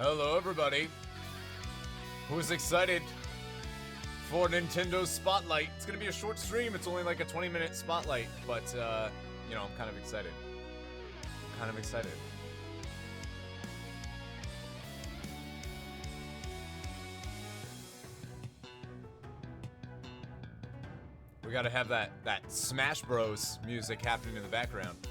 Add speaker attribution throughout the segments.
Speaker 1: Hello, everybody. Who's excited for Nintendo's Spotlight? It's gonna be a short stream. It's only like a 20-minute spotlight, but you know, I'm kind of excited. We gotta have that Smash Bros music happening in the background.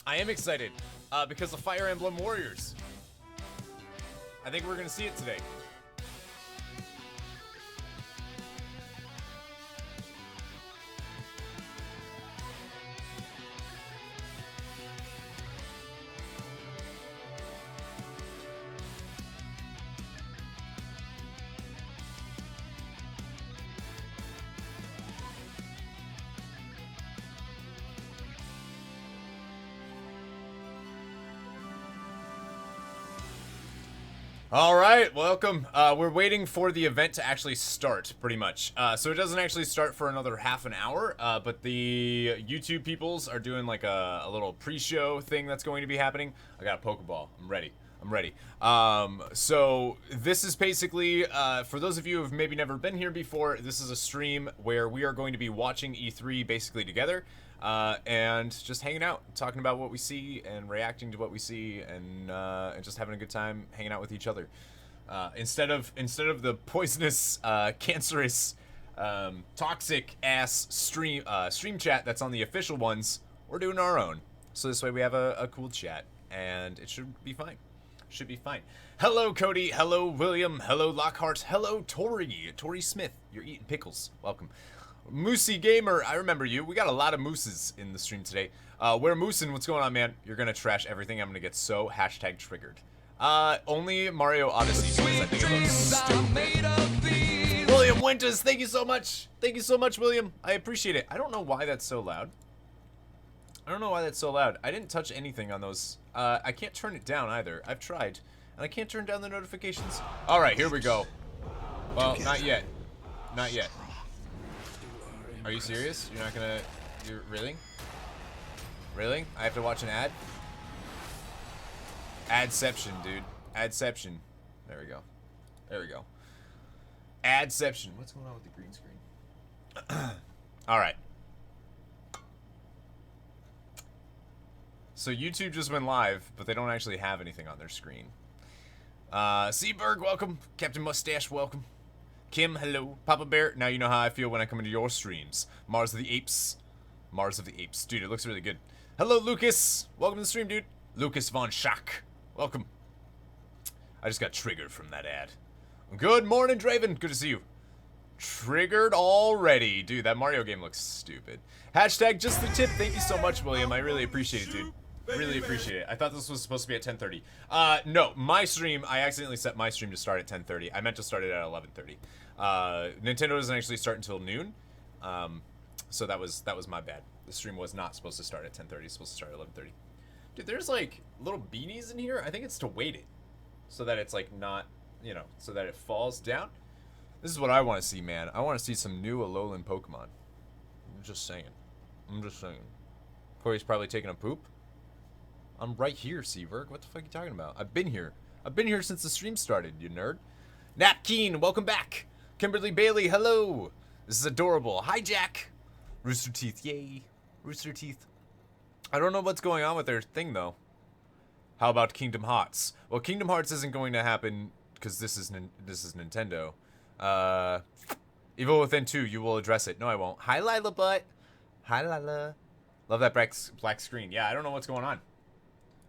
Speaker 1: I am excited because of Fire Emblem Warriors. I think we're gonna see it today. All right, welcome. We're waiting for the event to actually start, pretty much. So it doesn't actually start for another half an hour, but the YouTube peoples are doing like a little pre-show thing that's going to be happening. I got a Pokeball. I'm ready. So this is basically, for those of you who have maybe never been here before, this is a stream where we are going to be watching E3 basically together. And just hanging out, talking about what we see and reacting to what we see, and just having a good time hanging out with each other. Instead of the poisonous, cancerous, toxic ass stream chat that's on the official ones, we're doing our own. So this way we have a cool chat, and it should be fine. Hello, Cody. Hello, William. Hello, Lockhart. Hello, Tori Smith. You're eating pickles. Welcome. Moosey Gamer, I remember you. We got a lot of mooses in the stream today. Where Moosin', what's going on, man? You're gonna trash everything. I'm gonna get so #triggered. Only Mario Odyssey because I think it looks stupid. William Winters, thank you so much. Thank you so much, William. I appreciate it. I don't know why that's so loud. I didn't touch anything on those. I can't turn it down either. I've tried, and I can't turn down the notifications. All right, here we go. Well, not yet. Are you serious? You're not gonna... Really? Really? I have to watch an ad? Adception, dude. Adception. There we go. Adception. What's going on with the green screen? Alright. So YouTube just went live, but they don't actually have anything on their screen. Seaberg, welcome. Captain Mustache, welcome. Kim, hello. Papa Bear, now you know how I feel when I come into your streams. Mars of the Apes. Dude, it looks really good. Hello, Lucas. Welcome to the stream, dude. Lucas Von Schack. Welcome. I just got triggered from that ad. Good morning, Draven. Good to see you. Triggered already. Dude, that Mario game looks stupid. #just the tip. Thank you so much, William. I really appreciate it, dude. Really appreciate it. I thought this was supposed to be at 10:30. No, my stream, I accidentally set my stream to start at 10:30. I meant to start it at 11:30. Nintendo doesn't actually start until noon. So that was my bad. The stream was not supposed to start at 10:30. It's supposed to start at 11:30. Dude, there's like little beanies in here. I think it's to weight it. So that it's like not, you know, so that it falls down. This is what I want to see, man. I want to see some new Alolan Pokemon. I'm just saying. Corey's probably taking a poop. I'm right here, Seaverg. What the fuck are you talking about? I've been here since the stream started, you nerd. Napkeen, welcome back. Kimberly Bailey, hello. This is adorable. Hi, Jack. Rooster Teeth, yay. Rooster Teeth. I don't know what's going on with their thing, though. How about Kingdom Hearts? Well, Kingdom Hearts isn't going to happen because this is Nintendo. Evil Within 2, you will address it. No, I won't. Hi, Lila Butt. Hi, Lila. Love that black screen. Yeah, I don't know what's going on.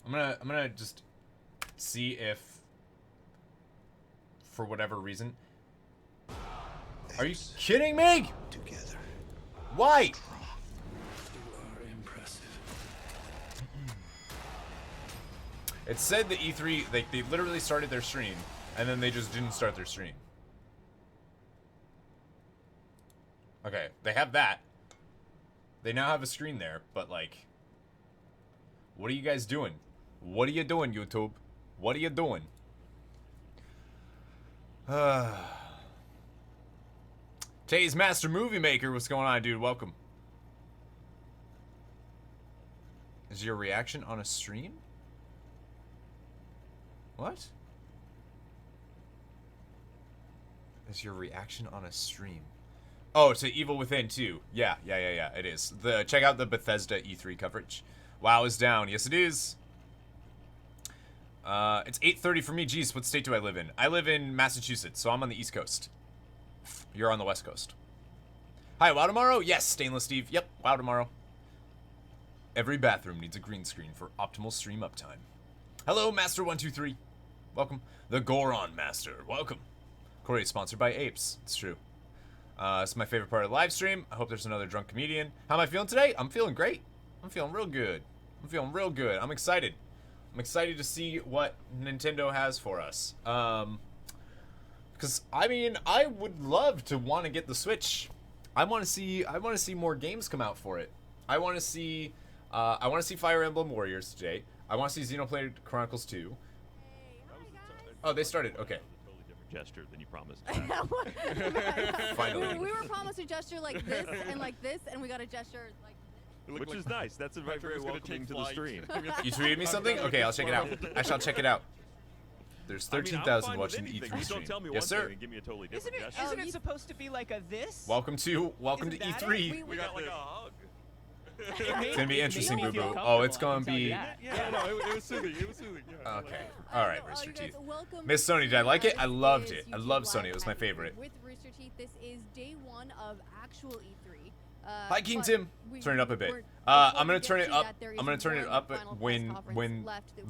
Speaker 1: I'm gonna just see if, for whatever reason. Are you kidding me?
Speaker 2: Together.
Speaker 1: Why?
Speaker 2: You are impressive.
Speaker 1: It said the E3, like they literally started their stream, and then they just didn't start their stream. Okay, they have that. They now have a screen there, but like, what are you guys doing? What are you doing, YouTube? What are you doing? Tay's Master Movie Maker, what's going on, dude? Welcome. Is your reaction on a stream? What? Is your reaction on a stream? Oh, to Evil Within 2. Yeah, it is. Check out the Bethesda E3 coverage. WoW is down. Yes, it is. It's 8:30 for me. Jeez, what state do I live in? I live in Massachusetts, so I'm on the East Coast. You're on the West Coast. Hi, WoW tomorrow? Yes, Stainless Steve. Yep, WoW tomorrow. Every bathroom needs a green screen for optimal stream uptime. Hello, Master123. Welcome. The Goron Master. Welcome. Corey is sponsored by Apes. It's true. It's my favorite part of the live stream. I hope there's another drunk comedian. How am I feeling today? I'm feeling great. I'm feeling real good. I'm excited. I'm excited to see what Nintendo has for us. Because I mean, I would love to want to get the Switch. I want to see more games come out for it. I want to see Fire Emblem Warriors today. I want to see Xenoblade Chronicles 2. Oh, they started. Okay.
Speaker 3: Gesture than you promised.
Speaker 1: Finally.
Speaker 4: We were promised a gesture like this, and we got a gesture like this.
Speaker 3: Which is nice. That's a very welcoming to the stream.
Speaker 1: You tweeted me something? Okay, I'll check it out. I shall check it out. There's 13,000 watching the E3 stream. Yes, sir.
Speaker 3: Give me a totally different gesture.
Speaker 5: Isn't it supposed to be like a this?
Speaker 1: Welcome to
Speaker 5: Isn't that
Speaker 1: E3.
Speaker 3: We got like a hug.
Speaker 1: It's gonna be interesting, Boo Boo. Oh, it's gonna be.
Speaker 3: Yeah, no, it was soothing. Yeah,
Speaker 1: Okay. All right, Rooster Teeth. Miss Sony, did I like it? I loved it. I love Sony. It was my favorite.
Speaker 4: With Rooster Teeth, this is day one of actual E3.
Speaker 1: Hi, King Tim. Turn it up a bit. I'm gonna turn it up. I'm gonna turn it up when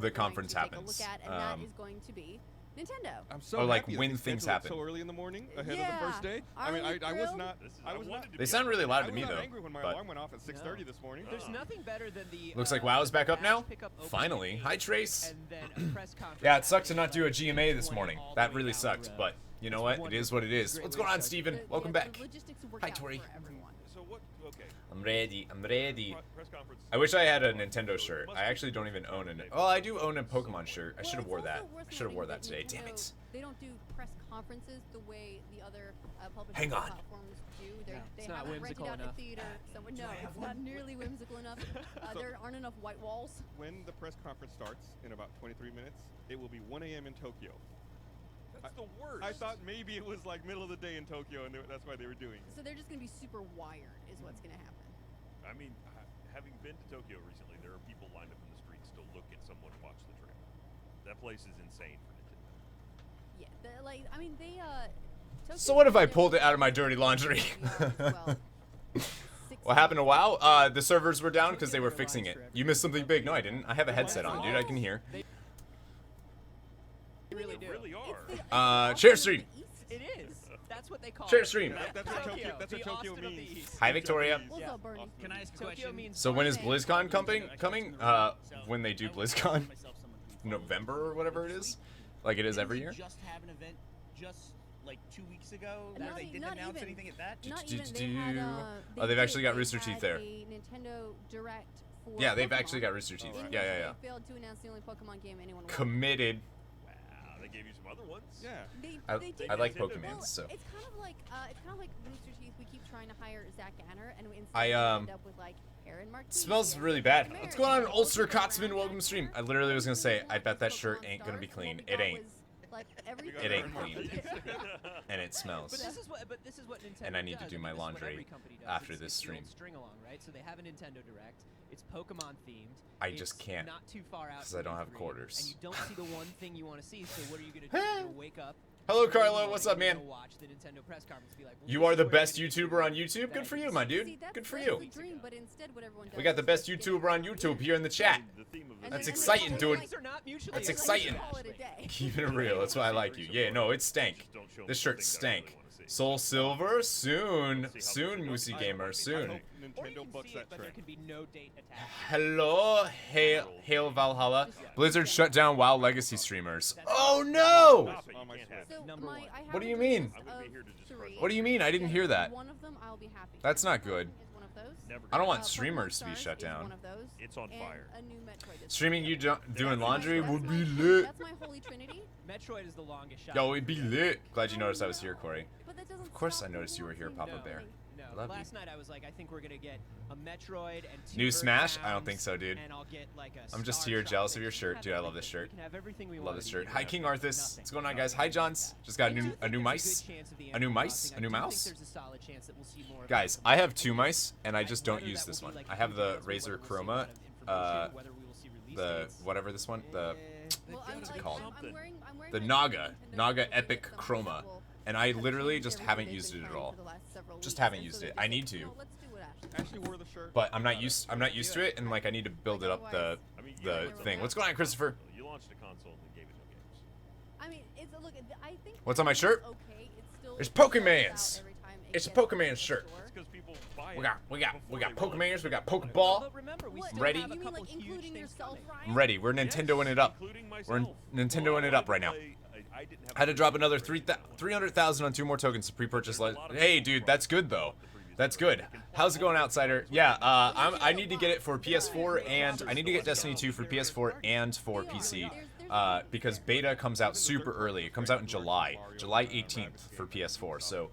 Speaker 1: the conference happens.
Speaker 4: And that is going to be Nintendo.
Speaker 6: I'm so
Speaker 1: Or, like,
Speaker 6: happy
Speaker 1: when
Speaker 6: it's
Speaker 1: things
Speaker 6: scheduled
Speaker 1: happen.
Speaker 6: So early in the morning, ahead
Speaker 4: Yeah.
Speaker 6: of the first day. I mean,
Speaker 4: Aren't you
Speaker 6: I was
Speaker 4: thrilled?
Speaker 6: not. I was not.
Speaker 1: They sound really loud
Speaker 6: I
Speaker 1: to
Speaker 6: was
Speaker 1: me
Speaker 6: not
Speaker 1: though.
Speaker 6: angry when my
Speaker 1: But
Speaker 6: alarm went off at 6:30 this morning.
Speaker 5: There's nothing better than the.
Speaker 1: looks like WoW is back up now.
Speaker 5: pickup open
Speaker 1: Finally. Hi, Trace.
Speaker 5: and then a press conference
Speaker 1: Yeah, it sucked to not
Speaker 5: after
Speaker 1: do a
Speaker 5: that,
Speaker 1: GMA this
Speaker 5: pointing
Speaker 1: morning.
Speaker 5: all the
Speaker 1: That
Speaker 5: way
Speaker 1: really
Speaker 5: down
Speaker 1: sucked,
Speaker 5: the road.
Speaker 1: but you know what? It is what it is. What's going on, Steven? Welcome back.
Speaker 4: Logistics work
Speaker 1: Hi,
Speaker 4: out
Speaker 1: Tori.
Speaker 4: for everyone.
Speaker 6: So what? Okay.
Speaker 1: I'm ready. I'm ready.
Speaker 3: Press conference.
Speaker 1: I wish I had a Nintendo shirt. I actually don't even own an. Oh, I do own a Pokemon shirt. I should have wore that. I should have wore that today. Damn it.
Speaker 4: They don't do press conferences the way the other publishing
Speaker 1: Hang on.
Speaker 4: platforms do. They
Speaker 5: it's not
Speaker 4: haven't rented
Speaker 5: whimsical
Speaker 4: out a
Speaker 5: enough.
Speaker 4: theater. No, it's not nearly whimsical enough. There aren't enough white walls.
Speaker 6: When the press conference starts in about 23 minutes, it will be 1 a.m. in Tokyo.
Speaker 3: That's the worst.
Speaker 6: I thought maybe it was like middle of the day in Tokyo, and that's why they were doing it.
Speaker 4: So they're just going to be super wired is what's going to happen.
Speaker 3: I mean, having been to Tokyo recently, there are people lined up in the streets to look at someone watch the trailer. That place is insane for Nintendo.
Speaker 4: Yeah, they
Speaker 1: So what if I pulled it out of my dirty laundry? What happened to WoW? The servers were down because they were fixing it. You missed something big. No, I didn't. I have a headset on, dude. I can hear.
Speaker 5: They really do.
Speaker 3: They really are.
Speaker 1: Share stream.
Speaker 5: It is. That's what they call
Speaker 1: Share
Speaker 5: it.
Speaker 1: stream.
Speaker 6: That's what Tokyo. That's what
Speaker 5: The
Speaker 6: Tokyo
Speaker 5: Austin of the
Speaker 6: means.
Speaker 5: East.
Speaker 1: Hi, Victoria.
Speaker 4: What's
Speaker 5: Yeah.
Speaker 4: up, Bernie?
Speaker 7: Can I ask a
Speaker 5: Tokyo
Speaker 7: question?
Speaker 5: means
Speaker 1: So when is
Speaker 4: Okay.
Speaker 1: BlizzCon coming? When they do BlizzCon? November or whatever it is? Like it is every year?
Speaker 7: Just have an event just like 2 weeks ago where
Speaker 4: Not
Speaker 7: they
Speaker 4: e-
Speaker 7: didn't
Speaker 4: not
Speaker 7: announce
Speaker 4: even.
Speaker 7: anything at that?
Speaker 4: Not
Speaker 1: Do-
Speaker 4: even.
Speaker 1: do-
Speaker 4: They had,
Speaker 1: Oh, they've actually got Rooster
Speaker 4: had
Speaker 1: Teeth there.
Speaker 4: A Nintendo Direct for
Speaker 1: Yeah, they've
Speaker 4: Pokemon,
Speaker 1: actually got Rooster Teeth.
Speaker 4: in which
Speaker 1: Yeah.
Speaker 4: They failed to announce the only Pokemon game anyone wanted.
Speaker 1: Committed.
Speaker 3: Wow, they gave you some other ones.
Speaker 6: Yeah.
Speaker 4: They did.
Speaker 1: I like
Speaker 3: Well,
Speaker 1: Pokemon, so.
Speaker 4: It's kind of like Rooster Teeth. We keep trying to hire Zach Ganner, and we
Speaker 1: I,
Speaker 4: end up with like Aaron Marquez.
Speaker 1: Smells really bad. What's going on, Ulster Kotzman? Welcome to stream. I literally was gonna say, I bet that shirt ain't gonna be clean. It ain't. It ain't clean. And it
Speaker 5: But
Speaker 1: smells.
Speaker 5: this is what Nintendo
Speaker 1: And I need to
Speaker 5: does.
Speaker 1: do my
Speaker 5: This is what
Speaker 1: laundry
Speaker 5: every company does.
Speaker 1: after
Speaker 5: It's
Speaker 1: this
Speaker 5: the old
Speaker 1: stream.
Speaker 5: String along, right? So they have a Nintendo Direct. It's Pokemon themed.
Speaker 1: I just
Speaker 5: It's
Speaker 1: can't,
Speaker 5: Not too far out.
Speaker 1: 'cause I don't have
Speaker 5: from E3,
Speaker 1: quarters.
Speaker 5: And you don't see the one thing you want to see. So what are you gonna do? You're gonna wake up.
Speaker 1: Hello,
Speaker 5: early in the
Speaker 1: Carlo.
Speaker 5: morning,
Speaker 1: What's up,
Speaker 5: you're
Speaker 1: man?
Speaker 5: gonna Watch the Nintendo press conference. And be like, well,
Speaker 1: You
Speaker 5: this
Speaker 1: are
Speaker 5: is
Speaker 1: the
Speaker 5: what
Speaker 1: best
Speaker 5: you're gonna
Speaker 1: YouTuber
Speaker 5: do
Speaker 1: on YouTube. Good for you, my dude. Good for you.
Speaker 4: The dream, but instead what everyone does
Speaker 1: We got the
Speaker 4: is
Speaker 1: best
Speaker 4: just
Speaker 1: YouTuber on YouTube here in the chat.
Speaker 3: The theme of
Speaker 4: And
Speaker 1: That's
Speaker 4: then-
Speaker 1: exciting,
Speaker 4: and
Speaker 1: dude.
Speaker 4: then-
Speaker 5: Things are not mutually
Speaker 1: That's
Speaker 5: exclusive.
Speaker 1: exciting.
Speaker 4: Call it a day.
Speaker 1: Keeping it real. That's why I like you. Yeah, no, it's stank. This shirt stank. Soul Silver soon. Soon, Moosey Gamer.
Speaker 6: I
Speaker 1: Soon.
Speaker 6: hope
Speaker 5: Or you
Speaker 6: Nintendo
Speaker 5: can
Speaker 6: bucks
Speaker 5: see it,
Speaker 6: that
Speaker 5: but there
Speaker 6: trend.
Speaker 5: can be no date attached.
Speaker 1: Hello, Hail Valhalla. Blizzard shut down WoW Legacy streamers. Oh no!
Speaker 3: Stop it,
Speaker 6: On my
Speaker 3: you can't have
Speaker 4: So
Speaker 3: it.
Speaker 5: Number one.
Speaker 4: I have
Speaker 1: What do
Speaker 4: a
Speaker 1: you mean?
Speaker 4: list
Speaker 3: I wouldn't be
Speaker 4: of
Speaker 3: here to just
Speaker 4: three.
Speaker 3: press
Speaker 1: What do you mean? I didn't hear that.
Speaker 4: One of them, I'll be happy.
Speaker 1: That's not good.
Speaker 4: Is one of those.
Speaker 3: Never
Speaker 1: I don't
Speaker 3: gonna
Speaker 1: want
Speaker 3: happen.
Speaker 1: streamers to be
Speaker 4: Pokemon
Speaker 1: shut
Speaker 4: Stars is
Speaker 1: down.
Speaker 4: one of those,
Speaker 3: It's on
Speaker 4: and
Speaker 3: fire.
Speaker 4: a new Metroid is
Speaker 1: Streaming you doing laundry
Speaker 4: That's
Speaker 1: would
Speaker 4: my-
Speaker 1: be lit.
Speaker 4: That's my holy trinity.
Speaker 5: Metroid is the longest shot.
Speaker 1: Yo, it'd be lit. Glad you noticed I was here, Corey.
Speaker 4: But that doesn't
Speaker 1: course I noticed you were here, Papa Bear.
Speaker 5: No,
Speaker 1: I love
Speaker 5: last
Speaker 1: you.
Speaker 5: night I was like, I think we're gonna get a Metroid and two
Speaker 1: New Smash?
Speaker 5: Earthbounds,
Speaker 1: I don't think so, dude.
Speaker 5: And I'll get like a
Speaker 1: I'm just
Speaker 5: Star
Speaker 1: here
Speaker 5: Tropics.
Speaker 1: jealous of your
Speaker 5: We
Speaker 1: shirt.
Speaker 5: can
Speaker 1: Dude, I
Speaker 5: have
Speaker 1: love this
Speaker 5: everything.
Speaker 1: shirt.
Speaker 5: We can have everything we
Speaker 1: Love
Speaker 5: want
Speaker 1: this
Speaker 5: to
Speaker 1: shirt.
Speaker 5: do.
Speaker 1: Hi, King Arthas.
Speaker 5: Nothing.
Speaker 1: What's going on, guys? Hi, Johns. Just got a new mice. A new mice? A new mouse? Guys, I have 2 mice, and I just don't use this one. I have the Razer Chroma, the whatever this one, the what's it called? The Naga Epic Chroma, and I literally just haven't used it at all. Just haven't used it. I need to,
Speaker 6: Ashley wore the shirt.
Speaker 1: but I'm not used to it, and like I need to build it up the thing. What's going on, Christopher?
Speaker 3: You launched a console and then gave it no games.
Speaker 4: I mean, it's look. I think.
Speaker 1: What's on my shirt?
Speaker 4: Okay, it's still.
Speaker 1: It's Pokemans. It's a Pokemon shirt.
Speaker 3: It's because people buy it.
Speaker 1: We got
Speaker 3: before they
Speaker 1: Pokemans. We got
Speaker 5: But
Speaker 1: Pokeball.
Speaker 5: remember, we
Speaker 4: What?
Speaker 5: still
Speaker 1: Ready?
Speaker 5: have a
Speaker 4: You mean
Speaker 5: couple
Speaker 4: like
Speaker 5: huge
Speaker 4: including
Speaker 5: things
Speaker 4: yourself,
Speaker 5: coming.
Speaker 4: Ryan?
Speaker 1: I'm ready. We're
Speaker 3: Yes,
Speaker 1: Nintendoing it up.
Speaker 3: including
Speaker 1: We're
Speaker 3: myself.
Speaker 1: Nintendoing it up right now.
Speaker 3: I didn't have
Speaker 1: I had to drop another 300,000 on 2 more tokens to pre-purchase. Hey, dude, that's good though. That's good. How's it going, Outsider? Yeah, I need to get it for PS4 and I need to get Destiny 2 for PS4 and for PC. Because beta comes out super early. It comes out in July 18th for PS4. So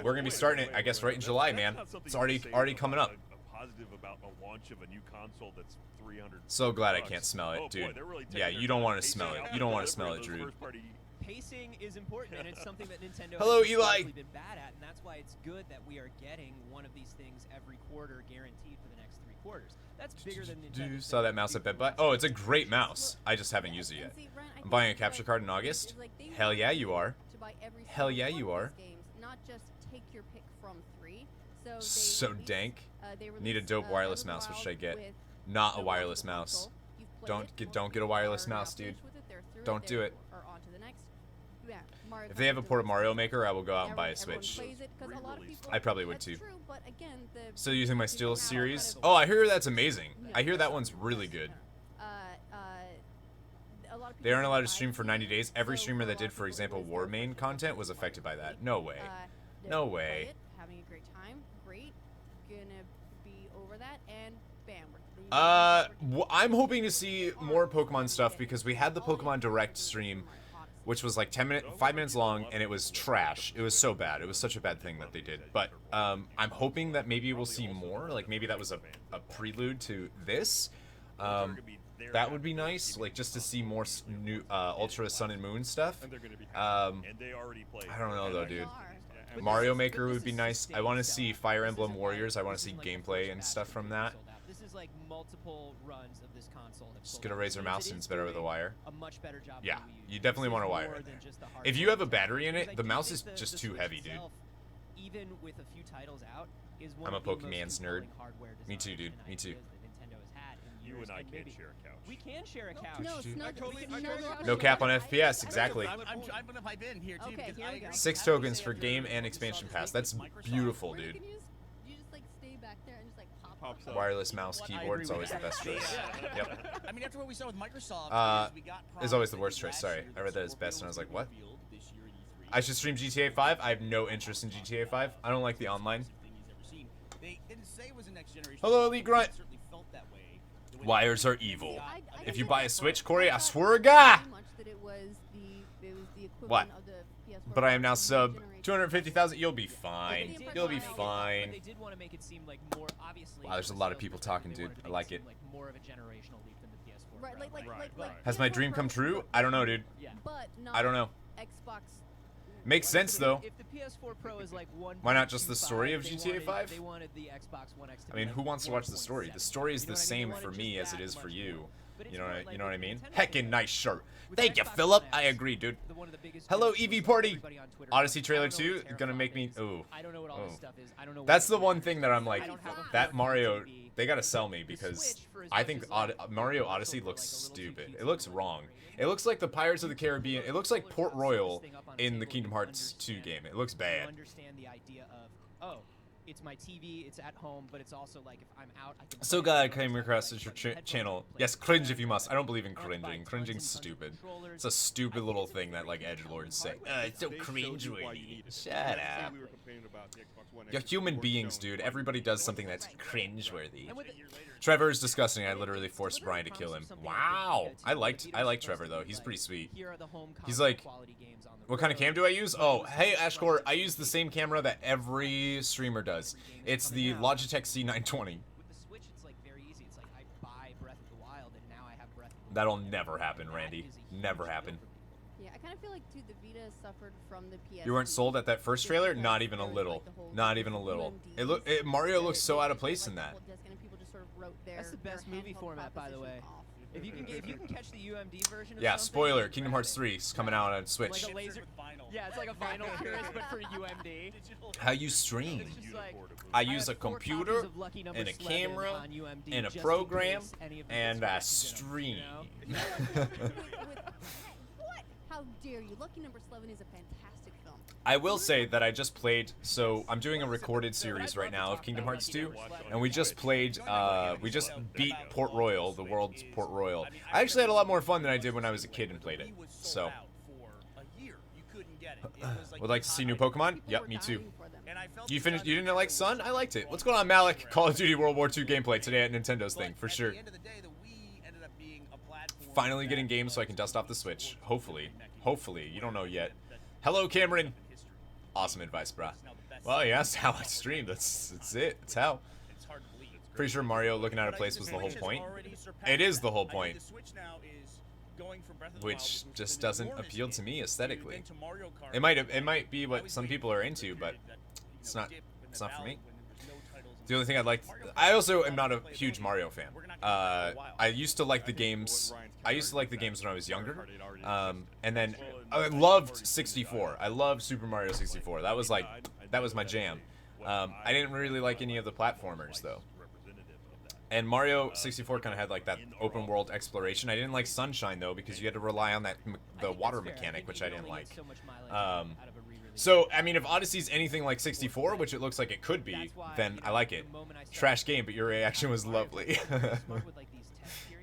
Speaker 1: we're gonna be starting it, I guess, right in July, man. It's already coming up.
Speaker 3: A positive about a launch of a new console that's 300.
Speaker 1: So glad I can't smell it,
Speaker 3: Oh, boy,
Speaker 1: dude.
Speaker 3: they're really taking
Speaker 1: Yeah,
Speaker 3: their
Speaker 1: you don't
Speaker 3: time.
Speaker 1: want to
Speaker 3: Pacing
Speaker 1: smell it.
Speaker 3: out
Speaker 1: You don't
Speaker 3: the
Speaker 1: want to smell
Speaker 3: delivery
Speaker 1: it,
Speaker 3: of those
Speaker 1: Drew.
Speaker 3: first-party-
Speaker 5: Pacing is important, and it's something that Nintendo
Speaker 1: Hello,
Speaker 5: has
Speaker 1: Eli.
Speaker 5: historically been bad at, and that's why it's good that we are getting one of these things every quarter, guaranteed for the next 3 quarters. That's bigger than Nintendo.
Speaker 1: You saw that mouse at Bed Bath? Oh, it's a great mouse. I just haven't used it yet. I'm buying a capture card in August. Hell yeah, you are. Hell yeah, you are.
Speaker 4: Not just take your pick from 3.
Speaker 1: So dank. Need a dope wireless mouse. What should I get? Not a wireless mouse. Don't get a wireless mouse, dude. Don't do it. If they have a port of Mario Maker, I will go out and buy a Switch. I probably would too. Still using my Steel series. Oh, I hear that's amazing. I hear that one's really good. They aren't allowed to stream for 90 days. Every streamer that did, for example, War Main content was affected by that. No way. No way.
Speaker 4: Having a great time. Great. Gonna be over that and bam.
Speaker 1: I'm hoping to see more Pokemon stuff because we had the Pokemon Direct stream, which was like 5 minutes long, and it was trash. It was so bad. It was such a bad thing that they did. But I'm hoping that maybe we'll see more. Like maybe that was a prelude to this. That would be nice, like just to see more new Ultra Sun and Moon stuff.
Speaker 3: And they already play.
Speaker 1: I don't know though, dude. Mario Maker would be nice. I want to see Fire Emblem Warriors. I want to see gameplay and stuff from that.
Speaker 5: This is like multiple runs of this console.
Speaker 1: Just get a Razer mouse and it's better with a wire.
Speaker 5: A much better job
Speaker 1: Yeah,
Speaker 5: than the Wii U.
Speaker 1: you definitely
Speaker 5: This
Speaker 1: want a
Speaker 5: is
Speaker 1: wire
Speaker 5: more
Speaker 1: in
Speaker 5: than
Speaker 1: there.
Speaker 5: just the
Speaker 1: If you
Speaker 5: hardware.
Speaker 1: have a battery in
Speaker 5: Because
Speaker 1: it,
Speaker 5: I
Speaker 1: the
Speaker 5: do
Speaker 1: mouse
Speaker 5: think
Speaker 1: is
Speaker 5: the
Speaker 1: just too
Speaker 5: Switch
Speaker 1: heavy, dude.
Speaker 5: itself, even with a few titles out, is one
Speaker 1: I'm a
Speaker 5: of the most
Speaker 1: Pokemans nerd.
Speaker 5: compelling hardware
Speaker 1: Me too,
Speaker 5: designs
Speaker 1: dude.
Speaker 5: and
Speaker 1: Me too.
Speaker 5: ideas that Nintendo has had in
Speaker 3: You
Speaker 5: years,
Speaker 3: and I
Speaker 5: maybe-
Speaker 3: can't share a couch.
Speaker 5: We can share a couch.
Speaker 4: No,
Speaker 1: No cap on FPS, exactly.
Speaker 7: I'm gonna pipe in here too.
Speaker 4: Okay,
Speaker 7: because
Speaker 4: here we
Speaker 7: I
Speaker 4: go.
Speaker 7: agree.
Speaker 1: 6 tokens for game and expansion pass. That's beautiful, dude.
Speaker 4: You just like stay back there and just like pop
Speaker 6: Pops
Speaker 4: up.
Speaker 6: up.
Speaker 1: Wireless mouse
Speaker 7: I
Speaker 1: keyboard is
Speaker 7: agree
Speaker 1: always
Speaker 7: with
Speaker 1: the best
Speaker 7: that.
Speaker 1: choice.
Speaker 7: Yeah.
Speaker 1: Yep.
Speaker 7: I mean, after what we saw with Microsoft, is we got
Speaker 1: is always the
Speaker 7: promised
Speaker 1: worst
Speaker 7: that
Speaker 1: choice,
Speaker 7: last
Speaker 1: sorry.
Speaker 7: year
Speaker 1: I read that as
Speaker 7: Scorpio
Speaker 1: best and I was like,
Speaker 7: would be
Speaker 1: what?
Speaker 7: revealed this year at E3.
Speaker 1: I should stream GTA 5. I have no interest in GTA 5. I don't like the online.
Speaker 7: Thing he's ever seen. They didn't say it was a next generation.
Speaker 1: Hello,
Speaker 7: console,
Speaker 1: Elite
Speaker 7: but
Speaker 1: Grunt.
Speaker 7: it certainly felt that way. The way
Speaker 1: Wires are
Speaker 7: they
Speaker 1: evil.
Speaker 7: got-
Speaker 1: If you buy a Switch, Corey, I swear to God. What? But I am now sub 250,000. You'll be fine. You'll be fine.
Speaker 5: They did want to make it seem like more obviously.
Speaker 1: Wow, there's a lot of people talking, dude. I like it.
Speaker 5: Like more of a generational leap than the PS4.
Speaker 4: Right,
Speaker 5: Pro.
Speaker 1: Has my dream come true? I don't know, dude.
Speaker 5: Yeah.
Speaker 4: But not
Speaker 1: I don't know.
Speaker 4: Xbox.
Speaker 1: Makes sense though.
Speaker 5: If the PS4 Pro is like 1.
Speaker 1: Why not just the story of GTA 5?
Speaker 5: They wanted the Xbox One X to
Speaker 1: I mean,
Speaker 5: be
Speaker 1: who
Speaker 5: like
Speaker 1: wants to watch the story?
Speaker 5: 1.7.
Speaker 1: The story is
Speaker 5: You know
Speaker 1: the
Speaker 5: what I mean?
Speaker 1: same
Speaker 5: They
Speaker 1: for
Speaker 5: wanted
Speaker 1: me
Speaker 5: just
Speaker 1: as it
Speaker 5: that
Speaker 1: is for
Speaker 5: much
Speaker 1: you.
Speaker 5: more. But it's
Speaker 1: You know
Speaker 5: more
Speaker 1: what
Speaker 5: like
Speaker 1: I
Speaker 5: with
Speaker 1: mean?
Speaker 5: Nintendo
Speaker 1: Heckin'
Speaker 5: games.
Speaker 1: nice shirt.
Speaker 5: With
Speaker 1: Thank you,
Speaker 5: Xbox
Speaker 1: Philip.
Speaker 5: One
Speaker 1: I
Speaker 5: X,
Speaker 1: agree, dude.
Speaker 5: one of the biggest
Speaker 1: Hello,
Speaker 5: jokes
Speaker 1: EV
Speaker 5: was
Speaker 1: Party.
Speaker 5: everybody on Twitter
Speaker 1: Odyssey
Speaker 5: was,
Speaker 1: trailer
Speaker 5: "I don't know
Speaker 1: 2
Speaker 5: what
Speaker 1: gonna
Speaker 5: Terraform
Speaker 1: make me.
Speaker 5: is.
Speaker 1: Ooh.
Speaker 5: I don't know what all this
Speaker 1: Oh.
Speaker 5: stuff is. I don't know.
Speaker 1: That's
Speaker 5: what
Speaker 1: the one thing that I'm like,
Speaker 5: I don't have a
Speaker 1: that
Speaker 5: 4K
Speaker 1: Mario,
Speaker 5: TV.
Speaker 1: they gotta sell me
Speaker 5: The
Speaker 1: because
Speaker 5: Switch, for as
Speaker 1: I
Speaker 5: much
Speaker 1: think
Speaker 5: as, like,
Speaker 1: Mario
Speaker 5: it's
Speaker 1: Odyssey
Speaker 5: also
Speaker 1: looks
Speaker 5: like a little too
Speaker 1: stupid.
Speaker 5: cutesy
Speaker 1: It looks
Speaker 5: and
Speaker 1: wrong.
Speaker 5: overrated.
Speaker 1: It looks like the Pirates of the Caribbean. It looks like Port
Speaker 5: There's
Speaker 1: Royal
Speaker 5: this thing up on a
Speaker 1: in the
Speaker 5: table,
Speaker 1: Kingdom
Speaker 5: you
Speaker 1: Hearts 2
Speaker 5: understand-
Speaker 1: game. It looks
Speaker 5: you
Speaker 1: bad.
Speaker 5: understand the idea of, oh, it's my TV, it's at home, but it's also like if I'm out, I can.
Speaker 1: So
Speaker 5: play
Speaker 1: glad I
Speaker 5: it
Speaker 1: came
Speaker 5: on
Speaker 1: across
Speaker 5: my
Speaker 1: your
Speaker 5: headphones,
Speaker 1: channel.
Speaker 5: play
Speaker 1: Yes,
Speaker 5: it
Speaker 1: cringe
Speaker 5: on
Speaker 1: if you
Speaker 5: my
Speaker 1: must. I don't believe in
Speaker 5: iPad,
Speaker 1: cringing.
Speaker 5: tons
Speaker 1: Cringing's
Speaker 5: and tons of
Speaker 1: stupid.
Speaker 5: controllers.
Speaker 1: It's a stupid
Speaker 5: I
Speaker 1: little
Speaker 5: think it's
Speaker 1: thing that like
Speaker 5: very
Speaker 1: edgelords say.
Speaker 5: hardware.
Speaker 1: It's so
Speaker 6: They showed you why you
Speaker 1: cringeworthy.
Speaker 6: needed it.
Speaker 1: Shut
Speaker 6: Yesterday
Speaker 1: up.
Speaker 6: we were complaining about the Xbox One
Speaker 1: You're
Speaker 6: X,
Speaker 1: human
Speaker 6: we weren't
Speaker 1: beings,
Speaker 6: shown
Speaker 1: dude.
Speaker 6: why you
Speaker 1: Everybody
Speaker 6: needed
Speaker 1: does
Speaker 6: it.
Speaker 1: something that's cringeworthy.
Speaker 5: And with
Speaker 1: Trevor is disgusting. I literally forced Brian to kill him. Wow. I liked Trevor though. He's pretty sweet.
Speaker 5: Here are the home
Speaker 1: He's
Speaker 5: console
Speaker 1: like,
Speaker 5: quality games on the
Speaker 1: what kind of
Speaker 5: road.
Speaker 1: cam do I use? Oh, hey Ashcore, I use the same camera that every streamer does. It's the Logitech C920.
Speaker 5: With the Switch, it's like very easy. It's like I buy Breath of the Wild, and now I have Breath of the
Speaker 1: That'll
Speaker 5: Wild.
Speaker 1: never happen,
Speaker 5: That
Speaker 1: Randy.
Speaker 5: is a huge
Speaker 1: Never
Speaker 5: deal
Speaker 1: happen.
Speaker 5: for me.
Speaker 4: Yeah, I kind of feel like too the Vita suffered from the PS.
Speaker 1: You weren't sold at that first trailer? Not even a little. Not even a little. Mario looks so out of place in that.
Speaker 5: That's the best movie format, by the way. If you can catch the UMD version of
Speaker 1: Yeah,
Speaker 5: something,
Speaker 1: spoiler,
Speaker 5: you
Speaker 1: Kingdom
Speaker 5: grab
Speaker 1: Hearts
Speaker 5: it.
Speaker 1: 3 is coming out on Switch.
Speaker 5: Like a laser. Yeah, it's like a vinyl purist, but for UMD.
Speaker 1: How you stream?
Speaker 5: It's just like,
Speaker 1: I
Speaker 5: I
Speaker 1: use a
Speaker 5: have 4
Speaker 1: computer
Speaker 5: copies of Lucky Number
Speaker 1: and a
Speaker 5: 11
Speaker 1: camera
Speaker 5: on UMD
Speaker 1: and a
Speaker 5: just in
Speaker 1: program
Speaker 5: case any of them
Speaker 1: and
Speaker 5: get
Speaker 1: a
Speaker 5: switched,
Speaker 1: stream.
Speaker 5: you know?
Speaker 4: What? How dare you? Lucky Number 11 is a fantastic film.
Speaker 1: I will say that I just played, so I'm doing a recorded series right now of Kingdom Hearts 2, and we just played, we just beat Port Royal, the world's Port Royal. I actually had a lot more fun than I did when I was a kid and played it, so. Would like to see new Pokemon? Yep, me too. You finished, you didn't like Sun? I liked it. What's going on, Malik? Call of Duty World War II gameplay today at Nintendo's thing, for sure. Finally getting games so I can dust off the Switch. Hopefully. Hopefully. You don't know yet. Hello, Cameron. Awesome advice, brah. Well, yeah, that's how I stream. That's it. That's how. Pretty sure Mario looking out of place was the whole point. It is the whole point. Which just doesn't appeal to me aesthetically. It might be what some people are into, but it's not for me. The only thing I also am not a huge Mario fan. I used to like the games. I used to like the games when I was younger. And then I loved 64. I loved Super Mario 64. That was my jam. I didn't really like any of the platformers though. And Mario 64 kind of had like that open world exploration. I didn't like Sunshine though because you had to rely on the water mechanic, which I didn't like. So, I mean, if Odyssey's anything like 64, which it looks like it could be, then I like it. Trash game, but your reaction was lovely.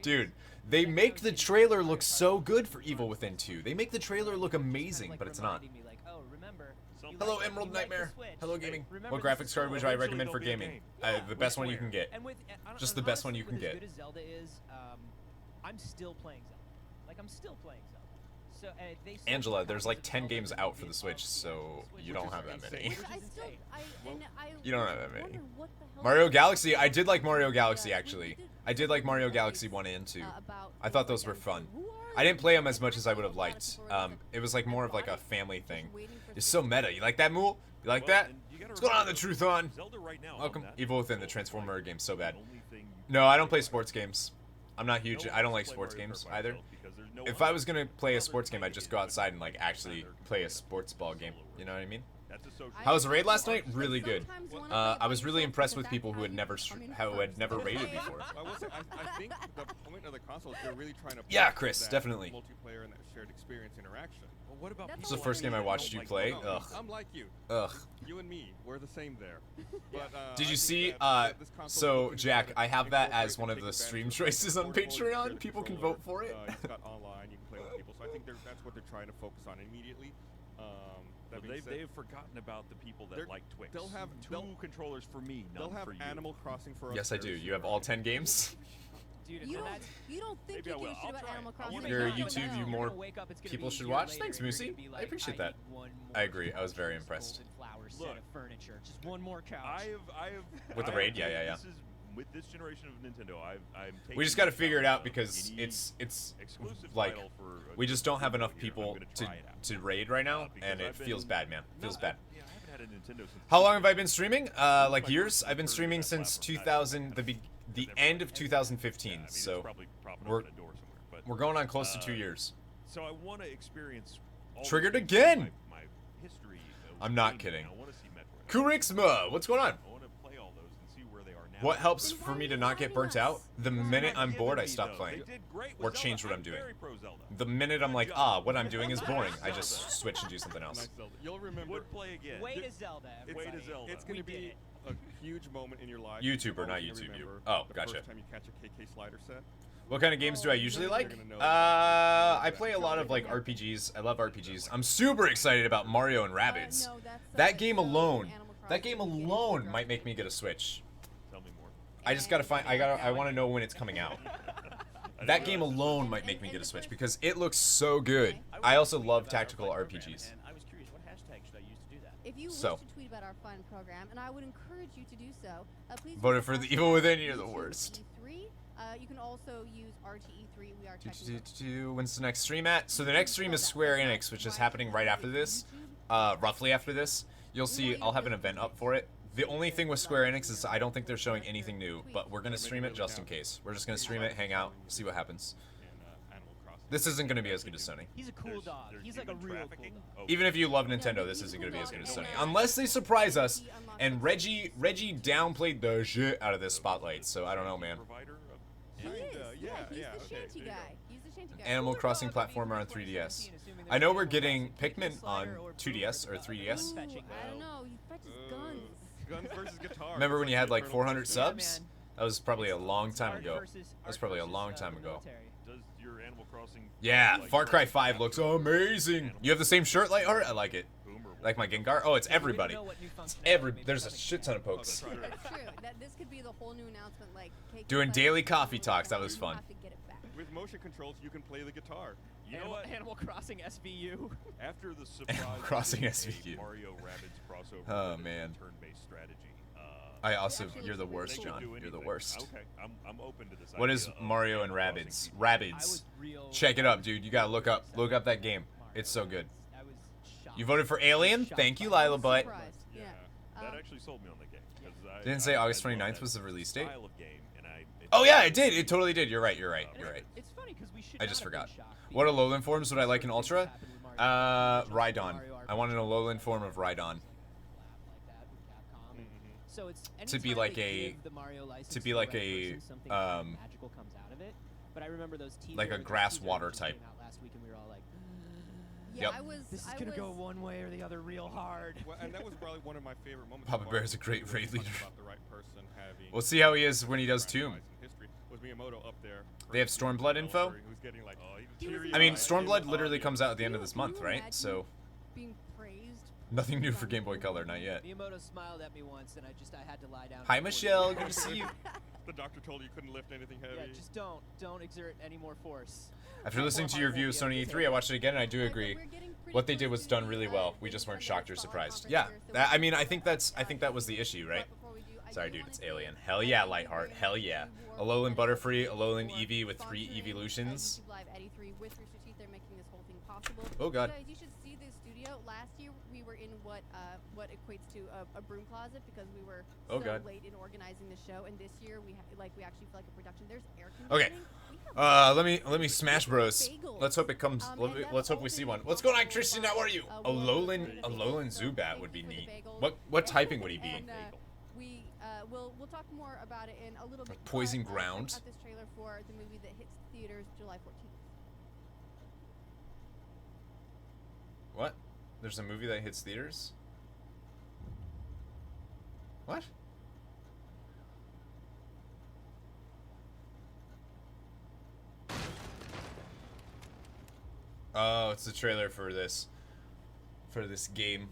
Speaker 1: Dude, they make the trailer look so good for Evil Within 2. They make the trailer look amazing, but it's not. Hello, Emerald Nightmare. Hello, gaming. What graphics card would I recommend for gaming? The best one you can get. Just the best one you can get.
Speaker 5: As good as Zelda is, I'm still playing Zelda. Like, I'm still playing Zelda. So,
Speaker 1: Angela, there's like 10 games out for the Switch, so you don't have that many. You don't have that many. Mario Galaxy, I did like Mario Galaxy actually. I did like Mario Galaxy 1 and 2. I thought those were fun. I didn't play them as much as I would have liked. It was like more of like a family thing. It's so meta. You like that, Mool? You like that? What's going on, the Truthon? Welcome. Evil Within, the Transformer game, so bad. No, I don't play sports games. I'm not huge. I don't like sports games either. If I was gonna play a sports game, I'd just go outside and like actually play a sports ball game. You know what I mean? How was the raid last night? Really good. I was really impressed with people who had never raided before.
Speaker 6: I think the point of the console is they're really trying to
Speaker 1: Yeah, Chris,
Speaker 6: that
Speaker 1: definitely.
Speaker 6: multiplayer and that shared experience interaction. Well, what about
Speaker 1: This is the first game I watched you play. Ugh.
Speaker 6: I'm like you.
Speaker 1: Ugh.
Speaker 6: You and me, we're the same there. But,
Speaker 1: Did you
Speaker 6: I think
Speaker 1: see?
Speaker 6: that this console
Speaker 1: So
Speaker 6: is
Speaker 1: Jack,
Speaker 6: gonna
Speaker 1: I have that as
Speaker 6: incorporate
Speaker 1: one of
Speaker 6: and
Speaker 1: the
Speaker 6: take
Speaker 1: stream
Speaker 6: advantage of
Speaker 1: choices on
Speaker 6: portable
Speaker 1: Patreon.
Speaker 6: shared
Speaker 1: People can
Speaker 6: controller.
Speaker 1: vote for it.
Speaker 6: It's got online. You can play with people. So I think that's what they're trying to focus on immediately. That being said,
Speaker 3: They've forgotten about the people that like Twix.
Speaker 6: they'll have
Speaker 3: two controllers for me, none
Speaker 6: they'll have
Speaker 3: for you.
Speaker 6: Animal Crossing for us.
Speaker 1: Yes, I do. You have all 10 games.
Speaker 5: Dude,
Speaker 4: You
Speaker 5: and
Speaker 4: don't,
Speaker 5: that's,
Speaker 4: you don't think
Speaker 3: Maybe
Speaker 4: you
Speaker 3: I will.
Speaker 4: give a shit
Speaker 3: I'll
Speaker 4: about
Speaker 3: try it.
Speaker 4: Animal
Speaker 3: I
Speaker 4: Crossing?
Speaker 3: wanna
Speaker 1: Your
Speaker 3: try it.
Speaker 1: YouTube, you more people should watch. Thanks, Moosey. I appreciate that. I agree. I was very impressed.
Speaker 5: Look, furniture, just one more couch.
Speaker 3: I've
Speaker 1: With the raid? Yeah, yeah, yeah.
Speaker 3: This is, with this generation of Nintendo, I'm taking
Speaker 1: We just got to
Speaker 3: this
Speaker 1: figure it
Speaker 3: out
Speaker 1: out
Speaker 3: of
Speaker 1: because
Speaker 3: any
Speaker 1: it's
Speaker 3: exclusive
Speaker 1: like
Speaker 3: title for a
Speaker 1: we just don't have enough
Speaker 3: console here.
Speaker 1: people
Speaker 3: I'm gonna
Speaker 1: to
Speaker 3: try it out.
Speaker 1: to raid right now,
Speaker 3: Because
Speaker 1: and it
Speaker 3: I've
Speaker 1: feels
Speaker 3: been-
Speaker 1: bad, man. Feels bad.
Speaker 3: Yeah, I haven't had a Nintendo since.
Speaker 1: How long have I been streaming? Like years. I've been streaming since 2000, the end of 2015. So we're going on close to 2 years.
Speaker 3: So I want to experience. All
Speaker 1: Triggered
Speaker 3: the things
Speaker 1: again!
Speaker 3: in My history. of
Speaker 1: I'm not
Speaker 3: gaming.
Speaker 1: kidding.
Speaker 3: I want to see Metroid.
Speaker 1: Kurixma, what's going on?
Speaker 3: I want to play all those and see where they are now.
Speaker 1: What helps for me to not get burnt out? The minute I'm bored, I stop
Speaker 3: They
Speaker 1: playing.
Speaker 3: did great with
Speaker 1: Or
Speaker 3: Zelda.
Speaker 1: change what I'm
Speaker 3: I'm
Speaker 1: doing.
Speaker 3: very pro Zelda.
Speaker 1: The minute I'm like, what I'm doing is boring, I just switch and do something else.
Speaker 6: Nice Zelda. You'll remember.
Speaker 3: Would play again.
Speaker 5: Way to Zelda,
Speaker 3: Way to
Speaker 5: everybody.
Speaker 3: Zelda.
Speaker 6: It's gonna
Speaker 5: We did
Speaker 6: be
Speaker 5: it.
Speaker 6: a huge moment in your life.
Speaker 1: YouTuber, not
Speaker 6: always gonna
Speaker 1: YouTube.
Speaker 6: remember
Speaker 1: Oh,
Speaker 6: the
Speaker 1: gotcha.
Speaker 6: First time you catch a KK slider set.
Speaker 1: What kind of games do I usually like?
Speaker 6: You're gonna know
Speaker 1: I play a lot of like RPGs. I love RPGs. I'm super excited about Mario and Rabbids.
Speaker 4: No, that's,
Speaker 1: That game
Speaker 4: so
Speaker 1: alone,
Speaker 4: Animal
Speaker 1: that game
Speaker 4: Crossing,
Speaker 1: alone
Speaker 4: getting
Speaker 1: might make me get a Switch.
Speaker 3: Tell me more.
Speaker 1: I just gotta find. I want to know when it's coming out. That game alone might make me get a Switch because it looks so good. I also love tactical RPGs.
Speaker 7: And I was curious, what hashtag should I use to do that?
Speaker 4: If you
Speaker 1: So.
Speaker 4: wish to tweet about our fun program, and I would encourage you to do so, please
Speaker 1: Voted
Speaker 4: use
Speaker 1: for the
Speaker 4: hashtag
Speaker 1: evil within, you're the worst.
Speaker 4: E3. You can also use RTE3. We are checking.
Speaker 1: When's the next stream at? So the next stream is Square Enix, which is happening right after this, roughly after this. You'll see. I'll have an event up for it. The only thing with Square Enix is I don't think they're showing anything new, but we're gonna stream it just in case. We're just gonna stream it, hang out, see what happens.
Speaker 6: And Animal Crossing.
Speaker 1: This isn't gonna be as good as Sony.
Speaker 5: He's a cool dog.
Speaker 3: There's
Speaker 5: He's like a
Speaker 3: human
Speaker 5: real
Speaker 3: trafficking?
Speaker 5: cool dog.
Speaker 3: Oh,
Speaker 1: Even if you love Nintendo, this isn't gonna be as good as Sony, unless they surprise us. And Reggie downplayed the shit out of this spotlight, so I don't know, man.
Speaker 3: provider of-
Speaker 4: He is.
Speaker 6: yeah,
Speaker 4: He's
Speaker 6: yeah,
Speaker 4: the
Speaker 6: okay,
Speaker 4: shanty
Speaker 6: there you
Speaker 4: guy.
Speaker 6: go.
Speaker 4: He's the shanty guy.
Speaker 1: Animal Crossing platformer on 3DS. I know we're getting Pikmin on 2DS or 3DS.
Speaker 4: Ooh, I don't know. He fetches guns.
Speaker 6: Guns versus guitar.
Speaker 1: Remember when you had like 400
Speaker 5: Yeah,
Speaker 1: subs?
Speaker 5: man.
Speaker 1: That was probably a long time
Speaker 5: Art
Speaker 1: ago.
Speaker 5: versus-
Speaker 1: That was
Speaker 5: art
Speaker 1: probably a
Speaker 5: versus,
Speaker 1: long time
Speaker 5: the
Speaker 1: ago.
Speaker 5: military.
Speaker 3: Does your Animal Crossing?
Speaker 1: Yeah,
Speaker 3: like,
Speaker 1: Far Cry 5 looks amazing.
Speaker 3: Animal
Speaker 1: You have the same shirt, Lightheart? I like it.
Speaker 3: Boomer?
Speaker 1: Like my Gengar? Oh, it's
Speaker 5: We don't
Speaker 1: everybody.
Speaker 5: know what new
Speaker 1: It's
Speaker 5: functionality
Speaker 1: there's a
Speaker 5: Microsoft
Speaker 1: shit ton of
Speaker 6: Oh,
Speaker 1: pokes.
Speaker 6: that's right.
Speaker 4: It's true. This could be the whole new announcement. Like
Speaker 1: Doing
Speaker 4: KK
Speaker 1: daily
Speaker 4: Slider,
Speaker 1: coffee
Speaker 4: you
Speaker 1: talks, that was
Speaker 4: have
Speaker 1: fun.
Speaker 4: to get it back.
Speaker 6: With motion controls, you can play the guitar.
Speaker 3: You know
Speaker 5: Animal,
Speaker 3: what?
Speaker 5: Animal Crossing SVU.
Speaker 3: After the surprise
Speaker 1: Crossing
Speaker 3: of a
Speaker 1: SVU.
Speaker 3: Mario Rabbids crossover
Speaker 1: Oh,
Speaker 3: with a
Speaker 1: man.
Speaker 3: turn-based strategy.
Speaker 1: I also,
Speaker 4: Actually,
Speaker 1: you're the
Speaker 4: it's
Speaker 1: worst,
Speaker 3: they could
Speaker 1: John.
Speaker 3: do
Speaker 1: You're the
Speaker 3: anything.
Speaker 1: worst.
Speaker 3: Okay, I'm open to this.
Speaker 1: What is
Speaker 3: idea of
Speaker 1: Mario and
Speaker 3: Animal
Speaker 1: Rabbids?
Speaker 3: Crossing
Speaker 5: I
Speaker 1: Rabbids.
Speaker 5: was real.
Speaker 1: Check it up, dude. You gotta look up that game. It's so good.
Speaker 5: I was shocked.
Speaker 1: You voted for Alien? Thank you,
Speaker 5: by it.
Speaker 1: Lila Butt.
Speaker 4: Surprised. Yeah.
Speaker 3: That actually sold me on the game. 'Cause
Speaker 1: Didn't it say
Speaker 3: I
Speaker 1: August
Speaker 3: love
Speaker 1: 29th
Speaker 3: that
Speaker 1: was the release date?
Speaker 3: style of game, and
Speaker 1: Oh yeah, it did. It totally did. You're right. You're right.
Speaker 5: And
Speaker 1: You're right.
Speaker 5: It's funny because we should.
Speaker 1: I
Speaker 5: not
Speaker 1: just
Speaker 5: have been
Speaker 1: forgot.
Speaker 5: shocked
Speaker 1: What
Speaker 5: because
Speaker 1: Alolan forms would I like in
Speaker 5: things
Speaker 1: Ultra?
Speaker 5: happened with Mario RPG,
Speaker 1: Rhydon.
Speaker 5: Mario
Speaker 1: I want an
Speaker 5: RPG,
Speaker 1: Alolan form of Rhydon.
Speaker 5: like that with Capcom. And So it's
Speaker 1: To be
Speaker 5: anytime
Speaker 1: like
Speaker 5: they
Speaker 1: a-
Speaker 5: give the Mario license
Speaker 1: to be
Speaker 5: a
Speaker 1: like
Speaker 5: red
Speaker 1: a,
Speaker 5: person, something magical comes out of it. But I remember those teasers.
Speaker 1: like a
Speaker 5: those
Speaker 1: grass
Speaker 5: teasers
Speaker 1: water
Speaker 5: just
Speaker 1: type.
Speaker 5: came out last week and we were all like,
Speaker 4: Yeah,
Speaker 1: Yep.
Speaker 4: I was.
Speaker 5: this is
Speaker 4: I
Speaker 5: gonna
Speaker 4: was,
Speaker 5: go one way or the other real hard.
Speaker 6: Well, and that was probably one of my favorite moments.
Speaker 1: Papa
Speaker 6: of
Speaker 1: Bear is a great
Speaker 6: Mario,
Speaker 1: raid
Speaker 6: talking
Speaker 1: leader.
Speaker 6: About the right person having
Speaker 1: We'll see how he is when he does Tomb.
Speaker 6: in history. Was Miyamoto up there?
Speaker 1: They have Stormblood info?
Speaker 6: Who's getting like, oh,
Speaker 4: He was
Speaker 1: I mean,
Speaker 4: Yeah.
Speaker 1: Stormblood literally comes out at the end of
Speaker 4: Can
Speaker 1: this
Speaker 4: you
Speaker 1: month, right?
Speaker 4: imagine
Speaker 1: So
Speaker 4: being praised.
Speaker 1: nothing new for Game Boy Color, not yet.
Speaker 5: Miyamoto smiled at me once and I had to lie down.
Speaker 1: Hi,
Speaker 5: for 40
Speaker 1: Michelle.
Speaker 5: minutes.
Speaker 1: Good to see you.
Speaker 6: the doctor told you couldn't lift anything heavy.
Speaker 5: Yeah, just don't exert any more force.
Speaker 1: After listening to your review of Sony E3, I watched it again, and I do agree. What they did was done really well. We just weren't shocked or surprised. Yeah, I mean, I think that was the issue, right? Sorry, dude, it's Alien. Hell yeah, Lightheart. Hell yeah. Alolan Butterfree, Alolan Eevee with 3 evolutions.
Speaker 4: They're making this whole thing possible.
Speaker 1: Oh, God.
Speaker 4: You guys, you should see this studio. Last year we were in what equates to a broom closet because we were
Speaker 1: Oh,
Speaker 4: so
Speaker 1: God.
Speaker 4: late in organizing the show, and this year we actually feel like a production. There's air
Speaker 1: Okay.
Speaker 4: conditioning. We have
Speaker 1: Let me Smash Bros.
Speaker 4: bagels.
Speaker 1: Let's hope it comes.
Speaker 4: And that's
Speaker 1: Let's hope we see one.
Speaker 4: open
Speaker 1: What's going on,
Speaker 4: for,
Speaker 1: Christian? How are you?
Speaker 4: welcome to the
Speaker 1: Alolan
Speaker 4: bagels. So
Speaker 1: Zubat
Speaker 4: thank
Speaker 1: would be
Speaker 4: you for the
Speaker 1: neat.
Speaker 4: bagels.
Speaker 1: What typing would he be?
Speaker 4: And, we'll talk more about it in a little bit.
Speaker 1: Poison
Speaker 4: but,
Speaker 1: ground?
Speaker 4: Check out this trailer for the movie that hits theaters July 14th.
Speaker 1: What? There's a movie that hits theaters? What? Oh, it's the trailer for this game.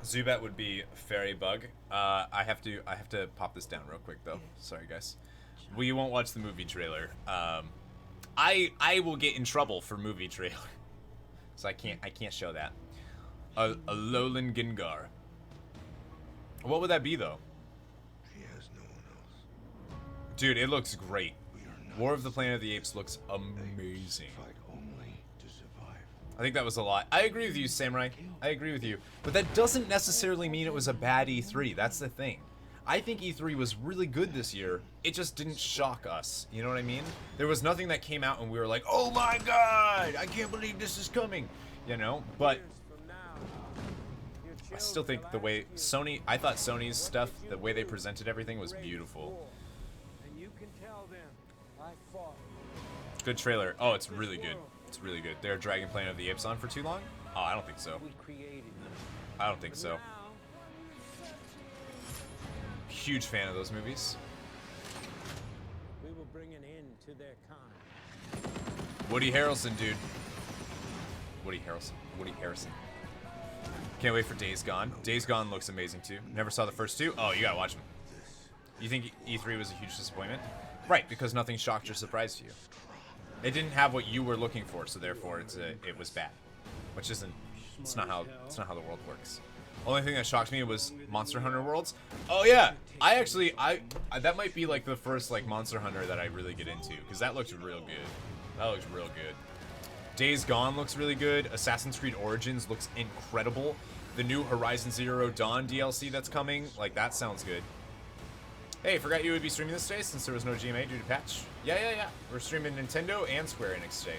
Speaker 1: Zubat would be Fairy Bug. I have to pop this down real quick though. Sorry guys. We won't watch the movie trailer. I will get in trouble for movie trailer. So I can't show that. A Alolan Gengar. What would that be though?
Speaker 2: She has no one else.
Speaker 1: Dude, it looks great.
Speaker 2: We are not
Speaker 1: War of the Planet of the Apes looks amazing.
Speaker 2: fight only to survive.
Speaker 1: I think that was a lot. I agree with you, Samurai. I agree with you. But that doesn't necessarily mean it was a bad E3. That's the thing. I think E3 was really good this year. It just didn't shock us. You know what I mean? There was nothing that came out and we were like, oh my god, I can't believe this is coming. You know? But I still think the way I thought Sony's stuff, the way they presented everything was beautiful.
Speaker 8: And you can tell them I fought.
Speaker 1: Good trailer. Oh, it's really good. It's really good. They're dragging Planet of the Apes on for too long? Oh, I don't think so.
Speaker 8: We created them.
Speaker 1: I don't think so. huge fan of those movies.
Speaker 8: We will bring an end to their kind.
Speaker 1: Woody Harrelson, dude. Woody Harrelson. Woody Harrelson. Can't wait for Days Gone. Days Gone looks amazing too. Never saw the first two. Oh, you gotta watch them. You think E3 was a huge disappointment? Right, because nothing shocked or surprised you. It didn't have what you were looking for, so therefore it was bad. Which isn't. It's not how the world works. Only thing that shocked me was Monster Hunter Worlds. Oh yeah, I that might be like the first like Monster Hunter that I really get into, because that looks real good. That looks real good. Days Gone looks really good. Assassin's Creed Origins looks incredible. The new Horizon Zero Dawn DLC that's coming, like that sounds good. Hey, forgot you would be streaming this today since there was no GMA due to patch. Yeah. We're streaming Nintendo and Square Enix today.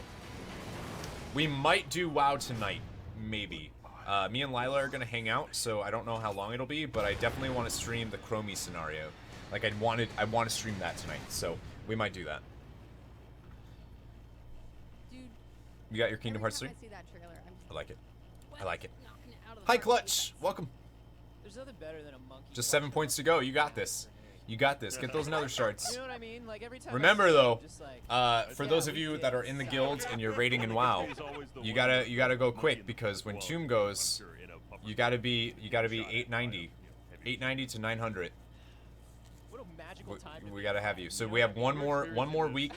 Speaker 1: We might do WoW tonight, maybe. Me and Lila are gonna hang out, so I don't know how long it'll be, but I definitely want to stream the Chromie scenario. Like I want to stream that tonight, so we might do that.
Speaker 4: Dude,
Speaker 1: You got your Kingdom Hearts 3?
Speaker 4: I see that trailer, I'm
Speaker 1: I like it. I like it.
Speaker 4: knocking it out of the
Speaker 1: Hi,
Speaker 4: park.
Speaker 1: Clutch. Welcome.
Speaker 5: There's nothing better than a monkey.
Speaker 1: Just 7 points to go. You got this. You got this. Get those nether shards.
Speaker 5: You know what I mean? Like every time.
Speaker 1: Remember though,
Speaker 5: just like,
Speaker 1: for those of you that are in the guilds and you're raiding in WoW, you gotta go quick, because when Tomb goes, you gotta be 890 to 900.
Speaker 5: what a magical time.
Speaker 1: We gotta have you. So we have one more week,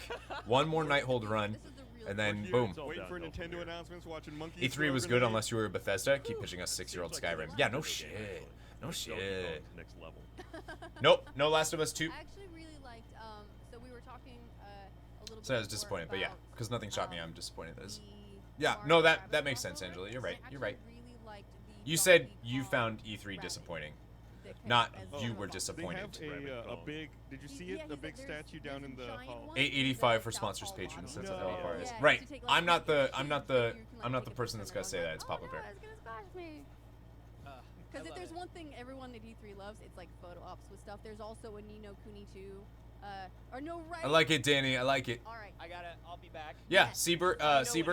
Speaker 1: one more Nighthold run,
Speaker 4: This is the real
Speaker 1: and then
Speaker 3: Here,
Speaker 1: boom.
Speaker 3: it's all
Speaker 6: Waiting for
Speaker 3: downhill from
Speaker 6: Nintendo
Speaker 3: here.
Speaker 6: announcements, watching monkeys.
Speaker 1: E3 was good unless you were Bethesda. Keep pitching us 6-year-old Skyrim. Yeah, no shit. No shit.
Speaker 3: Next level.
Speaker 1: Nope. No Last of Us 2.
Speaker 4: I actually really liked, so we were talking a little bit
Speaker 1: So I was
Speaker 4: before
Speaker 1: disappointed, but yeah,
Speaker 4: about,
Speaker 1: because nothing shocked me. I'm disappointed. That is.
Speaker 4: the
Speaker 1: Yeah,
Speaker 4: Mario
Speaker 1: no, that
Speaker 4: Rabbids
Speaker 1: makes
Speaker 4: level,
Speaker 1: sense, Angela.
Speaker 4: right?
Speaker 1: You're right.
Speaker 4: I
Speaker 1: You're right.
Speaker 4: actually really liked the
Speaker 1: You said
Speaker 4: zombie
Speaker 1: you
Speaker 4: called
Speaker 1: found E3
Speaker 4: Rabbids
Speaker 1: disappointing.
Speaker 4: that came
Speaker 1: Not
Speaker 4: as
Speaker 1: you
Speaker 4: Zelda
Speaker 1: were
Speaker 4: boss.
Speaker 1: disappointed.
Speaker 6: They have a big. Did you see
Speaker 4: Yeah,
Speaker 6: it?
Speaker 4: he's
Speaker 6: A big
Speaker 4: there's
Speaker 6: statue down in the
Speaker 4: giant
Speaker 6: hall.
Speaker 4: one.
Speaker 1: 885 for
Speaker 4: South
Speaker 1: sponsors
Speaker 4: Hall
Speaker 1: patrons.
Speaker 4: lobby.
Speaker 1: That's
Speaker 6: No.
Speaker 1: how far it is.
Speaker 4: Yeah, you
Speaker 1: Right.
Speaker 4: should take, like,
Speaker 1: I'm not
Speaker 4: pictures
Speaker 1: the
Speaker 4: with
Speaker 1: I'm
Speaker 4: you,
Speaker 1: not
Speaker 4: so
Speaker 1: the
Speaker 4: you can, like,
Speaker 1: I'm not
Speaker 4: take
Speaker 1: the
Speaker 4: a
Speaker 1: person
Speaker 4: picture
Speaker 1: that's
Speaker 4: and
Speaker 1: gonna say
Speaker 4: everyone's
Speaker 1: that. It's
Speaker 4: like,
Speaker 1: Papa
Speaker 4: "Oh,
Speaker 1: Bear.
Speaker 4: no, it's gonna splash me." Because if there's one thing everyone at E3 loves, it's like photo ops with stuff. There's also a Ni no Kuni 2, or no, right?
Speaker 1: I like it, Danny. I like it.
Speaker 4: All right.
Speaker 5: I'll be back.
Speaker 1: Yeah,
Speaker 4: Yes.
Speaker 1: Seabird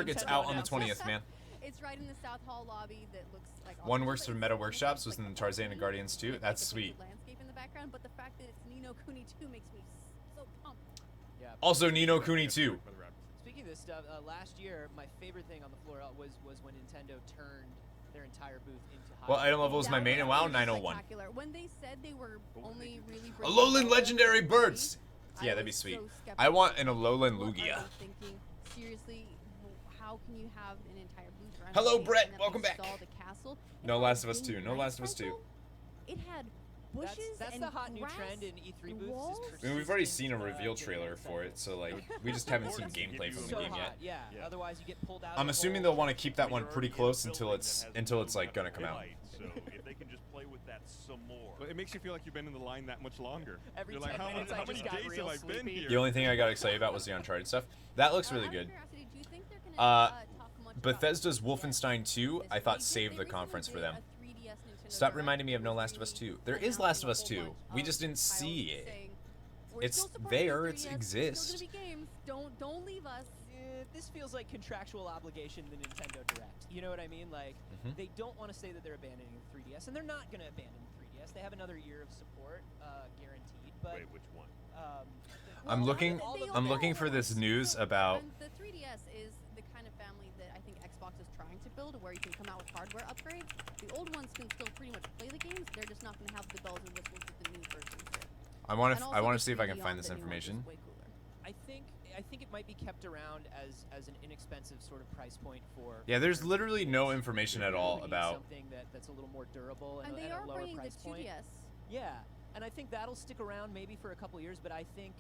Speaker 1: gets
Speaker 5: Nintendo
Speaker 1: out on the
Speaker 5: announced.
Speaker 1: 20th, man.
Speaker 4: It's right in the South Hall lobby that looks like
Speaker 1: One
Speaker 4: awesome,
Speaker 1: works
Speaker 4: but
Speaker 1: for
Speaker 4: it's
Speaker 1: Meta
Speaker 4: almost
Speaker 1: Workshops, was
Speaker 4: like
Speaker 1: in
Speaker 4: a
Speaker 1: Tarzan and
Speaker 4: painting
Speaker 1: Guardians 2.
Speaker 4: with,
Speaker 1: That's
Speaker 4: like, a
Speaker 1: sweet.
Speaker 4: painted landscape in the background, but the fact that it's Ni no Kuni 2 makes me so pumped.
Speaker 5: Yeah.
Speaker 1: Also, Ni no Kuni 2.
Speaker 5: Speaking of this stuff, last year my favorite thing on the floor was when Nintendo turned their entire booth into.
Speaker 1: Well, item level is my
Speaker 4: That
Speaker 1: main in
Speaker 4: was
Speaker 1: WoW, 901.
Speaker 4: spectacular. When they said they were only really
Speaker 1: A Alolan Legendary
Speaker 4: bringing
Speaker 1: Birds.
Speaker 4: I
Speaker 1: Yeah, that'd be
Speaker 4: was
Speaker 1: sweet.
Speaker 4: so skeptical.
Speaker 1: I want an Alolan
Speaker 4: What are
Speaker 1: Lugia.
Speaker 4: they thinking? Seriously, how can you have an entire booth around
Speaker 1: Hello,
Speaker 4: a game
Speaker 1: Brett.
Speaker 4: and then
Speaker 1: Welcome back.
Speaker 4: install the castle? It
Speaker 1: No
Speaker 4: had
Speaker 1: Last of Us
Speaker 4: a
Speaker 1: 2. No
Speaker 4: nice
Speaker 1: Last of Us 2.
Speaker 4: rental. It had bushes
Speaker 5: That's
Speaker 4: and
Speaker 5: the hot new
Speaker 4: grass
Speaker 5: trend in E3
Speaker 4: and
Speaker 5: booths.
Speaker 4: walls.
Speaker 1: I mean, we've already
Speaker 5: persistent,
Speaker 1: seen a reveal
Speaker 5: getting
Speaker 1: trailer
Speaker 5: excited.
Speaker 1: for it, so like we just haven't seen gameplay from the
Speaker 5: So
Speaker 1: game
Speaker 5: hot,
Speaker 1: yet.
Speaker 5: yeah.
Speaker 3: Yeah.
Speaker 5: Otherwise, you get pulled out.
Speaker 1: I'm
Speaker 5: of the
Speaker 1: assuming
Speaker 5: hole.
Speaker 1: they'll want to keep that one
Speaker 3: You're
Speaker 1: pretty
Speaker 3: already in a
Speaker 1: close until
Speaker 3: building
Speaker 1: it's
Speaker 3: that has
Speaker 1: until
Speaker 3: no
Speaker 1: it's like gonna
Speaker 3: natural
Speaker 1: come out.
Speaker 3: light, So if they can just play with that some more.
Speaker 6: But it makes you feel like you've been in the line that much longer.
Speaker 5: Every
Speaker 6: You're like,
Speaker 5: 10
Speaker 6: how
Speaker 5: minutes,
Speaker 6: many
Speaker 5: I just got
Speaker 6: days have
Speaker 5: real
Speaker 6: I been
Speaker 5: sleepy.
Speaker 6: here?
Speaker 1: The only thing I got excited about was the Uncharted stuff. That looks really
Speaker 4: Out of
Speaker 1: good.
Speaker 4: curiosity, do you think they're gonna,
Speaker 1: Uh,
Speaker 4: talk much about
Speaker 1: Bethesda's
Speaker 4: 3DS
Speaker 1: Wolfenstein 2,
Speaker 4: this
Speaker 1: I thought
Speaker 4: week?
Speaker 1: saved
Speaker 4: They
Speaker 1: the
Speaker 4: recently
Speaker 1: conference for
Speaker 4: did
Speaker 1: them.
Speaker 4: a 3DS Nintendo
Speaker 1: Stop
Speaker 4: Direct
Speaker 1: reminding me of
Speaker 4: that
Speaker 1: No
Speaker 4: was
Speaker 1: Last of Us
Speaker 4: really
Speaker 1: 2. There is
Speaker 4: announcing
Speaker 1: Last of
Speaker 4: a
Speaker 1: Us
Speaker 4: whole
Speaker 1: 2.
Speaker 4: bunch
Speaker 1: We
Speaker 4: of
Speaker 1: just didn't see
Speaker 4: titles
Speaker 1: it.
Speaker 4: saying, "We're
Speaker 1: It's
Speaker 4: still supporting
Speaker 1: there,
Speaker 4: the
Speaker 1: it's
Speaker 4: 3DS,
Speaker 1: exists."
Speaker 4: There's still gonna be games. Don't leave us.
Speaker 5: This feels like contractual obligation to Nintendo Direct. You know what I mean? Like,
Speaker 1: Mhm.
Speaker 5: they don't want to say that they're abandoning the 3DS, and they're not going to abandon the 3DS. They have another year of support, guaranteed. But
Speaker 3: Wait, which one?
Speaker 1: I'm
Speaker 5: well,
Speaker 1: looking.
Speaker 5: all the
Speaker 1: I'm
Speaker 5: other
Speaker 1: looking for this
Speaker 5: ones.
Speaker 1: news
Speaker 4: So,
Speaker 1: about.
Speaker 4: the 3DS is the kind of family that I think Xbox is trying to build, where you can come out with hardware upgrades. The old ones can still pretty much play the games. They're just not going to have the bells and whistles that the new versions do.
Speaker 1: I want
Speaker 4: And
Speaker 1: to.
Speaker 4: also
Speaker 1: I want
Speaker 4: the
Speaker 1: to see if I can
Speaker 4: 3D
Speaker 1: find
Speaker 4: on
Speaker 1: this
Speaker 4: the new ones is
Speaker 1: information.
Speaker 4: way cooler.
Speaker 5: I think it might be kept around as an inexpensive sort of price point for.
Speaker 1: Yeah, there's
Speaker 5: for
Speaker 1: literally no information at all
Speaker 5: we need
Speaker 1: about.
Speaker 5: something that's a little more durable and,
Speaker 4: And they
Speaker 5: at
Speaker 4: are
Speaker 5: a lower
Speaker 4: bringing the
Speaker 5: price point.
Speaker 4: 2DS.
Speaker 5: Yeah, and I think that'll stick around maybe for a couple years, but I think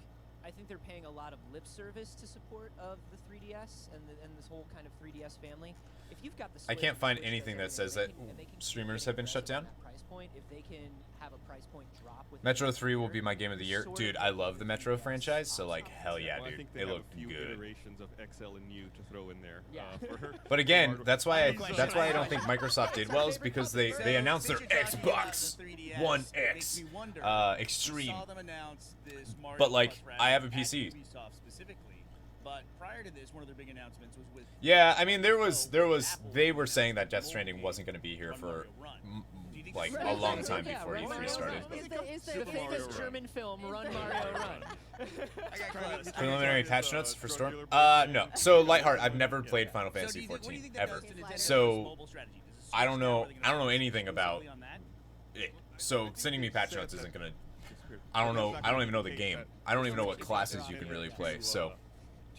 Speaker 5: they're paying a lot of lip service to support of the 3DS and this whole kind of 3DS family. If you've got the
Speaker 1: I
Speaker 5: Switch,
Speaker 1: can't
Speaker 5: the
Speaker 1: find
Speaker 5: Switch
Speaker 1: anything
Speaker 5: does
Speaker 1: that says that
Speaker 5: everything, and they can keep
Speaker 1: streamers
Speaker 5: getting
Speaker 1: have been shut
Speaker 5: aggressive on
Speaker 1: down.
Speaker 5: that price point, if they can have a price point drop with
Speaker 1: Metro 3 will be my game of the year,
Speaker 5: sort
Speaker 1: dude.
Speaker 5: of
Speaker 1: I love the Metro
Speaker 5: 3DS
Speaker 1: franchise, so like
Speaker 5: option.
Speaker 1: hell yeah,
Speaker 6: Well, I
Speaker 1: dude.
Speaker 6: think they
Speaker 1: They
Speaker 6: have
Speaker 1: look
Speaker 6: a few
Speaker 1: good.
Speaker 6: iterations of XL and U to throw in there.
Speaker 5: Yeah.
Speaker 6: For
Speaker 1: But again,
Speaker 6: hardware.
Speaker 1: that's why
Speaker 7: Question.
Speaker 1: I don't think Microsoft did well, is because they announced their
Speaker 7: Since you're talking about
Speaker 1: Xbox
Speaker 7: the 3DS,
Speaker 1: One
Speaker 7: it makes
Speaker 1: X
Speaker 7: me wonder, we
Speaker 1: Extreme.
Speaker 7: saw them announce this Mario
Speaker 1: But, like,
Speaker 7: Plus
Speaker 1: I have a
Speaker 7: Rabbids
Speaker 1: PC.
Speaker 7: at Ubisoft specifically. But prior to this, one of their big announcements was with.
Speaker 1: Yeah, I mean, there was they were saying that Death Stranding wasn't going to be here for like a long time before E3 started.
Speaker 4: Is
Speaker 5: The famous German film Run Mario Run.
Speaker 1: Preliminary patch notes for Storm? No. So Lightheart, I've never played Final Fantasy 14 ever. So I don't know anything about it. So sending me patch notes isn't gonna. I don't know. I don't even know the game. I don't even know what classes you can really play. So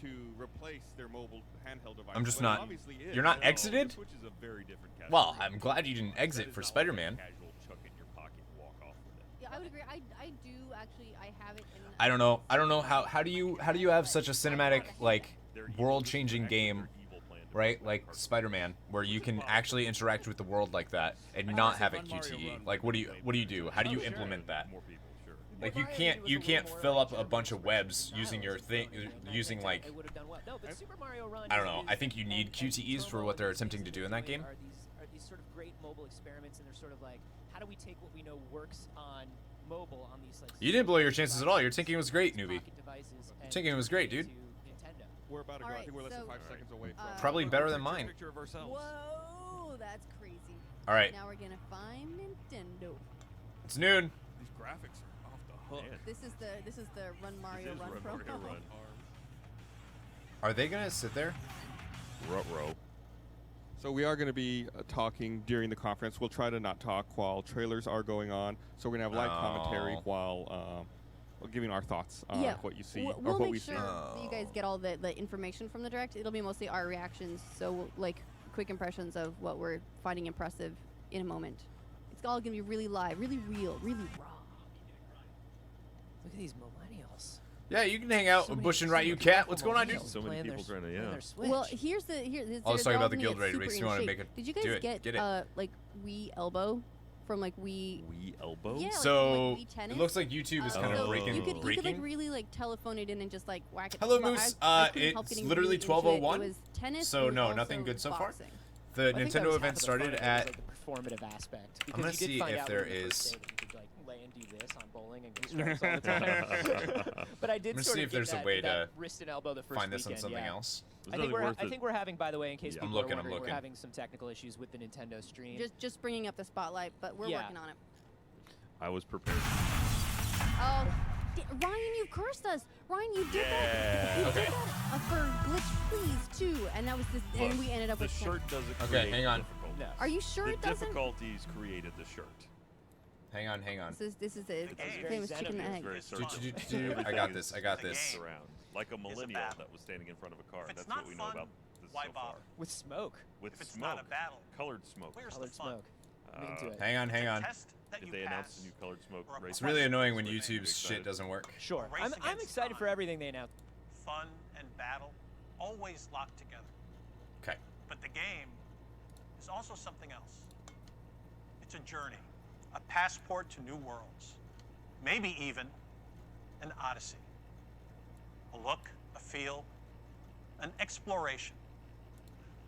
Speaker 6: to replace their mobile handheld device.
Speaker 1: I'm just
Speaker 6: Well, it
Speaker 1: not.
Speaker 6: obviously is.
Speaker 1: You're not exited?
Speaker 3: Switch is a very different category.
Speaker 1: Well, I'm glad you didn't exit for Spider-Man.
Speaker 3: Casual chuck it in your pocket and walk off with it.
Speaker 4: Yeah, I would agree. I do actually. I have it.
Speaker 1: I don't know. I don't know how do you have such a cinematic like world-changing game, right? Like Spider-Man, where you can actually interact with the world like that and not have it QTE. Like, what do you do? How do you implement that?
Speaker 3: More people, sure.
Speaker 1: Like, you can't fill up a bunch of webs using your thing, using like,
Speaker 5: It would have done well. No, but Super Mario Run.
Speaker 1: I don't know. I think you need QTEs for what they're attempting to do in that game.
Speaker 5: Are these sort of great mobile experiments, and they're sort of like, how do we take what we know works on mobile on these like.
Speaker 1: You didn't blow your chances at all. Your thinking was great, newbie.
Speaker 5: pocket devices and
Speaker 1: Thinking was great, dude.
Speaker 5: to Nintendo.
Speaker 6: We're about to go. I
Speaker 4: Alright,
Speaker 6: think we're less than
Speaker 4: so-
Speaker 6: 5 seconds away from.
Speaker 1: Probably better than mine.
Speaker 3: Picture of ourselves.
Speaker 4: Whoa, that's crazy.
Speaker 1: All right,
Speaker 4: Now we're gonna find Nintendo.
Speaker 1: it's noon.
Speaker 6: These graphics are off the hook.
Speaker 3: Man,
Speaker 4: This is the Run Mario
Speaker 3: is
Speaker 4: Run
Speaker 3: Run
Speaker 4: promo.
Speaker 3: Mario Run.
Speaker 1: Are they gonna sit there?
Speaker 3: Ruh-roh.
Speaker 6: So we are going to be talking during the conference. We'll try to not talk while trailers are going on. So we're going to have live commentary
Speaker 1: Oh.
Speaker 6: while giving our thoughts on
Speaker 4: Yeah,
Speaker 6: what you see
Speaker 4: we'll,
Speaker 6: or
Speaker 4: we'll
Speaker 6: what
Speaker 4: make
Speaker 6: we
Speaker 4: sure
Speaker 6: see.
Speaker 4: that you guys get all the information from the direct. It'll be mostly our reactions, so like quick impressions of what we're finding impressive in a moment. It's all gonna be really live, really real, really raw.
Speaker 5: Look at these millennials.
Speaker 1: Yeah, you can hang out with Bush and Ryu Cat. What's going on, dude?
Speaker 3: So many people trying to, yeah.
Speaker 4: Well, here's the
Speaker 1: let's talk about the
Speaker 4: guild
Speaker 1: guild raid race. You wanna make it-
Speaker 4: Did you
Speaker 1: do
Speaker 4: guys
Speaker 1: it,
Speaker 4: get
Speaker 1: get it.
Speaker 4: like Wii Elbow from like Wii?
Speaker 3: Wii elbow?
Speaker 4: Yeah,
Speaker 1: So
Speaker 4: like Wii tennis.
Speaker 1: it looks like YouTube is kind
Speaker 3: Oh.
Speaker 1: of breaking.
Speaker 4: You could like
Speaker 1: breaking.
Speaker 4: really like telephone it in and just like whack it.
Speaker 1: Hello,
Speaker 4: Well,
Speaker 1: Moose.
Speaker 4: I couldn't help
Speaker 1: It's
Speaker 4: getting
Speaker 1: literally
Speaker 4: really into it.
Speaker 1: 12:01,
Speaker 4: It was tennis.
Speaker 1: so
Speaker 4: it was
Speaker 1: no,
Speaker 4: also
Speaker 1: nothing good so far.
Speaker 4: boxing.
Speaker 1: The
Speaker 5: I think that was
Speaker 1: Nintendo
Speaker 5: half
Speaker 1: event
Speaker 5: of the
Speaker 1: started
Speaker 5: fun of it,
Speaker 1: at.
Speaker 5: was, like, the performative aspect.
Speaker 1: I'm gonna
Speaker 5: Because you did
Speaker 1: see
Speaker 5: find
Speaker 1: if
Speaker 5: out
Speaker 1: there
Speaker 5: on the first
Speaker 1: is-
Speaker 5: day that you could like lay and do this on bowling and get strikes all the time. But I did
Speaker 1: gonna
Speaker 5: sort
Speaker 1: see
Speaker 5: of
Speaker 1: if there's
Speaker 5: get
Speaker 1: a way
Speaker 5: that
Speaker 1: to
Speaker 5: wrist and elbow the first
Speaker 1: Find this on
Speaker 5: weekend,
Speaker 1: something
Speaker 5: yeah.
Speaker 1: else.
Speaker 3: It's
Speaker 5: I
Speaker 3: really worth it.
Speaker 5: think we're having, by the way, in case
Speaker 3: Yeah.
Speaker 5: people
Speaker 1: I'm looking,
Speaker 5: are
Speaker 1: I'm
Speaker 5: wondering,
Speaker 1: looking.
Speaker 5: we're having some technical issues with the Nintendo stream.
Speaker 4: Just bringing up the spotlight, but we're
Speaker 5: Yeah.
Speaker 4: working on it.
Speaker 3: I was prepared.
Speaker 4: Oh, Ryan, you cursed us. Ryan, you did that. You
Speaker 3: Okay.
Speaker 4: did that for Glitch Please too, and that was this, and
Speaker 3: Look,
Speaker 4: we ended up
Speaker 3: the
Speaker 4: with.
Speaker 3: shirt doesn't
Speaker 1: Okay,
Speaker 3: create
Speaker 1: hang on.
Speaker 3: difficulties.
Speaker 5: No.
Speaker 4: Are you sure
Speaker 3: The
Speaker 4: it doesn't?
Speaker 3: difficulties created the shirt.
Speaker 1: Hang on, hang on.
Speaker 4: This is the
Speaker 5: very
Speaker 4: famous chicken and
Speaker 5: Xenoblade.
Speaker 4: egg.
Speaker 3: Very
Speaker 1: Do,
Speaker 3: certain.
Speaker 1: do, do, do. I got this. I got this.
Speaker 3: Around. Like a millennial
Speaker 9: battle.
Speaker 3: that was standing in front of a car.
Speaker 9: If it's
Speaker 3: That's
Speaker 9: not
Speaker 3: what we know
Speaker 9: fun,
Speaker 3: about this
Speaker 9: why
Speaker 3: so far.
Speaker 9: bother?
Speaker 5: With smoke.
Speaker 3: With
Speaker 9: If it's
Speaker 3: smoke.
Speaker 9: not a battle,
Speaker 3: Colored smoke.
Speaker 9: where's
Speaker 5: Colored
Speaker 9: the fun?
Speaker 5: smoke. I'm into it.
Speaker 1: Hang on, hang on.
Speaker 9: Test that
Speaker 3: Did
Speaker 9: you
Speaker 3: they announce
Speaker 9: pass
Speaker 3: the new colored smoke
Speaker 9: or a
Speaker 3: race?
Speaker 1: It's really annoying when
Speaker 3: Are you
Speaker 1: YouTube's
Speaker 3: excited?
Speaker 1: shit doesn't work.
Speaker 5: Sure.
Speaker 9: race
Speaker 5: I'm
Speaker 9: against
Speaker 5: excited
Speaker 9: time.
Speaker 5: for everything they announced.
Speaker 9: Fun and battle always locked together.
Speaker 1: Okay.
Speaker 9: But the game is also something else. It's a journey, a passport to new worlds, maybe even an odyssey. A look, a feel, an exploration.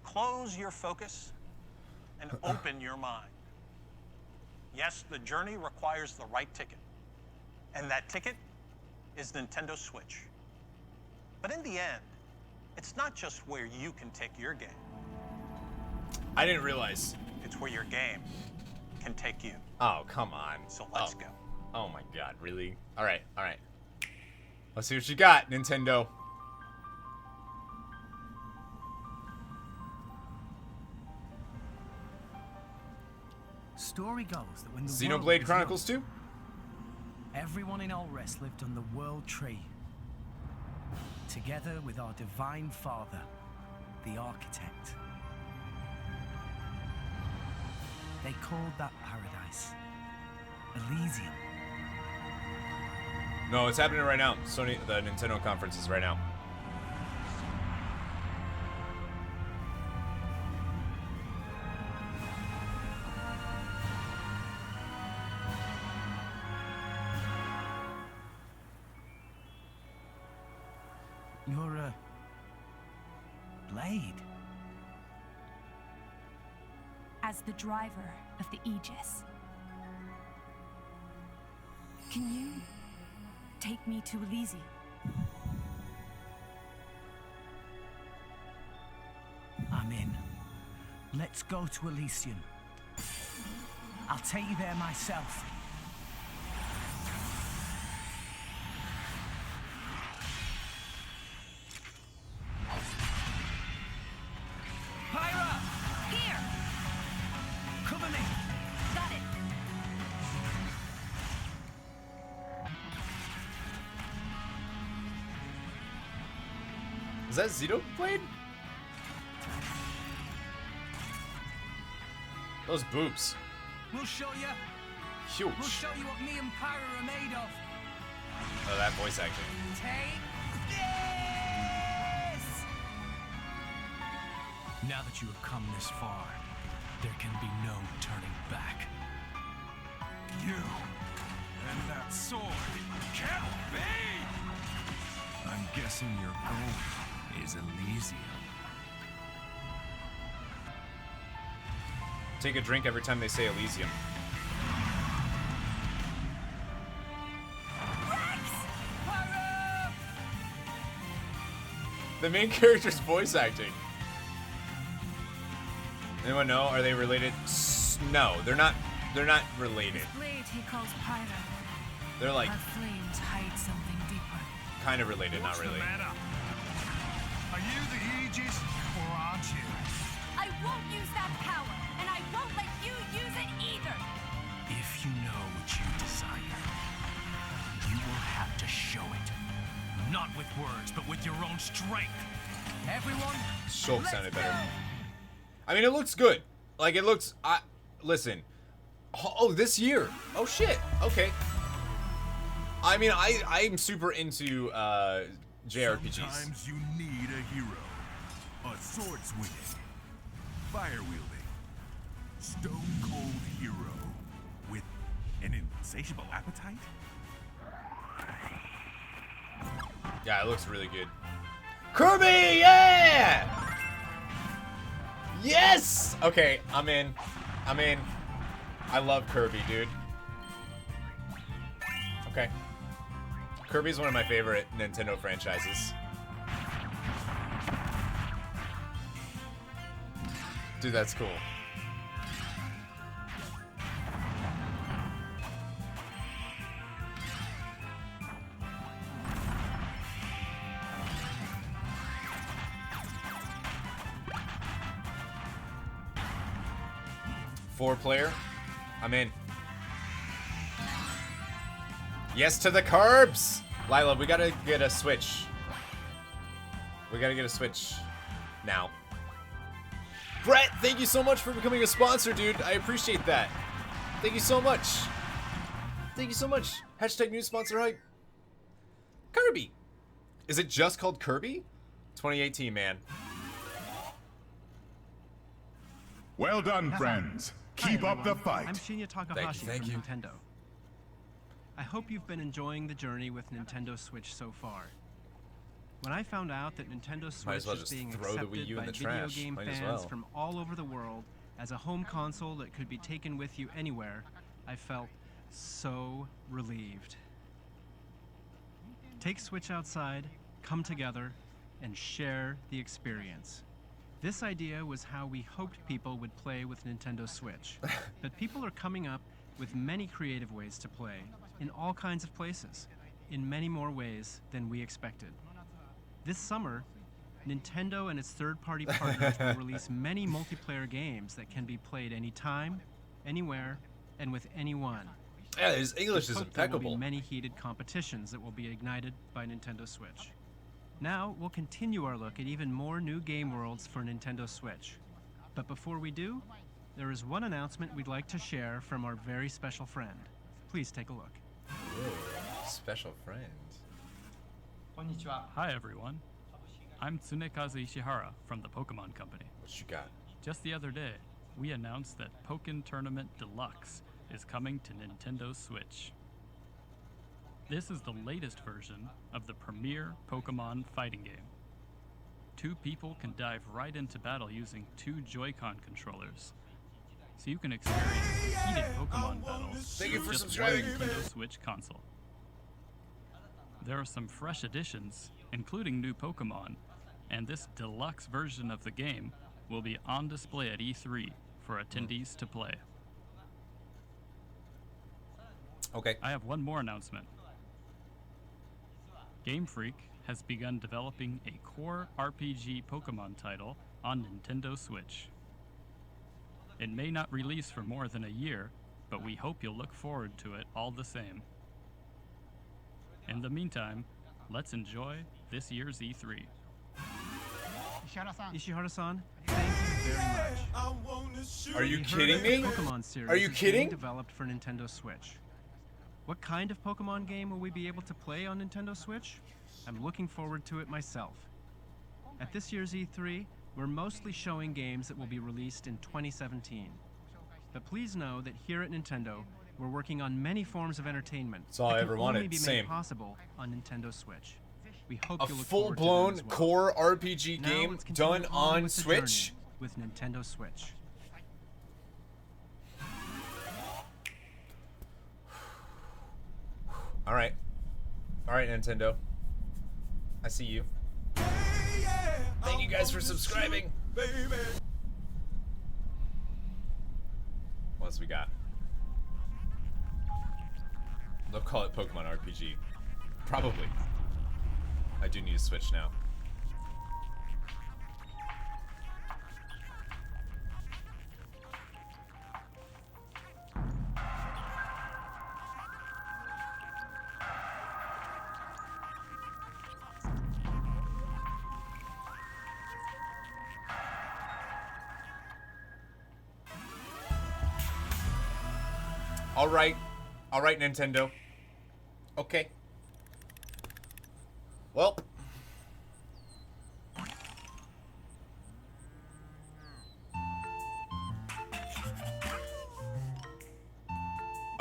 Speaker 9: Close your focus and open your mind. Yes, the journey requires the right ticket. And that ticket is Nintendo Switch. But in the end, it's not just where you can take your game.
Speaker 1: I didn't realize.
Speaker 9: It's where your game can take you.
Speaker 1: Oh, come on.
Speaker 9: So let's go.
Speaker 1: Oh my god, really? Alright, alright. Let's see what you got, Nintendo.
Speaker 10: Story goes that when the world
Speaker 1: Xenoblade
Speaker 10: was
Speaker 1: Chronicles 2?
Speaker 10: young, everyone in Alrest lived on the World Tree, together with our Divine Father, the Architect. They called that paradise Elysium.
Speaker 1: No, it's happening right now. Sony, the Nintendo conference is right now.
Speaker 10: You're a blade.
Speaker 11: As the driver of the Aegis, can you take me to Elysium?
Speaker 10: Let's go to Elysium. I'll take you there myself. Pyra!
Speaker 11: Here!
Speaker 10: Cover me!
Speaker 11: Got it!
Speaker 1: Is that Xenoblade? Those boobs.
Speaker 10: We'll show you.
Speaker 1: Huge.
Speaker 10: We'll show you what me and Pyra are made of.
Speaker 1: Oh, that voice acting.
Speaker 10: Take this! Now that you have come this far, there can be no turning back. You and that sword can't be! I'm guessing your goal is Elysium.
Speaker 1: Take a drink every time they say Elysium. The main character's voice acting. Anyone know? Are they related? No, they're not. They're not related.
Speaker 11: This blade he calls Pyra.
Speaker 1: They're like
Speaker 11: Our flames hide something deeper.
Speaker 1: kind of related, not really.
Speaker 10: Are you the Aegis, or aren't you?
Speaker 11: I won't use that power, and I won't let you use it either.
Speaker 10: If you know what you desire, you will have to show it. Not with words, but with your own strength. Everyone,
Speaker 1: Shulk sounded better. I mean, it looks good. Like, it looks... listen. Oh, this year. Oh, shit. Okay. I mean, I'm super into JRPGs.
Speaker 12: Sometimes you need a hero. A sword swinging, fire wielding, stone cold hero with an insatiable appetite.
Speaker 1: Yeah, it looks really good. Kirby, yeah! Yes! Okay, I'm in. I'm in. I love Kirby, dude. Okay. Kirby's one of my favorite Nintendo franchises. Dude, that's cool. Four-player. I'm in. Yes to the carbs! Lila, we gotta get a Switch. We gotta get a Switch. Now. Brett, thank you so much for becoming a sponsor, dude. I appreciate that. Thank you so much. Thank you so much. Hashtag new sponsor hype. Kirby. Is it just called Kirby? 2018, man.
Speaker 12: Well done, friends. Keep up the fight.
Speaker 13: I'm Shinya Takahashi
Speaker 1: Thank you.
Speaker 13: from Nintendo. I hope you've been enjoying the journey with Nintendo Switch so far. When I found out that Nintendo Switch
Speaker 1: as well
Speaker 13: is
Speaker 1: just
Speaker 13: being
Speaker 1: throw the
Speaker 13: accepted
Speaker 1: Wii U
Speaker 13: by
Speaker 1: in the
Speaker 13: video
Speaker 1: trash.
Speaker 13: game
Speaker 1: Might as
Speaker 13: fans
Speaker 1: well.
Speaker 13: from all over the world as a home console that could be taken with you anywhere, I felt so relieved. Take Switch outside, come together, and share the experience. This idea was how we hoped people would play with Nintendo Switch. But people are coming up with many creative ways to play, in all kinds of places, in many more ways than we expected. This summer, Nintendo and its third-party partners will release many multiplayer games that can be played anytime, anywhere, and with anyone.
Speaker 1: Yeah, his English is
Speaker 13: Hope there will
Speaker 1: impeccable.
Speaker 13: be many heated competitions that will be ignited by Nintendo Switch. Now, we'll continue our look at even more new game worlds for Nintendo Switch. But before we do, there is one announcement we'd like to share from our very special friend. Please take a look.
Speaker 1: Ooh, special friend.
Speaker 14: Hi everyone. I'm Tsunekazu Ishihara from the Pokemon Company.
Speaker 1: What you got?
Speaker 14: Just the other day, we announced that Pokken Tournament Deluxe is coming to Nintendo Switch. This is the latest version of the premier Pokemon fighting game. Two people can dive right into battle using two Joy-Con controllers. So you can experience heated Pokemon battles
Speaker 1: Thank you for
Speaker 14: with just one
Speaker 1: subscribing.
Speaker 14: Nintendo Switch console. There are some fresh additions, including new Pokemon, and this deluxe version of the game will be on display at E3 for attendees to play.
Speaker 1: Okay.
Speaker 14: I have one more announcement. Game Freak has begun developing a core RPG Pokemon title on Nintendo Switch. It may not release for more than a year, but we hope you'll look forward to it all the same. In the meantime, let's enjoy this year's E3.
Speaker 13: Ishihara-san, thank you very much.
Speaker 1: Are you
Speaker 13: We heard
Speaker 1: kidding
Speaker 13: that the
Speaker 1: me?
Speaker 13: Pokemon series
Speaker 1: Are you
Speaker 13: is
Speaker 1: kidding?
Speaker 13: being developed for Nintendo Switch. What kind of Pokemon game will we be able to play on Nintendo Switch? I'm looking forward to it myself. At this year's E3, we're mostly showing games that will be released in 2017. But please know that here at Nintendo, we're working on many forms of entertainment.
Speaker 1: That's all I
Speaker 13: that
Speaker 1: ever
Speaker 13: can
Speaker 1: wanted.
Speaker 13: only be
Speaker 1: Same.
Speaker 13: made possible on Nintendo Switch. We hope
Speaker 1: A
Speaker 13: you look forward to them
Speaker 1: full-blown
Speaker 13: as well.
Speaker 1: core RPG
Speaker 13: Now
Speaker 1: game
Speaker 13: let's continue
Speaker 1: done
Speaker 13: on
Speaker 1: on
Speaker 13: with the
Speaker 1: Switch?
Speaker 13: journey with Nintendo Switch.
Speaker 1: All right, Nintendo. I see you. Thank you guys for subscribing. What else we got? They'll call it Pokemon RPG. Probably. I do need a Switch now. All right, Nintendo. Okay. Well.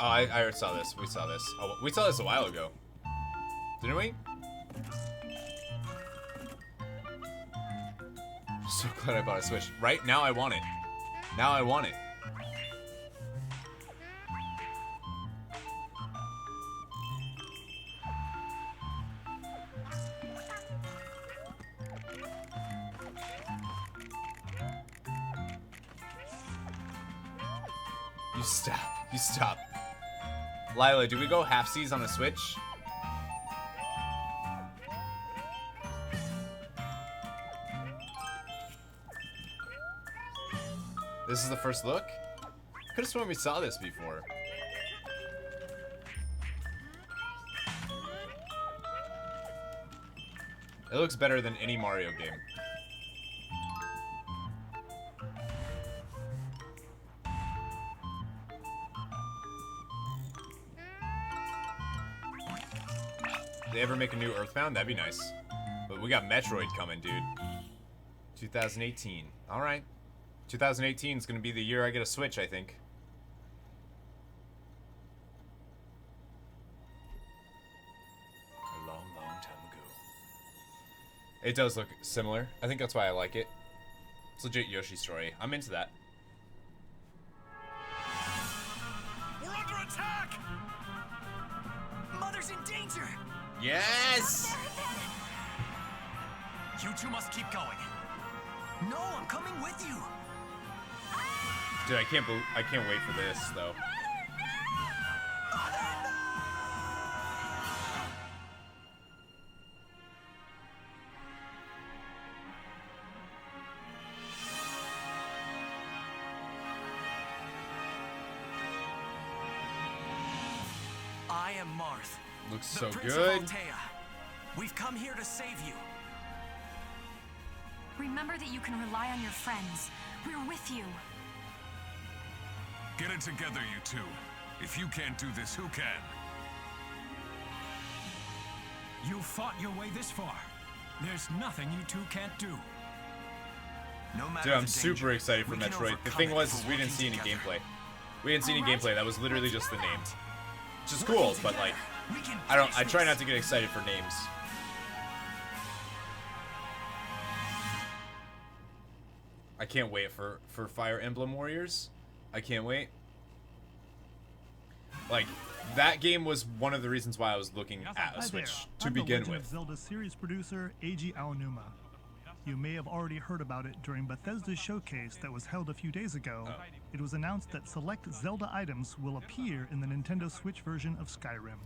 Speaker 1: Oh, I already saw this. We saw this. Oh, we saw this a while ago. Didn't we? So glad I bought a Switch. Right? Now I want it. Now I want it. You stop. You stop. Lila, do we go half-seas on a Switch? This is the first look? Could have sworn we saw this before. It looks better than any Mario game. They ever make a new Earthbound? That'd be nice. But we got Metroid coming, dude. 2018. Alright. 2018 is going to be the year I get a Switch, I think. A long, long time ago. It does look similar. I think that's why I like it. It's legit Yoshi story. I'm into that.
Speaker 10: We're under attack! Mother's in danger!
Speaker 1: Yes!
Speaker 10: You two must keep going. No, I'm coming with you.
Speaker 1: Dude, I can't wait for this though.
Speaker 10: I am Marth.
Speaker 1: Looks
Speaker 10: the
Speaker 1: so
Speaker 10: Prince
Speaker 1: good.
Speaker 10: Of Altea. We've come here to save you.
Speaker 11: Remember that you can rely on your friends. We're with you.
Speaker 12: Get it together, you two. If you can't do this, who can?
Speaker 8: You fought your way this far. There's nothing you two can't do.
Speaker 10: No matter
Speaker 1: Dude, I'm
Speaker 10: the
Speaker 1: super
Speaker 10: danger,
Speaker 1: excited for
Speaker 10: we can
Speaker 1: Metroid. The
Speaker 10: overcome
Speaker 1: thing
Speaker 10: it
Speaker 1: was,
Speaker 10: if
Speaker 1: is
Speaker 10: we're
Speaker 1: we didn't see any
Speaker 10: working together.
Speaker 1: gameplay. We didn't see any
Speaker 11: Alright,
Speaker 1: gameplay. That was literally just the
Speaker 11: let's
Speaker 1: names.
Speaker 11: go.
Speaker 1: Which is cool, but like,
Speaker 10: We can
Speaker 1: I
Speaker 10: finish
Speaker 1: try
Speaker 10: this.
Speaker 1: not to get excited for names. I can't wait for Fire Emblem Warriors. I can't wait. Like, that game was one of the reasons why I was looking at a Switch to begin with.
Speaker 15: Zelda series producer Eiji Aonuma. You may have already heard about it during Bethesda's showcase that was held a few days ago. It was announced that select Zelda items will appear in the Nintendo Switch version of Skyrim.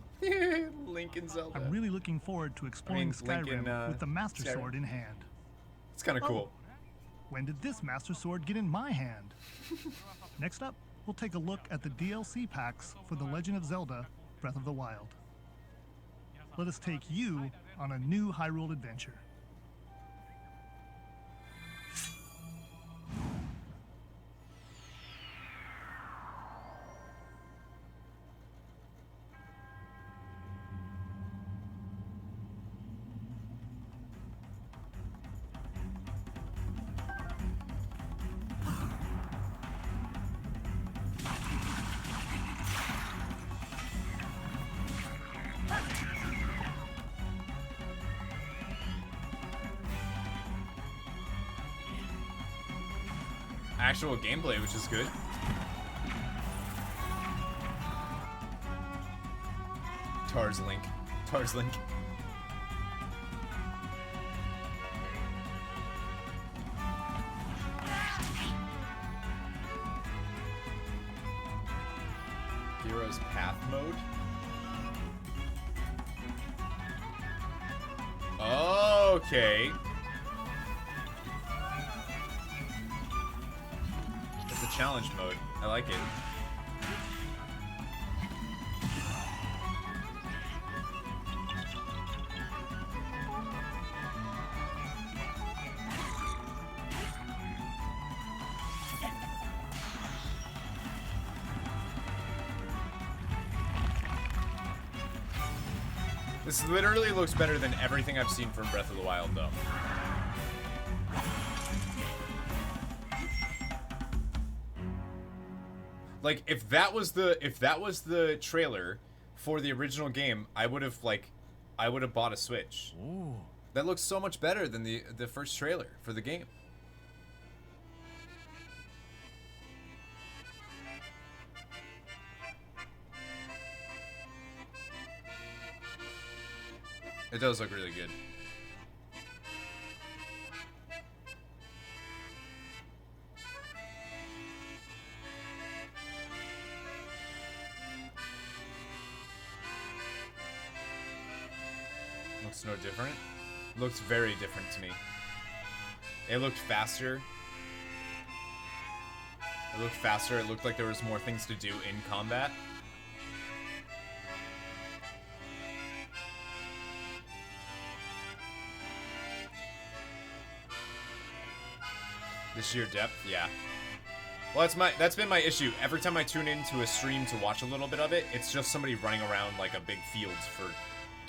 Speaker 1: Link and Zelda.
Speaker 15: I'm really looking forward to exploring Skyrim with the Master Sword in hand.
Speaker 1: It's kind of cool.
Speaker 15: When did this Master Sword get in my hand? Next up, we'll take a look at the DLC packs for The Legend of Zelda: Breath of the Wild. Let us take you on a new Hyrule adventure.
Speaker 1: Actual gameplay, which is good. Tars Link. Hero's Path mode. Okay. It's a challenge mode. I like it. This literally looks better than everything I've seen from Breath of the Wild, though. Like, if that was the trailer for the original game, I would have bought a Switch.
Speaker 14: Ooh.
Speaker 1: That looks so much better than the first trailer for the game. It does look really good. Looks no different. Looks very different to me. It looked faster. It looked like there was more things to do in combat. The sheer depth, yeah. Well, that's been my issue. Every time I tune into a stream to watch a little bit of it, it's just somebody running around like a big field for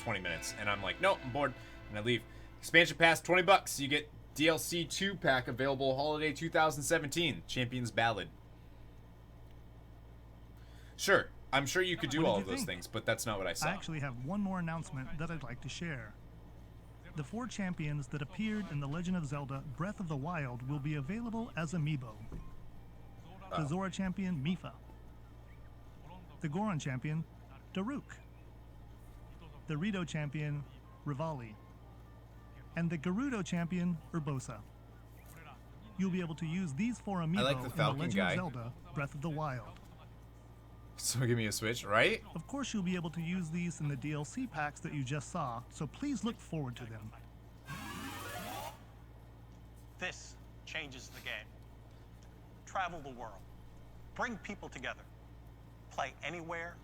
Speaker 1: 20 minutes, and I'm like, nope, I'm bored, and I leave. Expansion pass, $20. You get DLC 2 pack available holiday 2017. Champions Ballad. Sure, I'm sure you could do all of those things, but that's not what I saw.
Speaker 15: I actually have one more announcement that I'd like to share. The 4 champions that appeared in The Legend of Zelda: Breath of the Wild will be available as amiibo. The Zora champion, Mipha. The Goron champion, Daruk. The Rito champion, Rivali. And the Gerudo champion, Urbosa. You'll be able to use these 4 amiibo
Speaker 1: I like the Falcon
Speaker 15: in The Legend
Speaker 1: guy.
Speaker 15: of Zelda: Breath of the Wild.
Speaker 1: So give me a Switch, right?
Speaker 15: Of course, you'll be able to use these in the DLC packs that you just saw, so please look forward to them.
Speaker 9: This changes the game. Travel the world. Bring people together. Play anywhere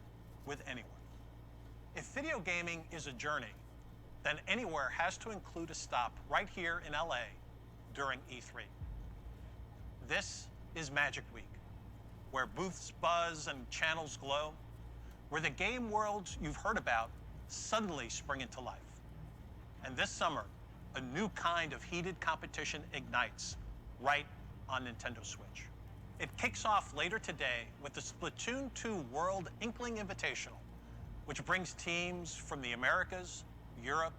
Speaker 9: with anyone. If video gaming is a journey, then anywhere has to include a stop right here in LA during E3. This is Magic Week, where booths buzz and channels glow, where the game worlds you've heard about suddenly spring into life. And this summer, a new kind of heated competition ignites right on Nintendo Switch. It kicks off later today with the Splatoon 2 World Inkling Invitational, which brings teams from the Americas, Europe,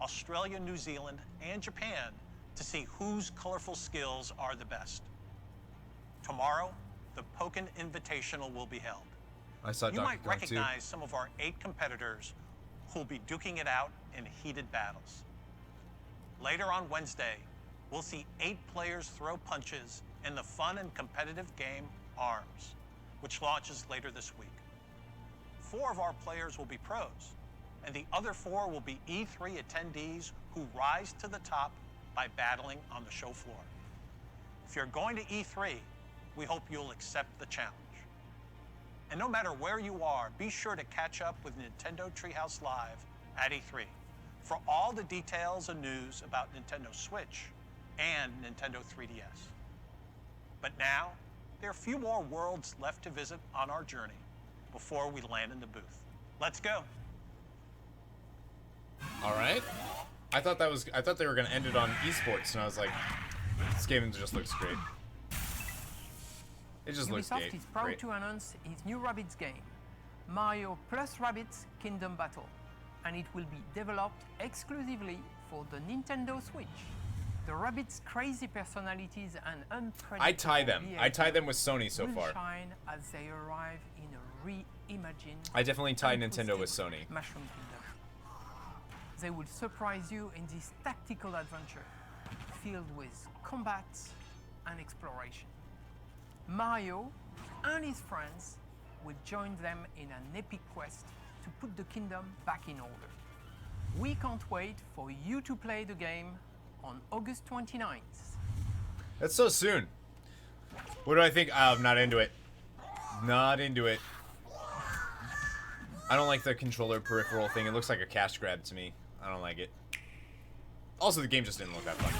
Speaker 9: Australia, New Zealand, and Japan to see whose colorful skills are the best. Tomorrow, the Pokken Invitational will be held.
Speaker 1: I saw
Speaker 9: You
Speaker 1: Donkey
Speaker 9: might
Speaker 1: Kong
Speaker 9: recognize some of our 8 competitors who'll be duking it out in heated battles. Later on Wednesday, we'll we'll see 8 players throw punches in the fun and competitive game ARMS, which launches later this week. 4 of our players will be pros, and the other 4 will be E3 attendees who rise to the top by battling on the show floor. If you're going to E3, we hope you'll accept the challenge. And no matter where you are, be sure to catch up with Nintendo Treehouse Live at E3 for all the details and news about Nintendo Switch and Nintendo 3DS. But now, there are a few more worlds left to visit on our journey before we land in the booth. Let's go.
Speaker 1: All right. I thought they were gonna end it on eSports, and I was like, this game just looks great. It just looks great.
Speaker 16: Ubisoft is proud to announce its new Rabbids game, Mario plus Rabbids Kingdom Battle, and it will be developed exclusively for the Nintendo Switch. The Rabbids' crazy personalities and unpredictable
Speaker 1: I tie them with Sony so
Speaker 16: will
Speaker 1: far.
Speaker 16: shine as they arrive in a reimagined
Speaker 1: I definitely tie Nintendo with Sony.
Speaker 16: Mushroom Kingdom. They will surprise you in this tactical adventure, filled with combat and exploration. Mario and his friends will join them in an epic quest to put the kingdom back in order. We can't wait for you to play the game on August 29th.
Speaker 1: That's so soon. What do I think? I'm not into it. Not into it. I don't like the controller peripheral thing. It looks like a cash grab to me. I don't like it. Also, the game just didn't look that fun.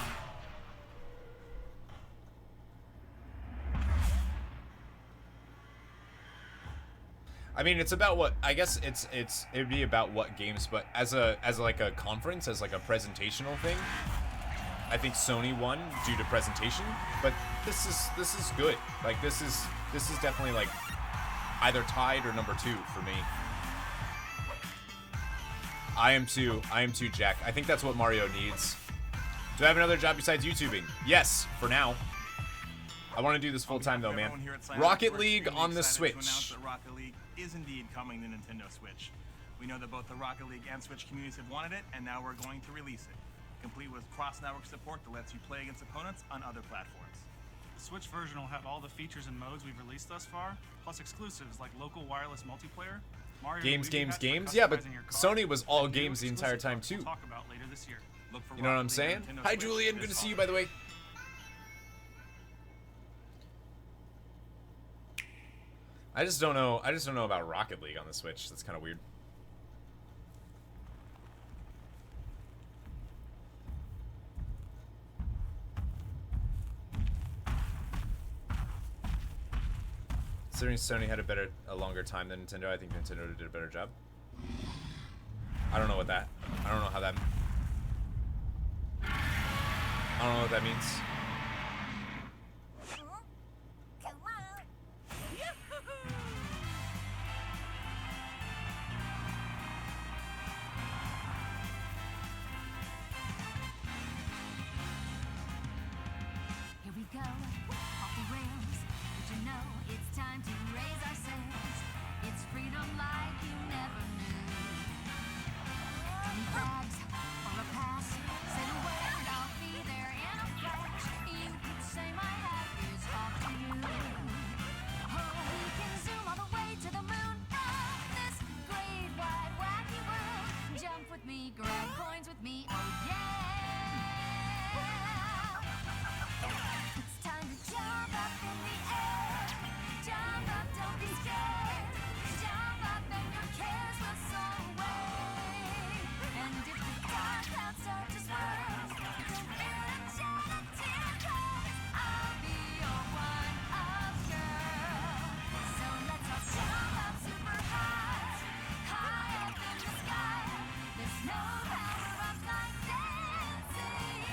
Speaker 1: I mean, it's about what, I guess it'd be about what games, but as like a conference, as like a presentational thing, I think Sony won due to presentation, but this is good. Like this is definitely like either tied or number 2 for me. I am too, Jack. I think that's what Mario needs. Do I have another job besides YouTubing? Yes, for now. I want to do this full time though, man. Rocket League on the Switch.
Speaker 17: Rocket League is indeed coming to Nintendo Switch. We know that both the Rocket League and Switch communities have wanted it, and now we're going to release it, complete with cross-network support that lets you play against opponents on other platforms.
Speaker 18: The Switch version will have all the features and modes we've released thus far, plus exclusives like local wireless multiplayer, Mario
Speaker 1: games. Yeah, but Sony was all games the entire time too.
Speaker 18: We'll talk about later this year.
Speaker 1: You know what I'm saying? Hi, Julian. Good to see you, by the way. I just don't know about Rocket League on the Switch. That's kind of weird. Considering Sony had a longer time than Nintendo, I think Nintendo did a better job. I don't know what that. I don't know how that. I don't know what that means.
Speaker 11: Here we go, off the rails. But you know it's time to raise our sails. It's freedom like you never knew. 20 bags or a pass. Say the word, I'll be there in a flash. You could say my hat is off to you. Oh, we can zoom all the way to the moon. Oh, this great wide wacky world. Jump with me, grab coins with me. Oh yeah. It's time to jump up in the air. Jump up, don't be scared. Jump up and your cares will soar away. And if the dark clouds start to swirl, don't fear a shed a tear, 'cause I'll be your one-up girl. So let's all jump up super high, high up in the sky. There's no power up like dancing.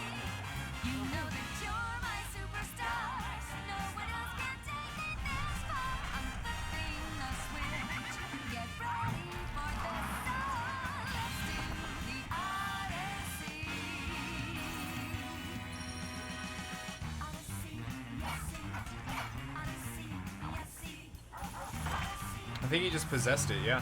Speaker 11: You know that you're my superstar. No one else can take me this far. I'm flipping the switch. Get ready for the sun. Let's do the Odyssey. Odyssey, Odyssey, Odyssey,
Speaker 1: I think he just possessed it. Yeah.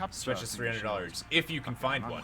Speaker 1: Switch is $300 if you can find one.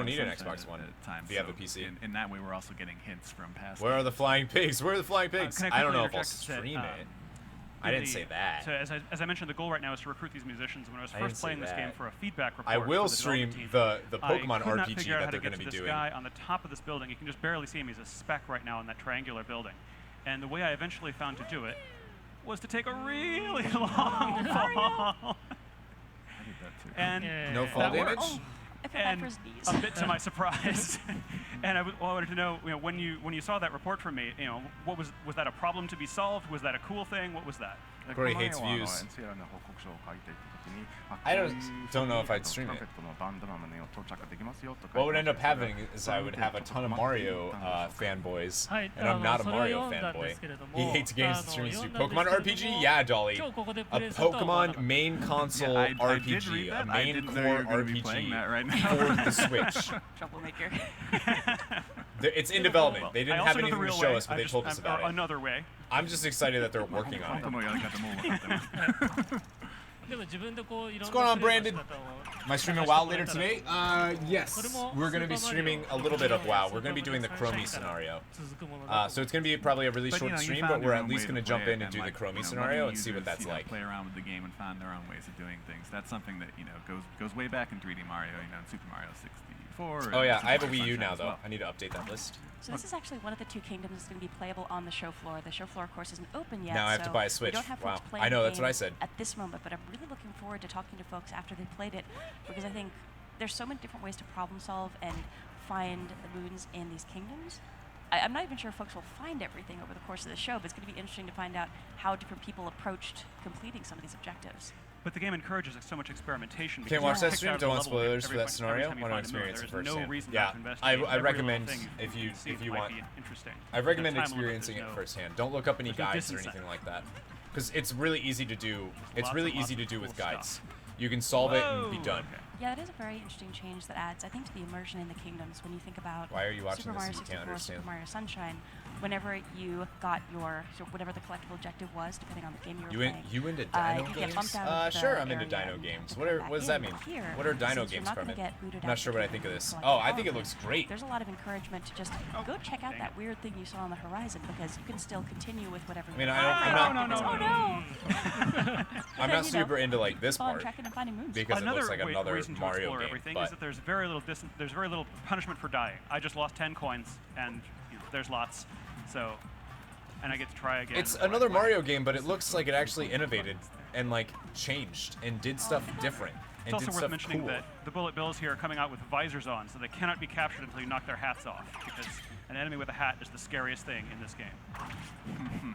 Speaker 1: don't need an
Speaker 7: sometimes
Speaker 1: Xbox One
Speaker 7: at times.
Speaker 1: if you have a
Speaker 7: So
Speaker 1: PC.
Speaker 7: In that way, we're also getting hints from past.
Speaker 1: Where are the flying pigs? Where are the flying pigs?
Speaker 18: Can
Speaker 1: I don't
Speaker 18: quickly
Speaker 1: know if I'll
Speaker 18: interject that,
Speaker 1: stream it. I didn't say that.
Speaker 18: So as I mentioned, the goal right now is to recruit these musicians. When I was
Speaker 1: I didn't
Speaker 18: first
Speaker 1: say
Speaker 18: playing this game
Speaker 1: that.
Speaker 18: for a feedback report,
Speaker 1: I will
Speaker 18: for the
Speaker 1: stream
Speaker 18: development team,
Speaker 1: the Pokemon
Speaker 18: I could not
Speaker 1: RPG
Speaker 18: figure out
Speaker 1: that
Speaker 18: how
Speaker 1: they're
Speaker 18: to
Speaker 1: going to
Speaker 18: get
Speaker 1: be
Speaker 18: to this
Speaker 1: doing.
Speaker 18: guy on the top of this building. You can just barely see him. He's a speck right now in that triangular building. And the way I eventually found to do it was to take a really long fall.
Speaker 7: I did that too.
Speaker 18: And
Speaker 1: No fall
Speaker 18: that
Speaker 1: damage?
Speaker 18: works.
Speaker 19: I feel bad for his knees.
Speaker 18: A bit to my surprise, and I wanted to know, when you saw that report from me, what was that a problem to be solved? Was that a cool thing? What was that?
Speaker 1: Corey hates views. I don't know if I'd stream it. What would end up happening is I would have a ton of Mario fanboys, and I'm not a Mario fanboy. He hates games that streams to Pokemon RPG? Yeah, Dolly. A Pokemon main console RPG, a main core RPG for the Switch.
Speaker 19: Troublemaker.
Speaker 1: It's in development. They didn't have anything to show us, but they told us about it.
Speaker 18: Another way.
Speaker 1: I'm just excited that they're working on it. What's going on, Brandon? Am I streaming WoW later today? Yes. We're going to be streaming a little bit of WoW. We're going to be doing the Chromie scenario. So it's going to be probably a really short stream, but we're at least going to jump in and do the Chromie scenario and see what that's like.
Speaker 7: Play around with the game and find their own ways of doing things. That's something that goes way back in 3D Mario. In Super Mario 64.
Speaker 1: Oh yeah, I have a Wii U now though. I need to update that list.
Speaker 19: So this is actually one of the 2 kingdoms that's going to be playable on the show floor. The show floor, of course, isn't open yet.
Speaker 1: Now I have to buy a Switch.
Speaker 19: We don't have
Speaker 1: wow.
Speaker 19: folks playing
Speaker 1: I know,
Speaker 19: the
Speaker 1: that's what I said.
Speaker 19: At this moment, but I'm really looking forward to talking to folks after they've played it, because I think there's so many different ways to problem solve and find the moons in these kingdoms. I'm not even sure if folks will find everything over the course of the show, but it's going to be interesting to find out how different people approached completing some of these objectives.
Speaker 18: But the game encourages so much experimentation.
Speaker 1: Can't watch that stream. Don't want spoilers for that scenario. Want to experience it first. Yeah, I recommend if you want. I recommend experiencing it firsthand. Don't look up any guides or anything like that, because it's really easy to do. It's really easy to do with guides. You can solve it and be done.
Speaker 19: Yeah, that is a very interesting change that adds, I think, to the immersion in the kingdoms. When you think about
Speaker 1: Why are you watching
Speaker 19: Super
Speaker 1: this
Speaker 19: Mario
Speaker 1: if you can't
Speaker 19: 64,
Speaker 1: understand?
Speaker 19: Super Mario Sunshine, whenever you got your whatever the collectible objective was, depending on the game you were playing.
Speaker 1: You into Dino
Speaker 19: you
Speaker 1: games?
Speaker 19: get bumped out of the
Speaker 1: Sure, I'm into
Speaker 19: area
Speaker 1: Dino
Speaker 19: and
Speaker 1: games.
Speaker 19: you come
Speaker 1: What does
Speaker 19: back
Speaker 1: that
Speaker 19: in.
Speaker 1: mean?
Speaker 19: Here,
Speaker 1: What are Dino
Speaker 19: since you're
Speaker 1: games
Speaker 19: not
Speaker 1: from
Speaker 19: gonna
Speaker 1: it?
Speaker 19: get booted
Speaker 1: I'm not
Speaker 19: out
Speaker 1: sure
Speaker 19: of
Speaker 1: what I
Speaker 19: the
Speaker 1: think of this.
Speaker 19: collect
Speaker 1: Oh, I think it
Speaker 19: all.
Speaker 1: looks great.
Speaker 19: There's a lot of encouragement to just go check out that weird thing you saw on the horizon, because you can still continue with whatever.
Speaker 1: I mean, I'm not super into like this part because it looks like another Mario game.
Speaker 18: Everything
Speaker 1: but
Speaker 18: is that there's very little punishment for dying. I just lost 10 coins, and there's lots. So, and I get to try again.
Speaker 1: It's another Mario game, but it looks like it actually innovated and like changed and did stuff different.
Speaker 18: It's also worth mentioning that the bullet bills here are coming out with visors on, so they cannot be captured until you knock their hats off, because an enemy with a hat is the scariest thing in this game.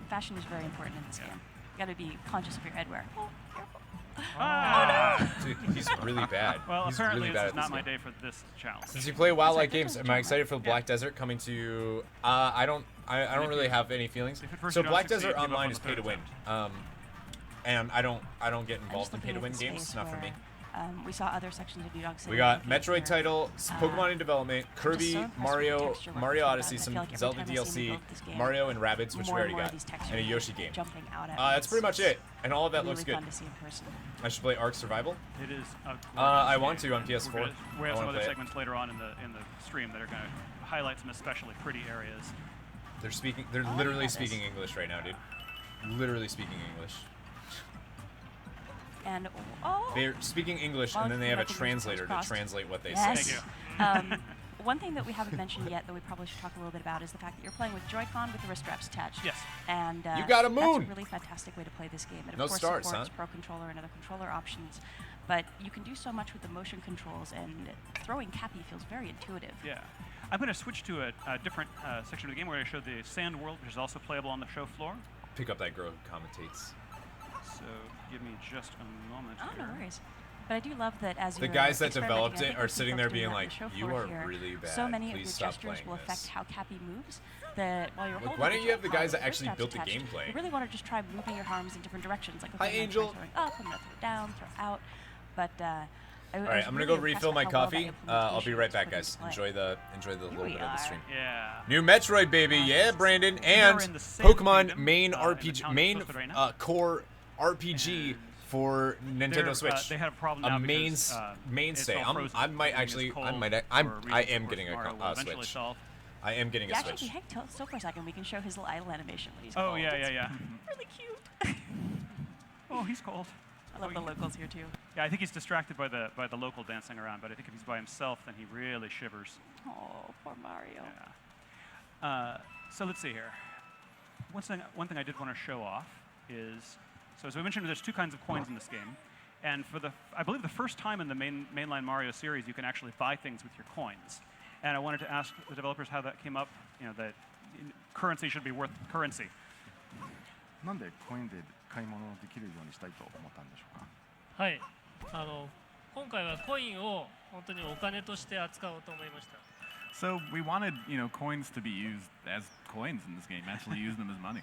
Speaker 19: Fashion is very important in this game. You got to be conscious of your headwear. Oh, careful.
Speaker 1: Dude, he's really bad.
Speaker 18: Well,
Speaker 1: he's
Speaker 18: apparently
Speaker 1: really bad
Speaker 18: this is
Speaker 1: at
Speaker 18: not my
Speaker 1: game.
Speaker 18: day for this challenge.
Speaker 1: Since you play WoW-like games, am I excited for the Black Desert coming to? I don't really have any feelings. So Black Desert Online is pay to win, and I don't get involved in pay to win games. Not for me.
Speaker 19: We saw other sections of New Dog City.
Speaker 1: We got Metroid title, Pokemon in development, Kirby, Mario Odyssey, some Zelda DLC, Mario and Rabbids, which we already got, and a Yoshi game. That's pretty much it, and all of that looks good. I should play Ark Survival.
Speaker 18: It is.
Speaker 1: I want to on PS4.
Speaker 18: We have some other segments later on in the stream that are going to highlight some especially pretty areas.
Speaker 1: They're literally speaking English right now, dude. Literally speaking English.
Speaker 19: And
Speaker 1: they're speaking English, and then they have a translator to translate what they say.
Speaker 19: Thank you. One thing that we haven't mentioned yet that we probably should talk a little bit about is the fact that you're playing with Joy-Con with the wrist straps attached.
Speaker 18: Yes.
Speaker 19: And
Speaker 1: you got a moon.
Speaker 19: That's a really fantastic way to play this game. It
Speaker 1: no
Speaker 19: of course
Speaker 1: stars,
Speaker 19: supports
Speaker 1: huh?
Speaker 19: Pro Controller and other controller options, but you can do so much with the motion controls, and throwing Cappy feels very intuitive.
Speaker 18: Yeah. I'm going to switch to a different section of the game where I show the Sand World, which is also playable on the show floor.
Speaker 1: Pick up that girl who commentates.
Speaker 18: So give me just a moment.
Speaker 19: Oh, no worries. But I do love that as
Speaker 1: the guys that developed it are sitting there being like, "You are really bad.
Speaker 19: So many
Speaker 1: Please
Speaker 19: of
Speaker 1: stop
Speaker 19: your gestures
Speaker 1: playing
Speaker 19: will
Speaker 1: this."
Speaker 19: affect how Cappy moves. That while you're holding
Speaker 1: why don't you have the guys that
Speaker 19: wrist
Speaker 1: actually
Speaker 19: straps
Speaker 1: built the
Speaker 19: attached,
Speaker 1: gameplay?
Speaker 19: You really want to just try moving your arms in different directions, like
Speaker 1: Hi, Angel.
Speaker 19: Throwing up, I'm gonna throw down, throw out. But
Speaker 1: all right, I'm gonna go refill my coffee. I'll be right back, guys. Enjoy the little bit of the stream.
Speaker 18: Yeah.
Speaker 1: New Metroid, baby. Yeah, Brandon. And Pokemon main RPG, main core RPG for Nintendo Switch.
Speaker 18: They had a problem
Speaker 1: now
Speaker 18: because,
Speaker 1: mainstay. I am getting a Switch. I am getting a Switch.
Speaker 19: Actually, hang still for a second. We can show his little idle animation when he's
Speaker 18: cold.
Speaker 19: cold.
Speaker 18: Yeah.
Speaker 19: Really cute.
Speaker 18: Oh, he's cold.
Speaker 19: I love the locals here too.
Speaker 18: Yeah, I think he's distracted by the local dancing around, but I think if he's by himself, then he really shivers.
Speaker 19: Oh, poor Mario.
Speaker 18: Yeah. So let's see here. One thing I did want to show off is, so as we mentioned, there's two kinds of coins in this game, And for I believe the first time in the mainline Mario series, you can actually buy things with your coins. And I wanted to ask the developers how that came up. You know, that currency should be worth currency.
Speaker 20: なんでコインで買い物できるようにしたいと思ったんでしょうか。
Speaker 21: はい、今回はコインを本当にお金として扱おうと思いました。
Speaker 7: So we wanted, you know, coins to be used as coins in this game. Actually, use them as money.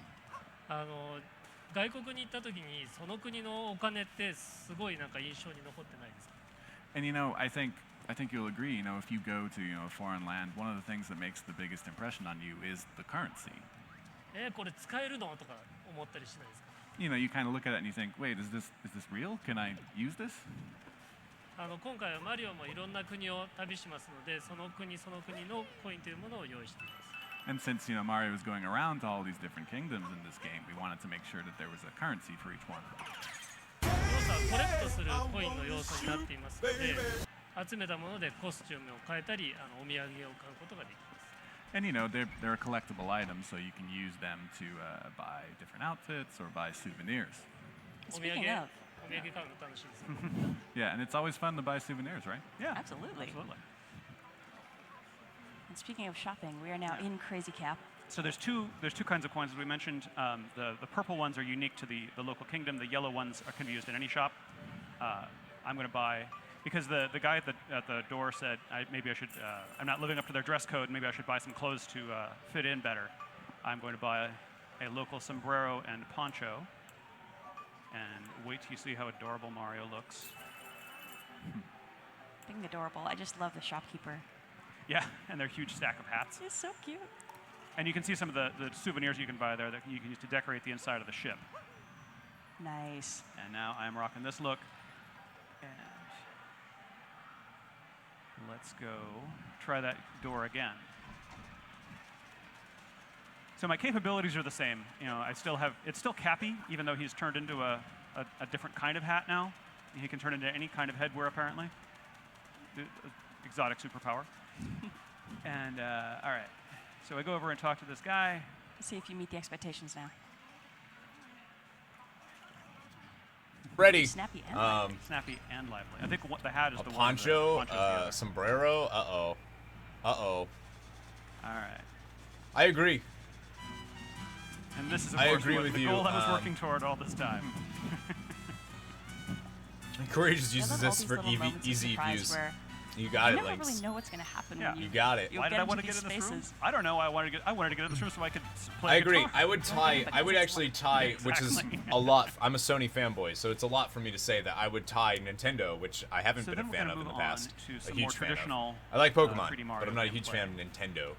Speaker 21: 外国に行った時にその国のお金ってすごいなんか印象に残ってないですか。
Speaker 7: And you know, I think you'll agree. You know, if you go to a foreign land, one of the things that makes the biggest impression on you is the currency.
Speaker 21: これ使えるのとか思ったりしないですか。
Speaker 7: You know, you kind of look at it and you think, wait, is this real? Can I use this?
Speaker 21: 今回はマリオもいろんな国を旅しますので、その国その国のコインというものを用意しています。
Speaker 7: And since, you know, Mario is going around to all these different kingdoms in this game, we wanted to make sure that there was a currency for each one.
Speaker 21: 要素はコレクトするコインの要素になっていますので、集めたものでコスチュームを変えたり、お土産を買うことができます。
Speaker 7: And you know, they're collectible items, so you can use them to buy different outfits or buy souvenirs.
Speaker 19: Speaking of.
Speaker 7: Yeah, and it's always fun to buy souvenirs, right?
Speaker 19: Yeah, absolutely. And speaking of shopping, we are now in Crazy Cap.
Speaker 18: So there's two kinds of coins, as we mentioned. The purple ones are unique to the local kingdom. The yellow ones can be used in any shop. I'm going to buy, because the guy at the door said maybe I should. I'm not living up to their dress code. Maybe I should buy some clothes to fit in better. I'm going to buy a local sombrero and poncho. And wait till you see how adorable Mario looks.
Speaker 19: Being adorable, I just love the shopkeeper.
Speaker 18: Yeah, and their huge stack of hats.
Speaker 19: It's so cute.
Speaker 18: And you can see some of the souvenirs you can buy there that you can use to decorate the inside of the ship.
Speaker 19: Nice.
Speaker 18: And now I'm rocking this look. And let's go try that door again. So my capabilities are the same. You know, it's still Cappy, even though he's turned into a different kind of hat now. He can turn into any kind of headwear, apparently. Exotic superpower. And, all right. So I go over and talk to this guy.
Speaker 19: Let's see if you meet the expectations now.
Speaker 1: Ready.
Speaker 19: Snappy and lively.
Speaker 18: Snappy and lively. I think the hat is the
Speaker 1: poncho,
Speaker 18: one. Poncho,
Speaker 1: sombrero. Uh-oh.
Speaker 18: All right.
Speaker 1: I agree.
Speaker 18: And this is, of course, the goal I was working toward all this time.
Speaker 1: Courageous uses this for easy views. You got it,
Speaker 19: Lynx. You never really know what's going to happen when
Speaker 1: you got it.
Speaker 18: Why did I want to get in this room? I don't know. I wanted to get in this room so I could play
Speaker 1: I agree.
Speaker 18: guitar.
Speaker 1: I would actually tie, which is a lot. I'm a Sony fanboy, so it's a lot for me to say that I would tie Nintendo, which I haven't been a fan of in the past. A huge fan of. I like Pokemon, but I'm not a huge fan of Nintendo.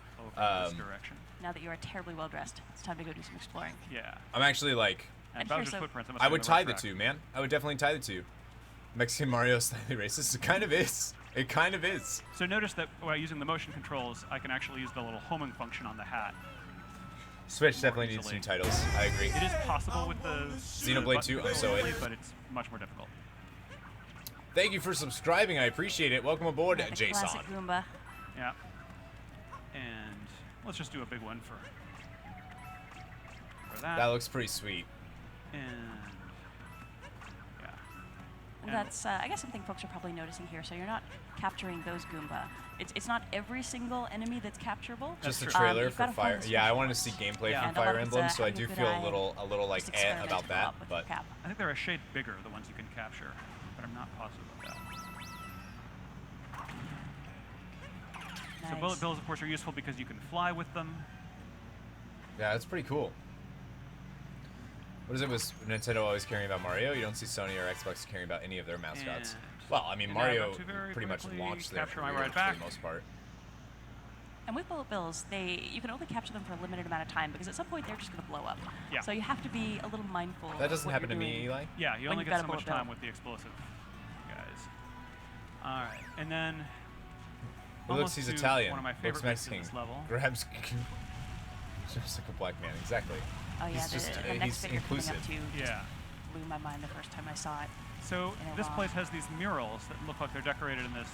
Speaker 19: Now that you are terribly well dressed, it's time to go do some exploring.
Speaker 18: Yeah.
Speaker 1: I'm actually like. I would tie the two, man. I would definitely tie the two. Mexican Mario slightly racist. It kind of is. It kind of is.
Speaker 18: So notice that while using the motion controls, I can actually use the little homing function on the hat.
Speaker 1: Switch definitely needs new titles. I agree.
Speaker 18: It is possible with the
Speaker 1: Xenoblade 2. I'm so in.
Speaker 18: But it's much more difficult.
Speaker 1: Thank you for subscribing. I appreciate it. Welcome aboard, Jason.
Speaker 19: Classic Goomba.
Speaker 18: Yeah. And let's just do a big one for that.
Speaker 1: That looks pretty sweet.
Speaker 18: And
Speaker 19: that's, I guess, something folks are probably noticing here. So you're not capturing those Goomba. It's not every single enemy that's capturable.
Speaker 1: Just the trailer for Fire. Yeah, I wanted to see gameplay from Fire Emblem, so I do feel a little like about that. But
Speaker 18: I think they're a shade bigger, the ones you can capture, but I'm not positive about that.
Speaker 19: Nice.
Speaker 18: So bullet bills, of course, are useful because you can fly with them.
Speaker 1: Yeah, that's pretty cool. What is it with Nintendo always caring about Mario? You don't see Sony or Xbox caring about any of their mascots. Well, I mean, Mario pretty much launched their career for the most part.
Speaker 19: And with bullet bills, you can only capture them for a limited amount of time because at some point they're just going to blow up.
Speaker 18: Yeah.
Speaker 19: So you have to be a little mindful.
Speaker 1: That doesn't happen to me, Eli.
Speaker 18: Yeah, you only get so much time with the explosive guys. All right, and then.
Speaker 1: It looks he's Italian.
Speaker 18: One of my favorite
Speaker 1: Mexican.
Speaker 18: this level.
Speaker 1: Grabs. Just like a black man, exactly.
Speaker 19: Oh yeah, the next figure coming up to blew my mind the first time I saw it.
Speaker 18: So this place has these murals that look like they're decorated in this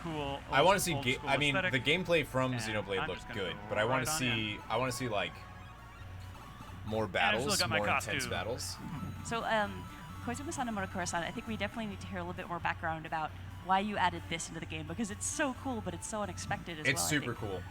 Speaker 18: cool.
Speaker 1: I want to see. I mean, the gameplay from Xenoblade looked good, but I want to see. I want to see like more battles, more intense battles.
Speaker 19: So Koizumi-san and Murokura-san, I think we definitely need to hear a little bit more background about why you added this into the game, because it's so cool, but it's so unexpected as well.
Speaker 1: It's super cool.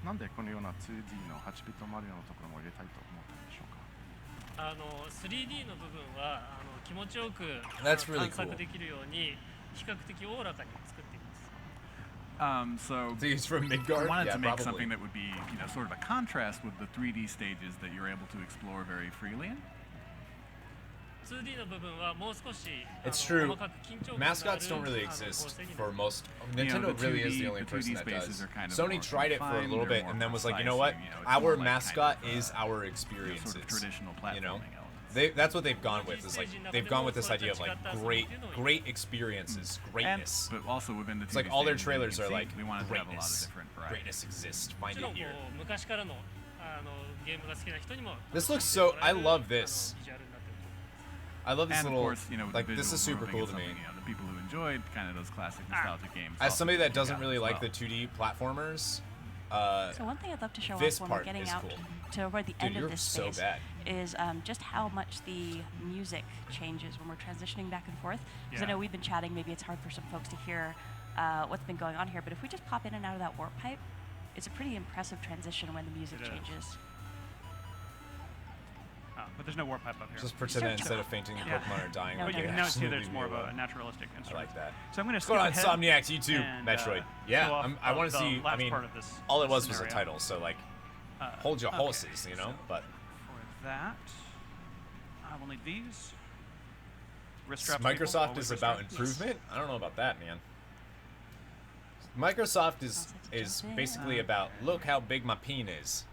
Speaker 20: なんでこのような 2D の8ビットマリオのところも入れたいと思ったんでしょうか。
Speaker 21: 3D の部分は気持ちよく
Speaker 1: That's really
Speaker 21: 探
Speaker 1: cool.
Speaker 21: 索できるように比較的おおらかに作っています。
Speaker 7: So
Speaker 1: he's from Midgard?
Speaker 7: I wanted
Speaker 1: Yeah,
Speaker 7: to make
Speaker 1: probably.
Speaker 7: something that would be, sort of a contrast with the 3D stages that you're able to explore very freely in.
Speaker 21: 2D の部分はもう少し
Speaker 1: It's true.
Speaker 21: 細かく緊張感がある
Speaker 1: Mascots don't really exist for most.
Speaker 7: You know,
Speaker 1: Nintendo
Speaker 7: the
Speaker 1: really is
Speaker 7: 2D
Speaker 1: the only
Speaker 7: the 2D
Speaker 1: person that
Speaker 7: spaces
Speaker 1: does.
Speaker 7: are kind of
Speaker 1: Sony
Speaker 7: more
Speaker 1: tried it for a
Speaker 7: confined,
Speaker 1: little
Speaker 7: they're
Speaker 1: bit
Speaker 7: more
Speaker 1: and then was like, you
Speaker 7: precise,
Speaker 1: know what?
Speaker 7: it's
Speaker 1: Our
Speaker 7: more like
Speaker 1: mascot
Speaker 7: kind of,
Speaker 1: is our
Speaker 7: sort
Speaker 1: experiences.
Speaker 7: of traditional
Speaker 1: You know,
Speaker 7: platforming
Speaker 1: that's what they've gone with. Is like they've gone with this idea of like great experiences, greatness.
Speaker 7: But also within the 2D
Speaker 1: It's like all their
Speaker 7: stages,
Speaker 1: trailers
Speaker 7: as you
Speaker 1: are
Speaker 7: can
Speaker 1: like
Speaker 7: see, we wanted to have a lot of
Speaker 1: greatness.
Speaker 7: different variety.
Speaker 1: Greatness exists. Find
Speaker 21: もちろ
Speaker 1: it
Speaker 21: んこ
Speaker 1: here.
Speaker 21: う昔からのゲームが好きな人にも
Speaker 1: This looks so. I love this.
Speaker 21: ビジュアルになってると思います。
Speaker 1: I love this
Speaker 7: And of
Speaker 1: little.
Speaker 7: course, with
Speaker 1: like
Speaker 7: the
Speaker 1: this is
Speaker 7: visual
Speaker 1: super
Speaker 7: grouping,
Speaker 1: cool
Speaker 7: it's
Speaker 1: to me.
Speaker 7: something, the people who enjoyed kind of those classic nostalgic games.
Speaker 1: As
Speaker 7: also
Speaker 1: somebody that
Speaker 7: pick
Speaker 1: doesn't
Speaker 7: up
Speaker 1: really
Speaker 7: as
Speaker 1: like
Speaker 7: well.
Speaker 1: the 2D platformers,
Speaker 19: So one thing I'd love to show
Speaker 1: this
Speaker 19: off when we're
Speaker 1: part
Speaker 19: getting
Speaker 1: is
Speaker 19: out
Speaker 1: cool.
Speaker 19: toward the
Speaker 1: Dude,
Speaker 19: end
Speaker 1: you're
Speaker 19: of this
Speaker 1: so
Speaker 19: phase
Speaker 1: bad.
Speaker 19: is just how much the music changes when we're transitioning back and forth. Because I
Speaker 7: Yeah.
Speaker 19: know we've been chatting, maybe it's hard for some folks to hear what's been going on here, but if we just pop in and out of that warp pipe, it's a pretty impressive transition when the music
Speaker 7: It is.
Speaker 19: changes.
Speaker 18: But there's no warp pipe up here.
Speaker 1: Just pretend that instead of fainting, the Pokemon are dying.
Speaker 18: But
Speaker 1: like
Speaker 18: you
Speaker 1: they
Speaker 18: can now see
Speaker 1: absolutely
Speaker 18: there's more of
Speaker 1: will.
Speaker 18: a naturalistic
Speaker 1: I
Speaker 18: instrument.
Speaker 1: like that.
Speaker 18: So I'm going to
Speaker 1: Let's go on
Speaker 18: skip ahead
Speaker 1: Insomniac's YouTube,
Speaker 18: and,
Speaker 1: Metroid.
Speaker 18: show
Speaker 1: Yeah,
Speaker 18: off
Speaker 1: I want to
Speaker 18: the
Speaker 1: see. I
Speaker 18: last
Speaker 1: mean,
Speaker 18: part of this
Speaker 1: all it was a
Speaker 18: scenario.
Speaker 1: title, so like, hold your
Speaker 18: okay,
Speaker 1: horses, you know.
Speaker 18: so
Speaker 1: But
Speaker 18: for that, I will need these. Wrist straps, people,
Speaker 1: Microsoft
Speaker 18: always
Speaker 1: is
Speaker 18: wrist
Speaker 1: about
Speaker 18: straps.
Speaker 1: improvement. I don't know about that, man. Microsoft is basically about look how big my peen is.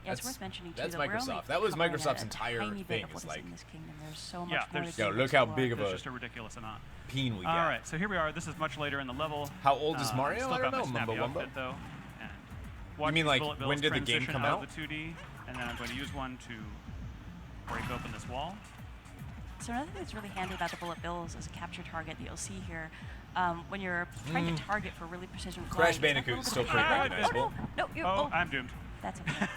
Speaker 19: Yeah, it's worth mentioning too
Speaker 1: That's
Speaker 19: that we're only
Speaker 1: Microsoft. That was
Speaker 19: covering
Speaker 1: Microsoft's
Speaker 19: a
Speaker 1: entire
Speaker 19: tiny bit
Speaker 1: thing.
Speaker 19: of what
Speaker 1: Is
Speaker 19: is
Speaker 1: like,
Speaker 19: in this kingdom. There's so much
Speaker 18: Yeah,
Speaker 19: more
Speaker 18: there's,
Speaker 19: to
Speaker 1: yo,
Speaker 19: do
Speaker 1: look how
Speaker 19: explore.
Speaker 1: big of
Speaker 18: there's
Speaker 1: a
Speaker 18: just a ridiculous amount.
Speaker 1: peen we
Speaker 18: All
Speaker 1: got.
Speaker 18: right, so here we are. This is much later in the level.
Speaker 1: How old is Mario?
Speaker 18: Still
Speaker 1: I don't
Speaker 18: got my
Speaker 1: know,
Speaker 18: snappy
Speaker 1: Mumbo Wumbo.
Speaker 18: outfit, though. And
Speaker 1: You
Speaker 18: watch
Speaker 1: mean
Speaker 18: these
Speaker 1: like
Speaker 18: bullet bills
Speaker 1: when did the game
Speaker 18: transition
Speaker 1: come
Speaker 18: out
Speaker 1: out?
Speaker 18: of the 2D, and then I'm going to use one to break open this wall.
Speaker 19: So another thing that's really handy about the bullet bills is a capture target that you'll see here. When you're trying to target for really precision
Speaker 1: Crash
Speaker 19: flying, it's got a
Speaker 1: Bandicoot
Speaker 19: little
Speaker 1: still
Speaker 19: bit of
Speaker 1: pretty
Speaker 19: a-
Speaker 1: recognizable.
Speaker 19: No, you're,
Speaker 18: Oh, I'm doomed.
Speaker 19: That's okay.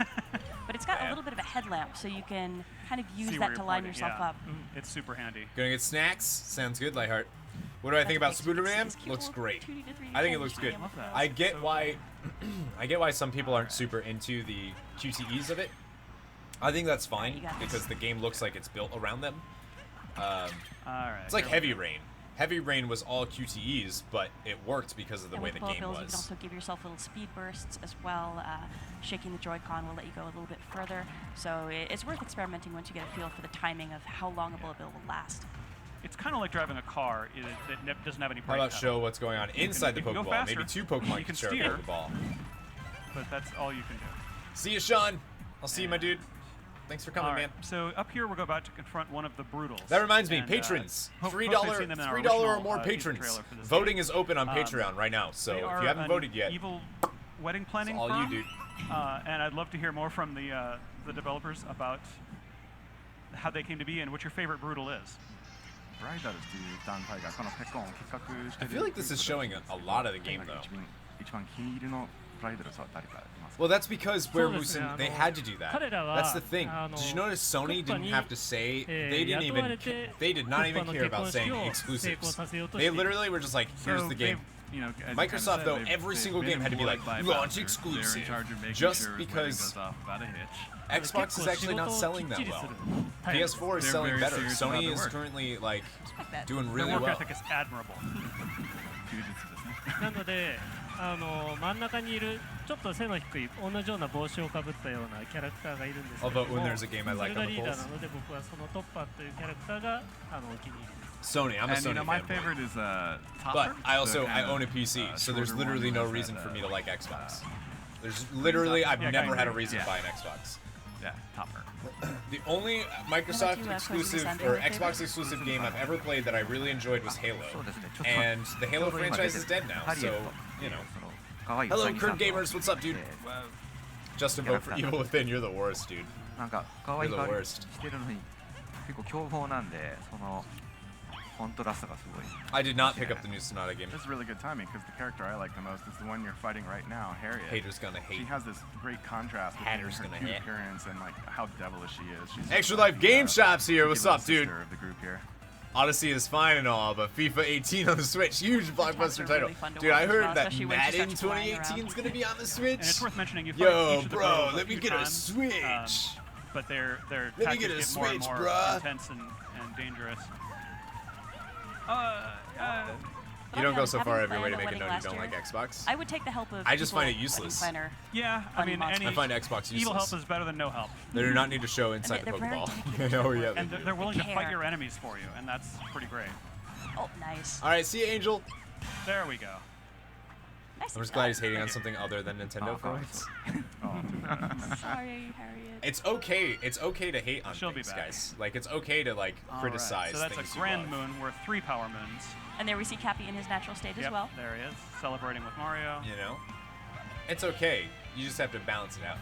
Speaker 19: But it's got a little bit of a headlamp, so you can kind of use
Speaker 18: See where
Speaker 19: that to
Speaker 18: you're
Speaker 19: line
Speaker 18: pointing,
Speaker 19: yourself
Speaker 18: yeah.
Speaker 19: up.
Speaker 18: It's super handy.
Speaker 1: Gonna get snacks? Sounds good, Lightheart. What do I think about Spooderman? Looks great. I think it looks good. I get why I get why some people aren't super into the QTEs of it. I think that's fine because the game looks like it's built around them.
Speaker 18: Alright.
Speaker 1: It's like Heavy Rain. Heavy Rain was all QTEs, but it worked because of the
Speaker 19: And
Speaker 1: way
Speaker 19: with
Speaker 1: the
Speaker 19: bullet
Speaker 1: game
Speaker 19: bills, you can
Speaker 1: was.
Speaker 19: also give yourself little speed bursts as well. Shaking the Joy-Con will let you go a little bit further. So it's worth experimenting once you get a feel for the timing of how long a bullet bill will last.
Speaker 18: It's kind of like driving a car that doesn't have any
Speaker 1: How
Speaker 18: brake
Speaker 1: about
Speaker 18: pedal.
Speaker 1: show what's going on
Speaker 18: You can-
Speaker 1: inside the
Speaker 18: you can go
Speaker 1: Pokeball? Maybe
Speaker 18: faster,
Speaker 1: 2 Pokemon
Speaker 18: you can
Speaker 1: share
Speaker 18: steer,
Speaker 1: a Pokeball.
Speaker 18: But that's all you can do.
Speaker 1: See you, Sean. I'll see you, my dude. Thanks for coming,
Speaker 18: All right,
Speaker 1: man.
Speaker 18: So up here, we're about to confront one of the Brutals.
Speaker 1: That reminds me,
Speaker 18: And,
Speaker 1: patrons,
Speaker 18: hopefully
Speaker 1: $3
Speaker 18: you've seen them in our
Speaker 1: $3 or
Speaker 18: original,
Speaker 1: more
Speaker 18: teaser
Speaker 1: patrons.
Speaker 18: trailer for this
Speaker 1: Voting
Speaker 18: game.
Speaker 1: is open on Patreon right now, so
Speaker 18: They
Speaker 1: if
Speaker 18: are
Speaker 1: you haven't
Speaker 18: an
Speaker 1: voted yet,
Speaker 18: evil wedding planning
Speaker 1: it's all
Speaker 18: firm,
Speaker 1: you, dude.
Speaker 18: And I'd love to hear more from the developers about how they came to be and what your favorite Brutal is.
Speaker 1: I feel like this is showing a lot of the game, though. Well, that's because where Musin, they had to do that. That's the thing. Did you notice Sony didn't have to say, they did not even care about saying exclusives. They literally were just like, here's
Speaker 18: So
Speaker 1: the game.
Speaker 18: they've, as you
Speaker 1: Microsoft,
Speaker 18: kinda
Speaker 1: though,
Speaker 18: said,
Speaker 1: every
Speaker 18: they've
Speaker 1: single
Speaker 18: been
Speaker 1: game had to be like,
Speaker 18: employed by
Speaker 1: launch
Speaker 18: Bowser.
Speaker 1: exclusive.
Speaker 18: They're in charge of making
Speaker 1: Just
Speaker 18: sure his wedding
Speaker 1: because
Speaker 18: goes off without a hitch.
Speaker 1: Xbox is actually not selling that well. PS4 is
Speaker 18: They're
Speaker 1: selling
Speaker 18: very
Speaker 1: better.
Speaker 18: serious about
Speaker 1: Sony
Speaker 18: their
Speaker 1: is
Speaker 18: work.
Speaker 1: currently like doing
Speaker 18: Their
Speaker 1: really
Speaker 18: work
Speaker 1: well.
Speaker 18: ethic is admirable.
Speaker 21: なので真ん中にいるちょっと背の低い同じような帽子をかぶったようなキャラクターがいるんですけど
Speaker 1: Although when there's a game I
Speaker 21: そ
Speaker 1: like
Speaker 21: れ
Speaker 1: on
Speaker 21: が
Speaker 1: the
Speaker 21: リーダー
Speaker 1: polls.
Speaker 21: なので僕はそのトッパーというキャラクターがお気に入りです
Speaker 1: Sony, I'm a
Speaker 7: And,
Speaker 1: Sony
Speaker 7: my
Speaker 1: fanboy.
Speaker 7: favorite is
Speaker 1: But
Speaker 7: Topper.
Speaker 1: I also
Speaker 7: the
Speaker 1: I
Speaker 7: kind
Speaker 1: own a
Speaker 7: of,
Speaker 1: PC, so there's
Speaker 7: shorter
Speaker 1: literally
Speaker 7: one
Speaker 1: no
Speaker 7: with
Speaker 1: reason
Speaker 7: that,
Speaker 1: for me to like Xbox. There's literally I've
Speaker 7: Yeah,
Speaker 1: never
Speaker 7: I
Speaker 1: had a
Speaker 7: agree.
Speaker 1: reason
Speaker 7: Yeah.
Speaker 1: to buy an Xbox.
Speaker 7: Yeah, Topper.
Speaker 1: The only Microsoft exclusive or Xbox exclusive game I've ever played that I really enjoyed was Halo, and the Halo franchise is dead now. So you know. Hello, Kurt Gamers. What's up, dude? Justin, vote for Evil Within. You're the worst, dude.
Speaker 2: なんか可愛い
Speaker 1: You're
Speaker 2: 香
Speaker 1: the
Speaker 2: り
Speaker 1: worst.
Speaker 2: してるのに結構凶暴なんでそのコントラストがすごい
Speaker 1: I did not pick up the new Sonata game.
Speaker 20: This is really good timing because the character I like the most is the one you're fighting right now, Harriet.
Speaker 1: Haters gonna hate.
Speaker 20: She has this great contrast between
Speaker 1: Haters
Speaker 20: her
Speaker 1: gonna
Speaker 20: cute
Speaker 1: hate.
Speaker 20: appearance and like how devilish she is. She's
Speaker 1: Extra
Speaker 20: like
Speaker 1: Life Game
Speaker 20: the
Speaker 1: Shops here. What's
Speaker 20: cheeky
Speaker 1: up,
Speaker 20: little
Speaker 1: dude?
Speaker 20: sister of the group here.
Speaker 1: Odyssey is fine and all, but FIFA 18 on the Switch, huge blockbuster title. Dude, I heard that Madden 2018 is gonna be on the Switch.
Speaker 18: And it's worth mentioning you
Speaker 1: Yo,
Speaker 18: each of the
Speaker 1: bro,
Speaker 18: pros
Speaker 1: let me
Speaker 18: few
Speaker 1: get a
Speaker 18: times,
Speaker 1: Switch.
Speaker 18: But their
Speaker 1: Let me
Speaker 18: tactics
Speaker 1: get a
Speaker 18: get more and
Speaker 1: Switch,
Speaker 18: more
Speaker 1: bruh.
Speaker 18: intense and dangerous.
Speaker 1: You don't go so
Speaker 19: having
Speaker 1: far of your
Speaker 19: planned
Speaker 1: way to
Speaker 19: a
Speaker 1: make a
Speaker 19: wedding
Speaker 1: note you
Speaker 19: last
Speaker 1: don't
Speaker 19: year,
Speaker 1: like Xbox.
Speaker 19: I would take the help of
Speaker 1: I just find it
Speaker 19: people,
Speaker 1: useless.
Speaker 19: wedding planner,
Speaker 18: Yeah, I
Speaker 19: fun
Speaker 18: mean,
Speaker 19: monster.
Speaker 1: I find Xbox
Speaker 18: evil
Speaker 1: useless.
Speaker 18: help is better than no help.
Speaker 1: They do not need to show inside the
Speaker 19: they're very
Speaker 1: Pokeball. Oh yeah.
Speaker 18: And they're willing to fight
Speaker 19: care.
Speaker 18: your enemies for you, and that's pretty great.
Speaker 19: Oh, nice.
Speaker 1: All right, see you, Angel.
Speaker 18: There we go.
Speaker 19: Nice
Speaker 1: I'm just glad he's hating on something other than Nintendo for once.
Speaker 19: Sorry, Harriet.
Speaker 1: It's okay. It's okay to hate on
Speaker 18: She'll be
Speaker 1: things,
Speaker 18: back.
Speaker 1: guys. Like it's okay to like
Speaker 18: All
Speaker 1: criticize.
Speaker 18: right, so that's
Speaker 1: things
Speaker 18: a
Speaker 1: you
Speaker 18: grand
Speaker 1: love.
Speaker 18: moon worth 3 power moons.
Speaker 19: And there we see Cappy in his natural state as
Speaker 18: Yep,
Speaker 19: well.
Speaker 18: there he is, celebrating with Mario.
Speaker 1: You know, it's okay. You just have to balance it out.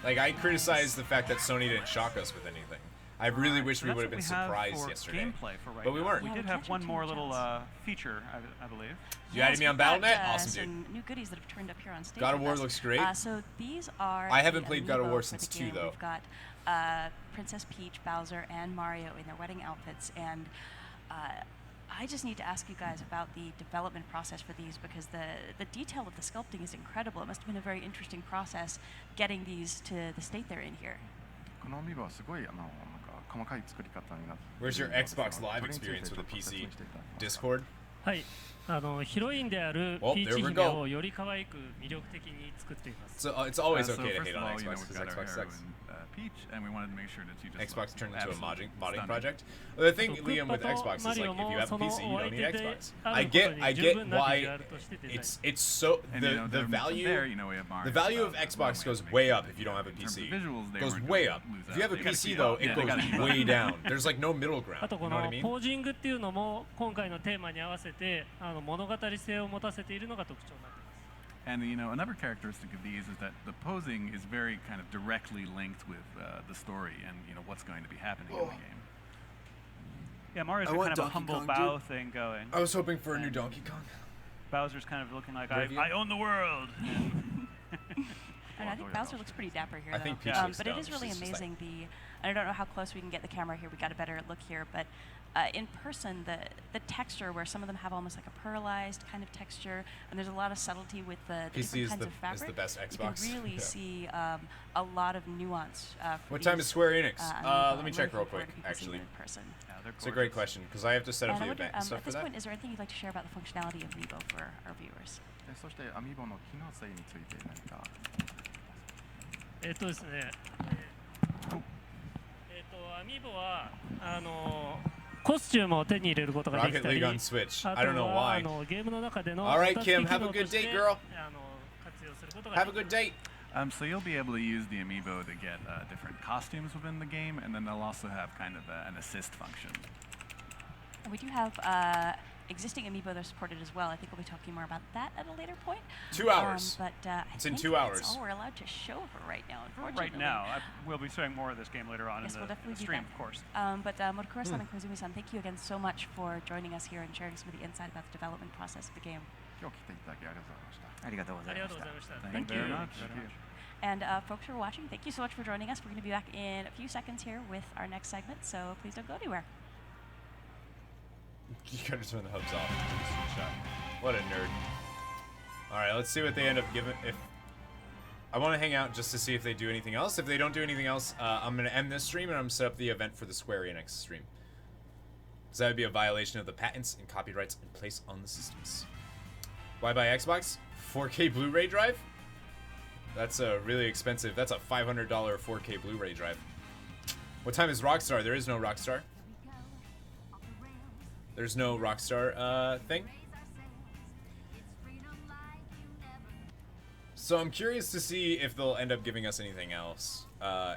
Speaker 1: Like I criticize the fact that Sony didn't shock us with anything. I really wish
Speaker 18: So
Speaker 1: we
Speaker 18: that's
Speaker 1: would have
Speaker 18: what
Speaker 1: been
Speaker 18: we have
Speaker 1: surprised
Speaker 18: for
Speaker 1: yesterday.
Speaker 18: Gameplay for right
Speaker 1: but we
Speaker 18: now.
Speaker 1: weren't.
Speaker 18: We did have one more little feature, I believe.
Speaker 1: You added me on
Speaker 19: we've got,
Speaker 1: Battle.net? Awesome,
Speaker 19: some new goodies that have turned up here on stage.
Speaker 1: God of
Speaker 19: with
Speaker 1: War
Speaker 19: us.
Speaker 1: looks great.
Speaker 19: So these are.
Speaker 1: I haven't
Speaker 19: the
Speaker 1: played God of War
Speaker 19: amiibo for
Speaker 1: since
Speaker 19: the
Speaker 1: 2
Speaker 19: game.
Speaker 1: though.
Speaker 19: We've got Princess Peach, Bowser, and Mario in their wedding outfits, and I just need to ask you guys about the development process for these because the detail of the sculpting is incredible. It must have been a very interesting process getting these to the state they're in here.
Speaker 20: このアミーバはすごいなんか細かい作り方になって
Speaker 1: Where's your Xbox Live experience with a PC? Discord?
Speaker 21: はい、ヒロインである
Speaker 1: Oh,
Speaker 21: ピー
Speaker 1: there
Speaker 21: チ
Speaker 1: we
Speaker 21: 姫
Speaker 1: go.
Speaker 21: をより可愛く魅力的に作っています。
Speaker 1: So it's always
Speaker 7: So
Speaker 1: okay to
Speaker 7: first
Speaker 1: hate
Speaker 7: of
Speaker 1: on
Speaker 7: all, you know,
Speaker 1: Xbox
Speaker 7: we've
Speaker 1: because
Speaker 7: got our
Speaker 1: Xbox
Speaker 7: heroine,
Speaker 1: sucks.
Speaker 7: Peach, and we wanted to make sure that you just
Speaker 1: Xbox turned into a
Speaker 7: absolutely
Speaker 1: modding
Speaker 7: stunning.
Speaker 1: project. Well, the thing, Liam, with Xbox is like if you have a PC, you don't need Xbox. I get why it's so
Speaker 7: And, you know,
Speaker 1: the
Speaker 7: from
Speaker 1: value
Speaker 7: there, you know, we have Mario,
Speaker 1: the value of Xbox goes way up if you don't have a
Speaker 7: terms of
Speaker 1: PC.
Speaker 7: visuals, they
Speaker 1: Goes
Speaker 7: weren't
Speaker 1: way
Speaker 7: gonna
Speaker 1: up.
Speaker 7: lose
Speaker 1: If you have a
Speaker 7: out. They gotta
Speaker 1: PC
Speaker 7: keep
Speaker 1: though,
Speaker 7: up.
Speaker 1: it
Speaker 7: Yeah, they
Speaker 1: goes
Speaker 7: gotta keep up.
Speaker 1: way down. There's like no middle
Speaker 21: あ
Speaker 1: ground.
Speaker 21: と
Speaker 1: You
Speaker 21: こ
Speaker 1: know what I
Speaker 21: の
Speaker 1: mean?
Speaker 21: ポージングっていうのも今回のテーマに合わせて物語性を持たせているのが特徴になっています。
Speaker 7: And you know, another characteristic of these is that the posing is very kind of directly linked with the story and you know what's going to be happening in the game.
Speaker 18: Yeah, Mario's
Speaker 1: I
Speaker 18: got
Speaker 1: want
Speaker 18: kind of a
Speaker 1: Donkey
Speaker 18: humble
Speaker 1: Kong,
Speaker 18: bow
Speaker 1: dude.
Speaker 18: thing going.
Speaker 1: I was hoping for a new Donkey Kong.
Speaker 18: Bowser's kind of looking like
Speaker 1: Review?
Speaker 18: I own the world.
Speaker 19: And I think Bowser looks pretty dapper here,
Speaker 1: I
Speaker 19: though.
Speaker 1: think Peach looks
Speaker 19: but it
Speaker 1: dumb.
Speaker 19: is really
Speaker 1: She's just like-
Speaker 19: amazing. I don't know how close we can get the camera here. We got a better look here, but in person, the texture where some of them have almost like a pearlized kind of texture, and there's a lot of subtlety with the
Speaker 1: PC
Speaker 19: different
Speaker 1: is
Speaker 19: kinds
Speaker 1: the-
Speaker 19: of fabric.
Speaker 1: is the best
Speaker 19: You
Speaker 1: Xbox.
Speaker 19: can really
Speaker 1: Yeah.
Speaker 19: see a lot of nuance. For
Speaker 1: What time
Speaker 19: these,
Speaker 1: is Square Enix?
Speaker 19: amiibo.
Speaker 1: Let me
Speaker 19: I'm
Speaker 1: check real
Speaker 19: looking forward
Speaker 1: quick,
Speaker 19: to people seeing
Speaker 1: actually.
Speaker 19: them in person.
Speaker 1: It's a great question because I have to set up
Speaker 19: And I
Speaker 1: the
Speaker 19: wonder,
Speaker 1: event and stuff
Speaker 19: at
Speaker 1: for
Speaker 19: this
Speaker 1: that.
Speaker 19: point, is there anything you'd like to share about the functionality of Amiibo for our viewers?
Speaker 20: そしてアミーボの機能性について何か
Speaker 21: ですね、アミーボはコスチュームを手に入れることができた
Speaker 1: Rocket
Speaker 19: り、
Speaker 1: League on Switch.
Speaker 21: あ
Speaker 1: I
Speaker 21: と
Speaker 1: don't know
Speaker 21: は
Speaker 1: why.
Speaker 21: ゲームの中での
Speaker 1: All right,
Speaker 21: お助け
Speaker 1: Kim,
Speaker 21: 機
Speaker 1: have a
Speaker 21: 能と
Speaker 1: good
Speaker 21: して
Speaker 1: date, girl.
Speaker 21: 活用することが
Speaker 1: Have
Speaker 21: で
Speaker 1: a
Speaker 21: き
Speaker 1: good date.
Speaker 7: So you'll be able to use the amiibo to get different costumes within the game, and then they'll also have kind of an assist function.
Speaker 19: And we do have existing Amiibo that are supported as well. I think we'll be talking more about that at a later point.
Speaker 1: 2 hours.
Speaker 19: But I
Speaker 1: It's in
Speaker 19: think
Speaker 1: 2 hours.
Speaker 19: That's all we're allowed to show for right now, unfortunately.
Speaker 18: Right now, we'll be showing more of this game later on
Speaker 19: Yes,
Speaker 18: in
Speaker 19: we'll
Speaker 18: the
Speaker 19: definitely do
Speaker 18: stream,
Speaker 19: that.
Speaker 18: of course.
Speaker 19: But Murukura-san and Kozumi-san, thank you again so much for joining us here and sharing some of the insight about the development process of the game.
Speaker 20: 今日来ていただきありがとうございました
Speaker 2: ありがとうございました。
Speaker 21: ありがとうございました
Speaker 7: Thank you very much.
Speaker 19: And folks who are watching, thank you so much for joining us. We're going to be back in a few seconds here with our next segment, so please don't go anywhere.
Speaker 1: You gotta turn the hubs off. What a nerd. Alright, let's see what they end up giving. If I want to hang out just to see if they do anything else. If they don't do anything else, I'm going to end this stream and I'm going to set up the event for the Square Enix stream. Because that would be a violation of the patents and copyrights in place on the systems. Why buy Xbox? 4K Blu-ray drive? That's a really expensive. That's a $500 4K Blu-ray drive. What time is Rockstar? There is no Rockstar. There's no Rockstar thing. So I'm curious to see if they'll end up giving us anything else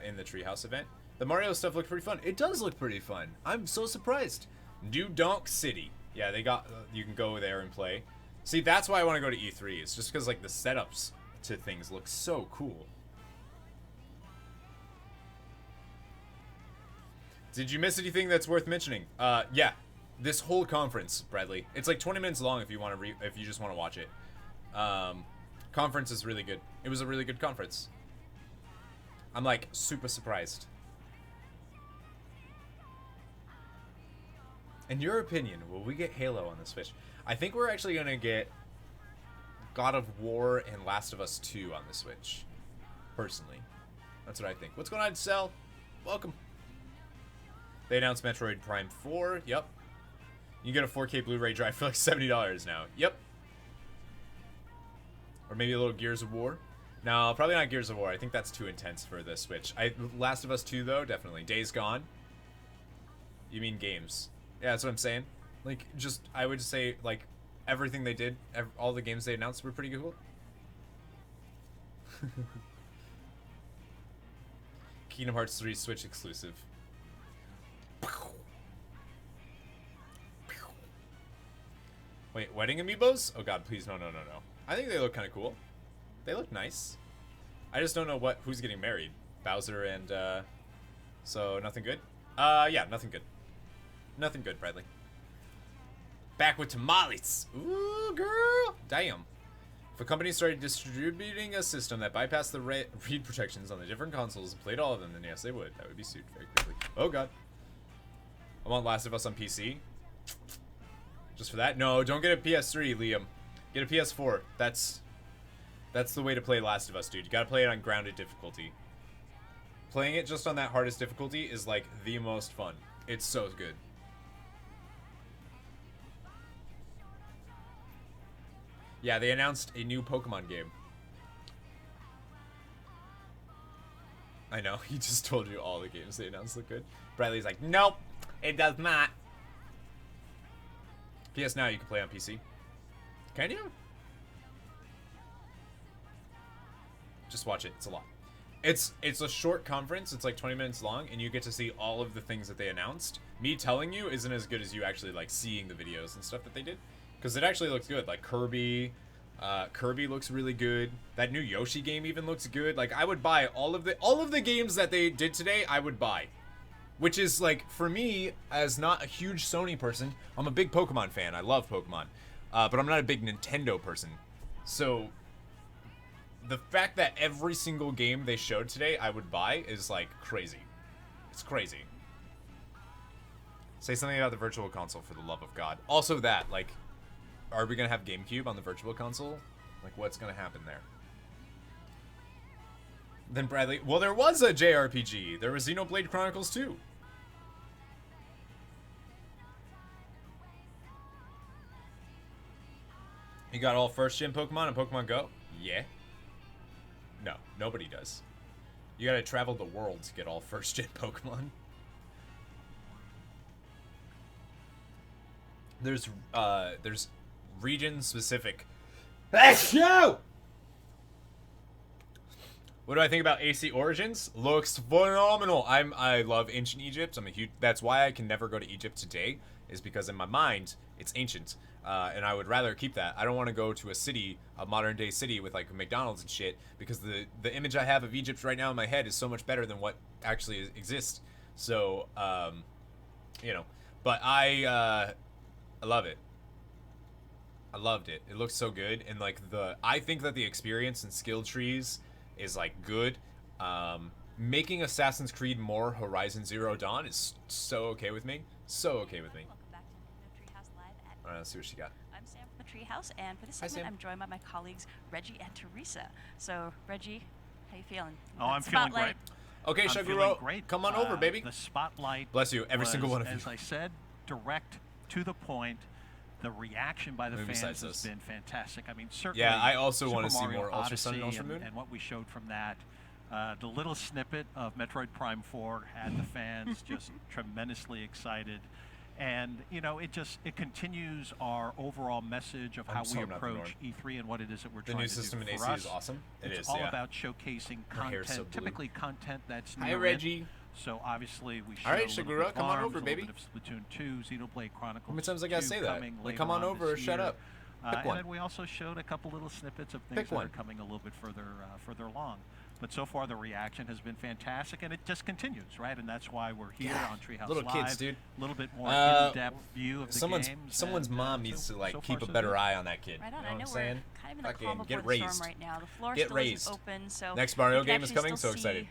Speaker 1: in the Treehouse event. The Mario stuff looked pretty fun. It does look pretty fun. I'm so surprised. New Donk City. Yeah, they got. You can go there and play. See, that's why I want to go to E3. It's just because like the setups to things look so cool. Did you miss anything that's worth mentioning? Yeah, this whole conference, Bradley. It's like 20 minutes long if you want to if you just want to watch it. Conference is really good. It was a really good conference. I'm like super surprised. In your opinion, will we get Halo on the Switch? I think we're actually gonna get God of War and Last of Us 2 on the Switch. Personally. That's what I think. What's going on, Cell? Welcome. They announced Metroid Prime 4. Yep. You can get a 4K Blu-ray drive for like $70 now. Yep. Or maybe a little Gears of War. No, probably not Gears of War. I think that's too intense for the Switch. Last of Us 2, though, definitely. Days Gone. You mean games. Yeah, that's what I'm saying. Like, just, I would say, like, everything they did, all the games they announced were pretty cool. Kingdom Hearts 3 Switch exclusive. Wait, wedding amiibos? Oh god, please, no. I think they look kind of cool. They look nice. I just don't know who's getting married. Bowser and, so nothing good? Yeah, nothing good. Nothing good, Bradley. Back with tamales. Ooh, girl. Damn. If a company started distributing a system that bypassed the read protections on the different consoles and played all of them, then yes, they would. That would be sued very quickly. Oh god. I want Last of Us on PC. Just for that? No, don't get a PS3, Liam. Get a PS4. That's the way to play Last of Us, dude. You gotta play it on grounded difficulty. Playing it just on that hardest difficulty is like the most fun. It's so good. Yeah, they announced a new Pokemon game. I know, he just told you all the games they announced look good. Bradley's like, nope, it does not. PS Now you can play on PC. Can you? Just watch it, it's a lot. It's a short conference, it's like 20 minutes long, and you get to see all of the things that they announced. Me telling you isn't as good as you actually like seeing the videos and stuff that they did. Because it actually looks good, like Kirby looks really good. That new Yoshi game even looks good. Like I would buy all of the games that they did today, I would buy. Which is like, for me, as not a huge Sony person, I'm a big Pokemon fan, I love Pokemon. But I'm not a big Nintendo person. So, the fact that every single game they showed today I would buy is like crazy. It's crazy. Say something about the Virtual Console for the love of God. Also that, like, are we gonna have GameCube on the Virtual Console? Like, what's gonna happen there? Then Bradley, well, there was a JRPG. There was Xenoblade Chronicles 2. You got all first-gen Pokemon and Pokemon Go? Yeah. No, nobody does. You gotta travel the world to get all first-gen Pokemon. There's region-specific. Show! What do I think about AC Origins? Looks phenomenal. I love ancient Egypt. I'm a huge. That's why I can never go to Egypt today. Is because in my mind it's ancient, and I would rather keep that. I don't want to go to a city, a modern day city with like McDonald's and shit, because the image I have of Egypt right now in my head is so much better than what actually exists. So, you know, but I love it. I loved it. It looks so good, and like I think that the experience and skill trees is like good. Making Assassin's Creed more Horizon Zero Dawn is so okay with me. So okay with me.
Speaker 19: Welcome back to the Treehouse Live at
Speaker 1: Alright, let's see what she got.
Speaker 19: I'm Sam from the Treehouse, and for this
Speaker 1: Hi,
Speaker 19: segment
Speaker 1: Sam.
Speaker 19: I'm joined by my colleagues Reggie and Teresa. So Reggie, how you feeling?
Speaker 4: Oh, I'm feeling great.
Speaker 1: Okay,
Speaker 4: I'm
Speaker 1: Shaguro,
Speaker 4: feeling great.
Speaker 1: come on over, baby.
Speaker 4: The spotlight.
Speaker 1: Bless you, every single one of you.
Speaker 4: As I said, direct, to the point. The reaction by the
Speaker 1: Maybe
Speaker 4: fans
Speaker 1: besides
Speaker 4: has
Speaker 1: this.
Speaker 4: been fantastic. I mean, certainly.
Speaker 1: Yeah, I also
Speaker 4: Super
Speaker 1: want to see
Speaker 4: Mario
Speaker 1: more Ultra Sun and
Speaker 4: Odyssey
Speaker 1: Ultra Moon.
Speaker 4: and what we showed from that. The little snippet of Metroid Prime 4 had the fans just tremendously excited. And, you know, it continues our overall message of how we approach E3 and what it is that we're trying to do.
Speaker 1: The new system in AC
Speaker 4: for us.
Speaker 1: is awesome.
Speaker 4: It's all about showcasing
Speaker 1: Her hair's
Speaker 4: content,
Speaker 1: so blue.
Speaker 4: typically content that's
Speaker 1: Hi,
Speaker 4: near in.
Speaker 1: Reggie.
Speaker 4: So obviously we showed
Speaker 1: All right,
Speaker 4: a little
Speaker 1: Shagura,
Speaker 4: bit of
Speaker 1: come on
Speaker 4: ARMS,
Speaker 1: over,
Speaker 4: a
Speaker 1: baby.
Speaker 4: little bit of Splatoon 2, Xenoblade Chronicles.
Speaker 1: How many times I gotta
Speaker 4: 2
Speaker 1: say that?
Speaker 4: coming
Speaker 1: Like,
Speaker 4: later
Speaker 1: come on over or
Speaker 4: this
Speaker 1: shut
Speaker 4: year.
Speaker 1: up. Pick
Speaker 4: And
Speaker 1: one.
Speaker 4: then we also showed a couple little snippets of things
Speaker 1: Pick
Speaker 4: that
Speaker 1: one.
Speaker 4: are coming a little bit further along. But so far the reaction has been fantastic, and it just continues, right? And that's why we're here on Treehouse
Speaker 1: Little
Speaker 4: Live.
Speaker 1: kids, dude.
Speaker 4: A little bit more in-depth view of the
Speaker 1: someone's
Speaker 4: games.
Speaker 1: Someone's
Speaker 4: and,
Speaker 1: mom needs to like
Speaker 4: so
Speaker 1: keep
Speaker 4: far,
Speaker 1: a
Speaker 4: so
Speaker 1: better
Speaker 4: good.
Speaker 1: eye on that kid.
Speaker 19: Right on.
Speaker 1: You know
Speaker 19: I
Speaker 1: what
Speaker 19: know
Speaker 1: I'm
Speaker 19: we're
Speaker 1: saying?
Speaker 19: kind of in the
Speaker 1: Fucking
Speaker 19: calm
Speaker 1: get
Speaker 19: before the storm
Speaker 1: raised.
Speaker 19: right now. The floor
Speaker 1: Get
Speaker 19: still
Speaker 1: raised.
Speaker 19: isn't open, so
Speaker 1: Next Mario
Speaker 19: we can
Speaker 1: game is
Speaker 19: actually
Speaker 1: coming,
Speaker 19: still
Speaker 1: so excited.
Speaker 19: see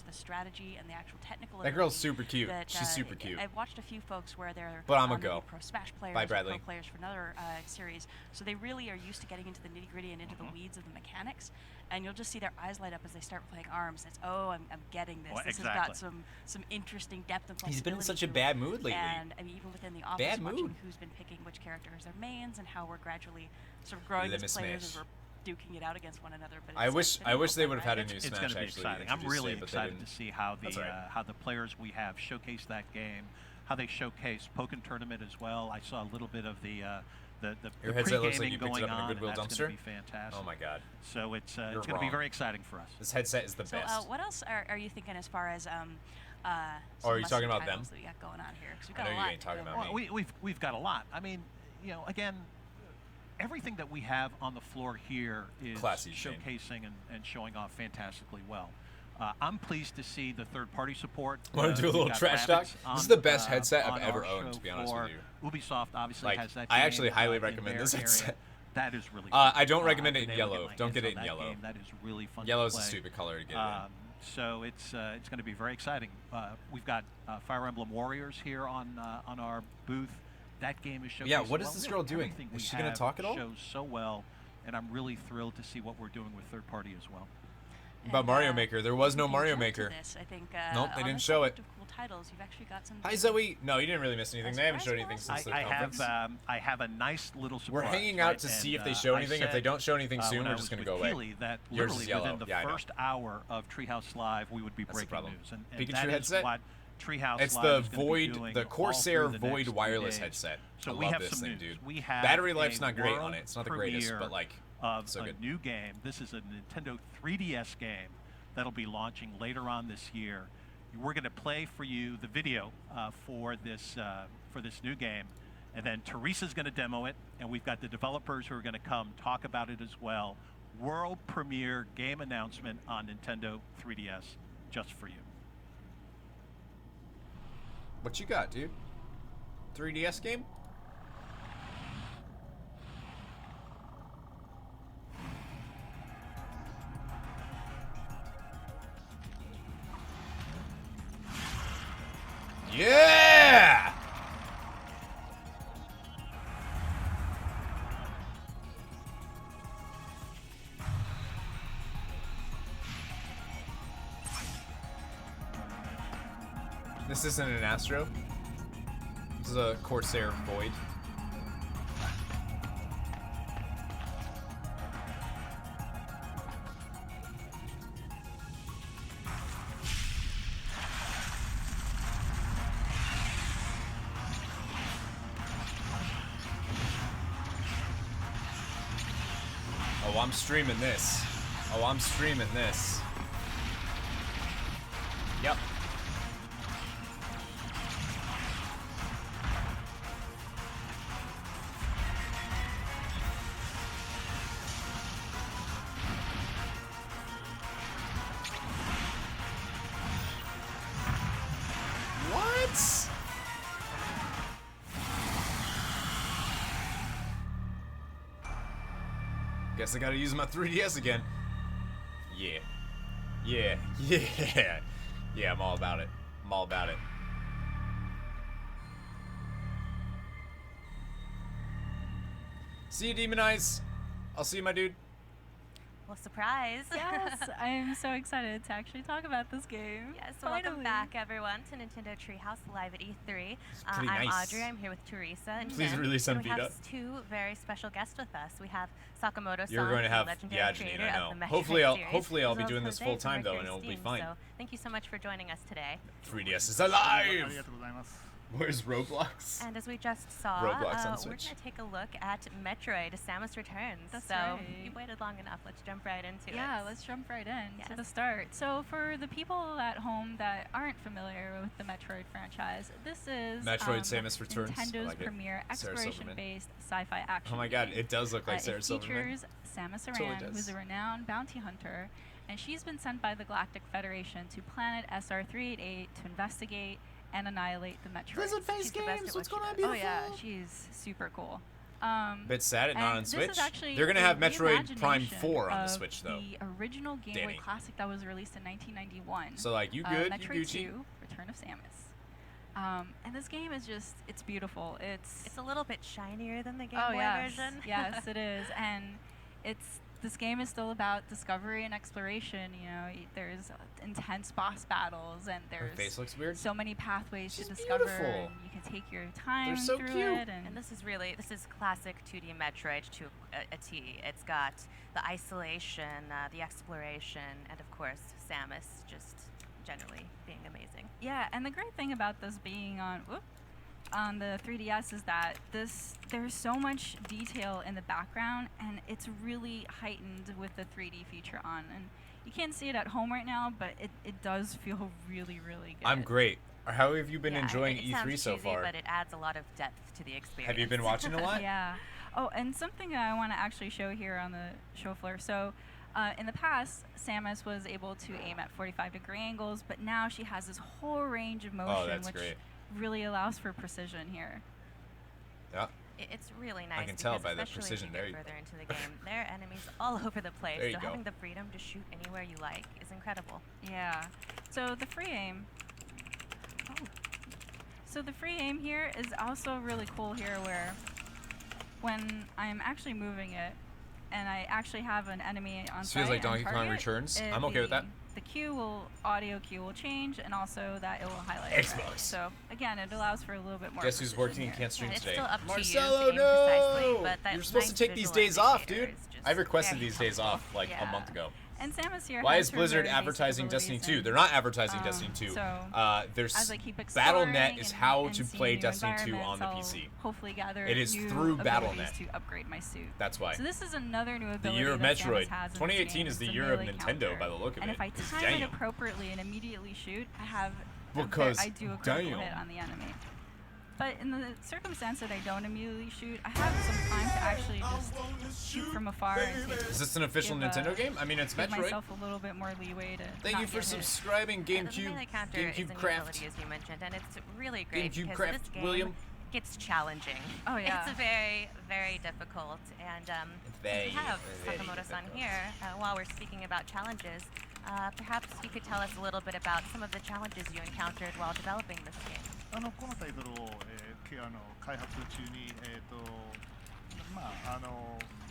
Speaker 19: to the strategy and the actual technical.
Speaker 1: That girl's
Speaker 19: ability
Speaker 1: super cute.
Speaker 19: that,
Speaker 1: She's super cute.
Speaker 19: I've watched a few folks where they're
Speaker 1: But I'm a
Speaker 19: maybe
Speaker 1: go.
Speaker 19: pro Smash players
Speaker 1: Bye,
Speaker 19: or
Speaker 1: Bradley.
Speaker 19: pro players for another series, so they really are used to getting into the nitty gritty and into the weeds of the mechanics. and you'll just see their eyes light up as they start playing ARMS. It's, oh, I'm getting this.
Speaker 4: Well,
Speaker 19: this
Speaker 4: exactly.
Speaker 19: has got some interesting depth and flexibility.
Speaker 1: He's been in such a
Speaker 19: to
Speaker 1: bad
Speaker 19: it.
Speaker 1: mood lately.
Speaker 19: And I mean, even within the office,
Speaker 1: Bad
Speaker 19: watching
Speaker 1: mood.
Speaker 19: who's been picking which character as their mains and how we're gradually sort of growing as players as we're duking it out against one another. But it's
Speaker 1: I wish they would have had a new
Speaker 4: It's
Speaker 1: Smash
Speaker 4: going to be
Speaker 1: actually.
Speaker 4: exciting. I'm
Speaker 1: introduced
Speaker 4: really
Speaker 1: today, but they
Speaker 4: excited
Speaker 1: didn't.
Speaker 4: to see how
Speaker 1: That's all right.
Speaker 4: the players we have showcase that game, how they showcase Pokken Tournament as well. I saw a little bit of the
Speaker 1: Your headset looks like you
Speaker 4: pre-gaming
Speaker 1: picked it
Speaker 4: going
Speaker 1: up in a
Speaker 4: on,
Speaker 1: Goodwill
Speaker 4: and that's
Speaker 1: dumpster.
Speaker 4: going to be fantastic.
Speaker 1: Oh my god.
Speaker 4: So it's going to be
Speaker 1: wrong.
Speaker 4: very exciting for us.
Speaker 1: This headset is the
Speaker 19: So
Speaker 1: best.
Speaker 19: what else are you thinking as far as
Speaker 1: are you talking about them?
Speaker 19: that we got going on here? 'Cause we've
Speaker 1: I
Speaker 19: got
Speaker 1: know
Speaker 19: a
Speaker 1: you
Speaker 19: lot
Speaker 1: ain't
Speaker 19: to
Speaker 1: talking
Speaker 19: go
Speaker 1: about
Speaker 19: over.
Speaker 1: me.
Speaker 4: We've got a lot. I mean, you know, again, everything that we have on the floor here is
Speaker 1: Classy, Shane.
Speaker 4: showcasing and showing off fantastically well. I'm pleased to see the third-party support.
Speaker 1: Want to do a
Speaker 4: We've
Speaker 1: little
Speaker 4: got
Speaker 1: trash talk?
Speaker 4: Rabbids
Speaker 1: This is the best
Speaker 4: on,
Speaker 1: headset I've
Speaker 4: on
Speaker 1: ever
Speaker 4: our
Speaker 1: owned,
Speaker 4: show
Speaker 1: to be honest
Speaker 4: for
Speaker 1: with you.
Speaker 4: Ubisoft obviously
Speaker 1: Like,
Speaker 4: has that
Speaker 1: I
Speaker 4: game,
Speaker 1: actually highly
Speaker 4: in
Speaker 1: recommend
Speaker 4: their
Speaker 1: this
Speaker 4: area.
Speaker 1: headset.
Speaker 4: That is really
Speaker 1: I don't
Speaker 4: fun.
Speaker 1: recommend
Speaker 4: I've
Speaker 1: it in
Speaker 4: been able to
Speaker 1: yellow.
Speaker 4: get my
Speaker 1: Don't get
Speaker 4: hands
Speaker 1: it
Speaker 4: on
Speaker 1: in
Speaker 4: that
Speaker 1: yellow.
Speaker 4: game. That is really fun
Speaker 1: Yellow's
Speaker 4: to
Speaker 1: a
Speaker 4: play.
Speaker 1: stupid color to get it
Speaker 4: So it's going to be very exciting. We've got Fire Emblem Warriors here on our booth. That game is showcasing.
Speaker 1: Yeah, what is
Speaker 4: well,
Speaker 1: this
Speaker 4: really
Speaker 1: girl doing?
Speaker 4: everything
Speaker 1: Is
Speaker 4: we
Speaker 1: she gonna
Speaker 4: have
Speaker 1: talk at all?
Speaker 4: Shows so well, and I'm really thrilled to see what we're doing with third party as well.
Speaker 1: About Mario Maker, there was no
Speaker 19: you can
Speaker 1: Mario
Speaker 19: jump to
Speaker 1: Maker.
Speaker 19: this. I think,
Speaker 1: Nope, they
Speaker 19: on
Speaker 1: didn't
Speaker 19: this
Speaker 1: show it.
Speaker 19: subject of cool titles, you've actually got some.
Speaker 1: Hi Zoe. No, you didn't really miss anything. They haven't showed anything since the
Speaker 4: I
Speaker 1: conference.
Speaker 4: have a nice little surprise.
Speaker 1: We're hanging out
Speaker 4: right?
Speaker 1: to see
Speaker 4: And,
Speaker 1: if they show
Speaker 4: I
Speaker 1: anything. If
Speaker 4: said,
Speaker 1: they don't show anything soon,
Speaker 4: when
Speaker 1: we're
Speaker 4: I
Speaker 1: just
Speaker 4: was
Speaker 1: going to
Speaker 4: with
Speaker 1: go away.
Speaker 4: Keighley, that
Speaker 1: Yours
Speaker 4: literally
Speaker 1: is yellow.
Speaker 4: within the
Speaker 1: Yeah, I know.
Speaker 4: first hour of Treehouse Live, we would be
Speaker 1: That's the
Speaker 4: breaking
Speaker 1: problem.
Speaker 4: news. And
Speaker 1: Pikachu
Speaker 4: that is
Speaker 1: headset?
Speaker 4: what Treehouse
Speaker 1: It's
Speaker 4: Live
Speaker 1: the
Speaker 4: is gonna be
Speaker 1: Void,
Speaker 4: doing
Speaker 1: the
Speaker 4: all
Speaker 1: Corsair
Speaker 4: through the
Speaker 1: Void
Speaker 4: next few
Speaker 1: wireless
Speaker 4: days.
Speaker 1: headset.
Speaker 4: So
Speaker 1: I
Speaker 4: we
Speaker 1: love
Speaker 4: have
Speaker 1: this
Speaker 4: some
Speaker 1: thing,
Speaker 4: news.
Speaker 1: dude.
Speaker 4: We have
Speaker 1: Battery life's
Speaker 4: a
Speaker 1: not great on
Speaker 4: world
Speaker 1: it. It's not the greatest,
Speaker 4: premiere
Speaker 1: but like,
Speaker 4: of
Speaker 1: so
Speaker 4: a
Speaker 1: good.
Speaker 4: new game. This is a Nintendo 3DS game that'll be launching later on this year. We're going to play for you the video for this new game, and then Teresa's going to demo it, and we've got the developers who are going to come talk about it as well. World premiere game announcement on Nintendo 3DS, just for you.
Speaker 1: What you got, dude? 3DS game? Yeah! This isn't an Astro. This is a Corsair Void. Oh, I'm streaming this. Oh, I'm streaming this. Yep. What? Guess I gotta use my 3DS again. Yeah. Yeah. Yeah. Yeah, I'm all about it. I'm all about it. See you, Demon Eyes. I'll see you, my dude.
Speaker 3: Well, surprise.
Speaker 5: Yes, I am so excited to actually talk about this game.
Speaker 3: Yes, so welcome back, everyone, to Nintendo Treehouse Live at E3.
Speaker 1: pretty
Speaker 3: I'm
Speaker 1: nice.
Speaker 3: Audrey. I'm here with Teresa and
Speaker 1: Please
Speaker 3: Jen.
Speaker 1: release some
Speaker 3: and we have
Speaker 1: Vita.
Speaker 3: two very special guests with us. We have Sakamoto-san,
Speaker 1: You're going to have,
Speaker 3: the legendary
Speaker 1: yeah, Janine,
Speaker 3: creator
Speaker 1: I know.
Speaker 3: of the Metroid
Speaker 1: Hopefully I'll
Speaker 3: series,
Speaker 1: be
Speaker 3: as
Speaker 1: doing
Speaker 3: well
Speaker 1: this
Speaker 3: as
Speaker 1: full
Speaker 3: Jose from
Speaker 1: time though, and
Speaker 3: Mercury
Speaker 1: it'll be
Speaker 3: Steam.
Speaker 1: fine.
Speaker 3: So thank you so much for joining us today.
Speaker 1: 3DS is alive. Where's Roblox?
Speaker 3: And as we just saw,
Speaker 1: Roblox on
Speaker 3: we're
Speaker 1: Switch.
Speaker 3: going to take a look at Metroid Samus Returns.
Speaker 5: That's
Speaker 3: so
Speaker 5: right.
Speaker 3: you've waited long enough. Let's jump right into it.
Speaker 5: Yeah, let's jump right in to
Speaker 3: Yes.
Speaker 5: the start. So for the people at home that aren't familiar with the Metroid franchise, this is
Speaker 1: Metroid Samus Returns. I
Speaker 5: Nintendo
Speaker 1: like it.
Speaker 5: premier
Speaker 1: Sarah
Speaker 5: exploration-based sci-fi action
Speaker 1: Oh my god,
Speaker 5: game.
Speaker 1: it does look like Sarah
Speaker 5: It
Speaker 1: Silverman.
Speaker 5: features Samus
Speaker 1: Totally
Speaker 5: Aran,
Speaker 1: does.
Speaker 5: who's a renowned bounty hunter, and she's been sent by the Galactic Federation to planet SR388 to investigate and annihilate the Metroids.
Speaker 1: Blizzard Face
Speaker 5: She's the best
Speaker 1: Games,
Speaker 5: at
Speaker 1: what's
Speaker 5: what
Speaker 1: going
Speaker 5: she
Speaker 1: on,
Speaker 5: does. Oh yeah,
Speaker 1: beautiful?
Speaker 5: she's super cool.
Speaker 1: Bit sad it not
Speaker 5: and
Speaker 1: on
Speaker 5: this
Speaker 1: Switch.
Speaker 5: is actually
Speaker 1: They're gonna
Speaker 5: a
Speaker 1: have Metroid Prime
Speaker 5: reimagination
Speaker 1: 4 on the
Speaker 5: of
Speaker 1: Switch though.
Speaker 5: The original Game Boy
Speaker 1: Danny.
Speaker 5: Classic that was released in 1991.
Speaker 1: So, like, you good? You
Speaker 5: Metroid
Speaker 1: Gucci?
Speaker 5: 2, Return of Samus. And this game is just, it's beautiful. It's
Speaker 3: a little bit shinier than the Game
Speaker 5: oh,
Speaker 3: Boy
Speaker 5: yes.
Speaker 3: version.
Speaker 5: Yes, it is. And it's this game is still about discovery and exploration. You know, there's intense boss battles, and there's
Speaker 1: face looks weird.
Speaker 5: so many pathways to discover.
Speaker 1: beautiful.
Speaker 5: And you can take your time
Speaker 1: They're so
Speaker 5: through
Speaker 1: cute.
Speaker 5: it.
Speaker 3: And this is classic 2D Metroid to a T. It's got the isolation, the exploration, and of course Samus just generally being amazing.
Speaker 5: Yeah, and the great thing about this being on the 3DS is that there's so much detail in the background, and it's really heightened with the 3D feature on. And you can't see it at home right now, but it does feel really, really good.
Speaker 1: I'm great. How have you been enjoying
Speaker 3: it
Speaker 1: E3
Speaker 3: sounds
Speaker 1: so
Speaker 3: cheesy,
Speaker 1: far?
Speaker 3: but it adds a lot of depth to the experience.
Speaker 1: Have you been watching a lot?
Speaker 5: Yeah. Oh, and something I want to actually show here on the show floor. So, in the past, Samus was able to aim at 45-degree angles, but now she has this whole range of motion, which really allows for precision here.
Speaker 1: Yeah.
Speaker 3: It's really nice.
Speaker 1: I can tell
Speaker 3: because
Speaker 1: by the
Speaker 3: especially
Speaker 1: precision.
Speaker 3: As
Speaker 1: There
Speaker 3: you
Speaker 1: you
Speaker 3: get further into the game, there are enemies all over the place.
Speaker 1: There you
Speaker 3: so
Speaker 1: go.
Speaker 3: having the freedom to shoot anywhere you like is incredible.
Speaker 5: Yeah. So the free aim. So the free aim here is also really cool here, where when I'm actually moving it, and I actually have an enemy on
Speaker 1: This
Speaker 5: site
Speaker 1: feels like
Speaker 5: and
Speaker 1: Donkey Kong
Speaker 5: target,
Speaker 1: Returns. I'm okay with that.
Speaker 5: The audio cue will change, and also that it will highlight
Speaker 1: Xbox.
Speaker 5: red. So again, it allows for a little bit more.
Speaker 1: Guess who's working and
Speaker 5: precision
Speaker 1: can't stream
Speaker 5: here.
Speaker 1: today?
Speaker 3: It's still up
Speaker 1: Marcelo,
Speaker 3: to you to aim precisely,
Speaker 1: no!
Speaker 3: but that
Speaker 1: You're supposed
Speaker 3: nice
Speaker 1: to take these
Speaker 3: visual
Speaker 1: days off,
Speaker 3: indicator
Speaker 1: dude.
Speaker 3: is just
Speaker 1: I requested
Speaker 3: very
Speaker 1: these days off like a
Speaker 5: Yeah.
Speaker 1: month ago.
Speaker 5: And Samus here.
Speaker 1: Why
Speaker 5: has
Speaker 1: is
Speaker 5: her
Speaker 1: Blizzard
Speaker 5: very basic
Speaker 1: advertising Destiny
Speaker 5: abilities
Speaker 1: 2? They're not advertising Destiny 2. There's
Speaker 5: as I keep exploring
Speaker 1: Battle.net is
Speaker 5: and-
Speaker 1: how
Speaker 5: and
Speaker 1: to
Speaker 5: seeing
Speaker 1: play
Speaker 5: new
Speaker 1: Destiny 2 on the
Speaker 5: environments,
Speaker 1: PC.
Speaker 5: I'll hopefully gather
Speaker 1: It is
Speaker 5: new
Speaker 1: through
Speaker 5: abilities
Speaker 1: Battle.net.
Speaker 5: to upgrade my suit.
Speaker 1: That's why.
Speaker 5: So this is another new
Speaker 1: The
Speaker 5: ability
Speaker 1: year of
Speaker 5: that
Speaker 1: Metroid.
Speaker 5: Samus has in this
Speaker 1: 2018
Speaker 5: game.
Speaker 1: is the
Speaker 5: It's a
Speaker 1: year of
Speaker 5: melee
Speaker 1: Nintendo
Speaker 5: counter.
Speaker 1: by the look of
Speaker 5: and
Speaker 1: it.
Speaker 5: if I
Speaker 1: 'Cause
Speaker 5: time it
Speaker 1: damn.
Speaker 5: appropriately and immediately shoot, I have
Speaker 1: Because
Speaker 5: I do a critical
Speaker 1: damn.
Speaker 5: hit on the enemy. But in the circumstance that I don't immediately shoot, I have some time to actually just shoot from afar. And take,
Speaker 1: Is this an official
Speaker 5: give,
Speaker 1: Nintendo game? I mean, it's
Speaker 5: give
Speaker 1: Metroid.
Speaker 5: myself a little bit more leeway to
Speaker 1: Thank
Speaker 5: not
Speaker 1: you for
Speaker 5: get hit.
Speaker 1: subscribing,
Speaker 3: The
Speaker 1: GameCube.
Speaker 3: melee counter is a
Speaker 1: GameCube
Speaker 3: new
Speaker 1: Craft.
Speaker 3: ability, as you mentioned, and it's really great
Speaker 1: GameCube
Speaker 3: because
Speaker 1: Craft,
Speaker 3: this game
Speaker 1: William.
Speaker 3: gets challenging.
Speaker 5: Oh, yeah.
Speaker 3: It's very, very difficult, and
Speaker 1: Very,
Speaker 3: we have
Speaker 1: very
Speaker 3: Sakamoto-san
Speaker 1: difficult.
Speaker 3: here. While we're speaking about challenges, perhaps you could tell us a little bit about some of the challenges you encountered while developing this game.
Speaker 13: このタイトルを、開発中に、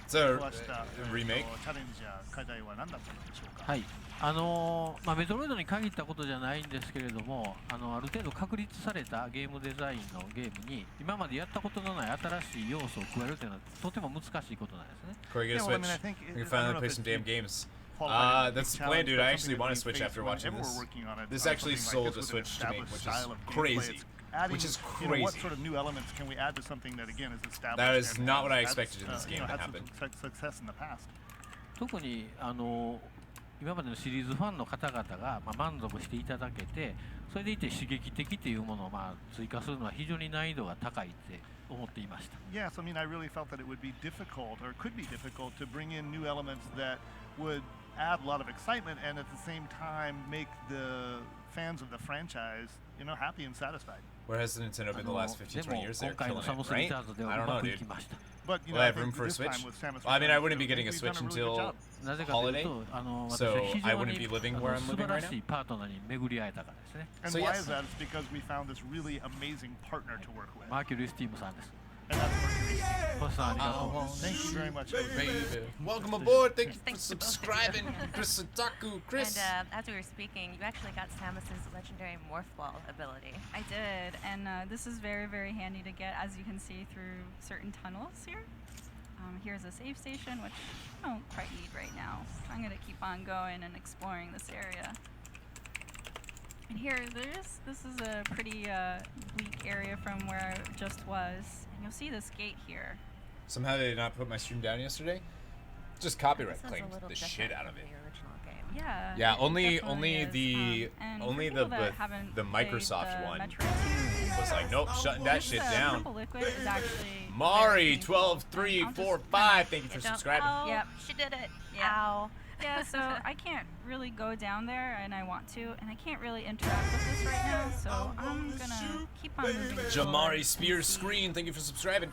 Speaker 1: It's a
Speaker 13: 壊した、
Speaker 1: remake.
Speaker 13: チャレンジや課題は何だったのでしょうか。
Speaker 22: はい、メトロイドに限ったことじゃないんですけれども、ある程度確立されたゲームデザインのゲームに今までやったことのない新しい要素を加えるというのはとても難しいことなんですね。
Speaker 1: Corey, get a
Speaker 13: Yeah, well, I
Speaker 1: Switch.
Speaker 13: mean, I think
Speaker 1: We can
Speaker 13: I don't
Speaker 1: finally
Speaker 13: know
Speaker 1: play
Speaker 13: if
Speaker 1: some
Speaker 13: it's
Speaker 1: damn games.
Speaker 13: qualified as a
Speaker 1: That's
Speaker 13: big
Speaker 1: the plan,
Speaker 13: challenge,
Speaker 1: dude.
Speaker 13: but
Speaker 1: I
Speaker 13: something
Speaker 1: actually
Speaker 13: that
Speaker 1: want
Speaker 13: we
Speaker 1: to Switch
Speaker 13: face
Speaker 1: after watching
Speaker 13: whenever
Speaker 1: this.
Speaker 13: we're working on
Speaker 1: This
Speaker 13: on
Speaker 1: actually
Speaker 13: something like
Speaker 1: sold a
Speaker 13: this with an
Speaker 1: Switch to me,
Speaker 13: established
Speaker 1: which
Speaker 13: style
Speaker 1: is
Speaker 13: of gameplay.
Speaker 1: crazy.
Speaker 13: It's adding,
Speaker 1: Which is
Speaker 13: you know, what
Speaker 1: crazy.
Speaker 13: sort of new elements can we add to something that again is established?
Speaker 1: That is
Speaker 13: and
Speaker 1: not what I
Speaker 13: has,
Speaker 1: expected in this
Speaker 13: you
Speaker 1: game
Speaker 13: know,
Speaker 1: to
Speaker 13: had some
Speaker 1: happen.
Speaker 13: success in the past.
Speaker 22: 特に今までのシリーズファンの方々が、満足していただけて、それでいて刺激的というものを、追加するのは非常に難易度が高いって思っていました。
Speaker 13: Yes, I mean, I really felt that it would be difficult, or could be difficult, to bring in new elements that would add a lot of excitement and at the same time make the fans of the franchise, you know, happy and satisfied.
Speaker 1: Where has the Nintendo been the last 15, 20 years? They're killing it, right? I don't know, dude.
Speaker 13: But, you
Speaker 1: Will
Speaker 13: know,
Speaker 1: I
Speaker 13: I
Speaker 1: have room
Speaker 13: think
Speaker 1: for a
Speaker 13: this
Speaker 1: Switch?
Speaker 13: time with Samus
Speaker 1: Well, I mean, I
Speaker 13: Returns,
Speaker 1: wouldn't be
Speaker 13: I
Speaker 1: getting a
Speaker 13: think we've
Speaker 1: Switch
Speaker 13: done a really good
Speaker 1: until
Speaker 13: job.
Speaker 1: holiday, so I wouldn't be living where I'm living right now.
Speaker 22: 素晴らしいパートナーに巡り会えたからですね。
Speaker 13: And
Speaker 1: So
Speaker 13: why
Speaker 1: yes.
Speaker 13: is that? It's because we found this really amazing partner to work with.
Speaker 22: マーキュリースティームさんです。
Speaker 13: And that's Mercury.
Speaker 22: 星さんありがとう。
Speaker 13: Thank you very much.
Speaker 1: Baby. Welcome aboard. Thank you for subscribing, Chris Sataku. Chris.
Speaker 3: And as we were speaking, you actually got Samus's legendary Morph Ball ability.
Speaker 5: I did, and this is very, very handy to get, as you can see through certain tunnels here. Here's a save station, which I don't quite need right now. I'm going to keep on going and exploring this area. And here, this is a pretty bleak area from where I just was. And you'll see this gate here.
Speaker 1: Somehow they did not put my stream down yesterday. Just copyright
Speaker 3: This is a
Speaker 1: claimed
Speaker 3: little
Speaker 1: the
Speaker 3: different
Speaker 1: shit out of
Speaker 3: from
Speaker 1: it.
Speaker 3: the original game.
Speaker 5: Yeah.
Speaker 1: Yeah,
Speaker 5: it
Speaker 1: only
Speaker 5: definitely is. And for
Speaker 1: only
Speaker 5: people
Speaker 1: the
Speaker 5: that haven't
Speaker 1: the
Speaker 5: played
Speaker 1: Microsoft
Speaker 5: the
Speaker 1: one
Speaker 5: Metroid 2
Speaker 1: was like, nope, shutting that
Speaker 5: this,
Speaker 1: shit
Speaker 5: Purple
Speaker 1: down.
Speaker 5: Liquid is actually
Speaker 1: Mari 12345, thank you for subscribing.
Speaker 3: Oh,
Speaker 5: Yep.
Speaker 3: she did it.
Speaker 5: Yeah.
Speaker 3: Ow.
Speaker 5: Yeah, so I can't really go down there, and I want to, and I can't really interact with this right now, so I'm gonna keep on moving.
Speaker 1: Jamari Spears Screen, thank you for subscribing.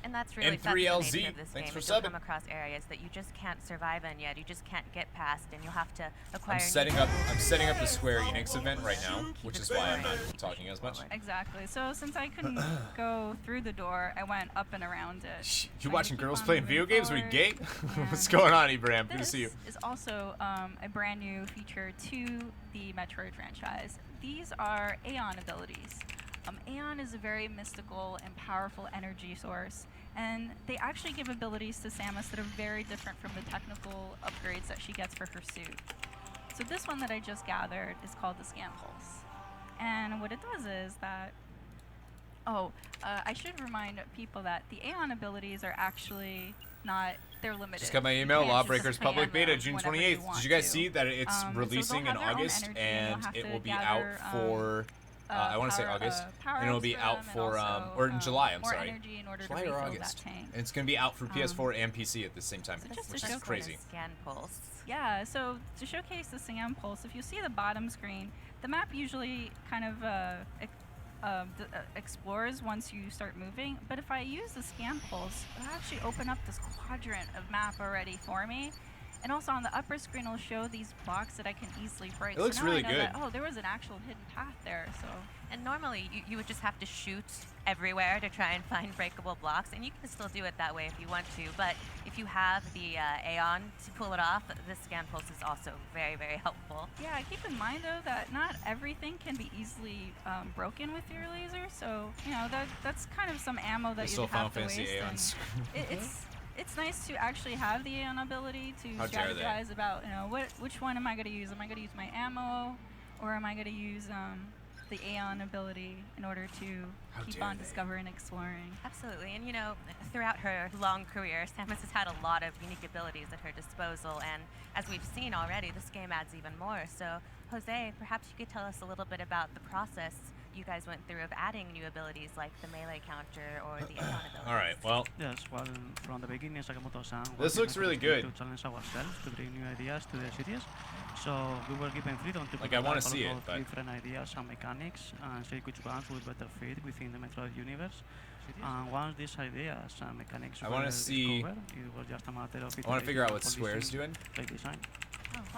Speaker 3: And that's really
Speaker 1: M3LZ,
Speaker 3: that's the nature of this
Speaker 1: thanks
Speaker 3: game.
Speaker 1: for
Speaker 3: is you'll
Speaker 1: subbing.
Speaker 3: come across areas that you just can't survive in yet. You just can't get past, and you'll have to acquire.
Speaker 1: I'm setting up the Square Enix event right now, which is why I'm not talking as much.
Speaker 5: Exactly. So since I couldn't go through the door, I went up and around it.
Speaker 1: You watching girls playing video games? Are you gay? What's going on, Ibrahim? Good to see you.
Speaker 5: This is also a brand new feature to the Metroid franchise. These are Aeon abilities. Aeon is a very mystical and powerful energy source, and they actually give abilities to Samus that are very different from the technical upgrades that she gets for her suit. So this one that I just gathered is called the Scan Pulse. And what it does is that, I should remind people that the Aeon abilities are actually not, they're limited.
Speaker 1: Just got my email, Lawbreakers Public Beta, June 28th. Did you guys see that it's releasing in August, and it will be out for, I want to say August, and it'll be out for, or in July, I'm sorry. July or August. And it's going to be out for PS4 and PC at the same time, which is crazy.
Speaker 3: Scan Pulse.
Speaker 5: Yeah, so to showcase the Scan Pulse, if you see the bottom screen, the map usually kind of explores once you start moving, but if I use the Scan Pulse, it'll actually open up this quadrant of map already for me. And also on the upper screen, it'll show these blocks that I can easily break.
Speaker 1: It looks
Speaker 5: so now
Speaker 1: really
Speaker 5: I know
Speaker 1: good.
Speaker 5: That, there was an actual hidden path there. So.
Speaker 3: And normally you would just have to shoot everywhere to try and find breakable blocks, and you can still do it that way if you want to. But if you have the Aeon to pull it off, the Scan Pulse is also very, very helpful.
Speaker 5: Yeah, keep in mind though that not everything can be easily broken with your laser. So that's kind of some ammo that you have to waste.
Speaker 1: Aeons.
Speaker 5: It's nice to actually have the Aeon ability to strategize about which one am I going to use? Am I going to use my ammo, or am I going to use the Aeon ability in order to keep on discovering and exploring?
Speaker 3: Absolutely, and throughout her long career, Samus has had a lot of unique abilities at her disposal, and as we've seen already, this game adds even more. So, Jose, perhaps you could tell us a little bit about the process you guys went through of adding new abilities like the melee counter or the Aeon ability.
Speaker 1: All right, well,
Speaker 8: yes, well, from the beginning, Sakamoto-san,
Speaker 1: this looks really good.
Speaker 8: To challenge ourselves, to bring new ideas to the series. So we were given freedom to
Speaker 1: I want to see it, but
Speaker 8: different ideas and mechanics and see which ones would better fit within the Metroid universe. And once these ideas and mechanics were discovered, it was just a matter of
Speaker 1: I want to figure out what Square's doing.
Speaker 8: Design.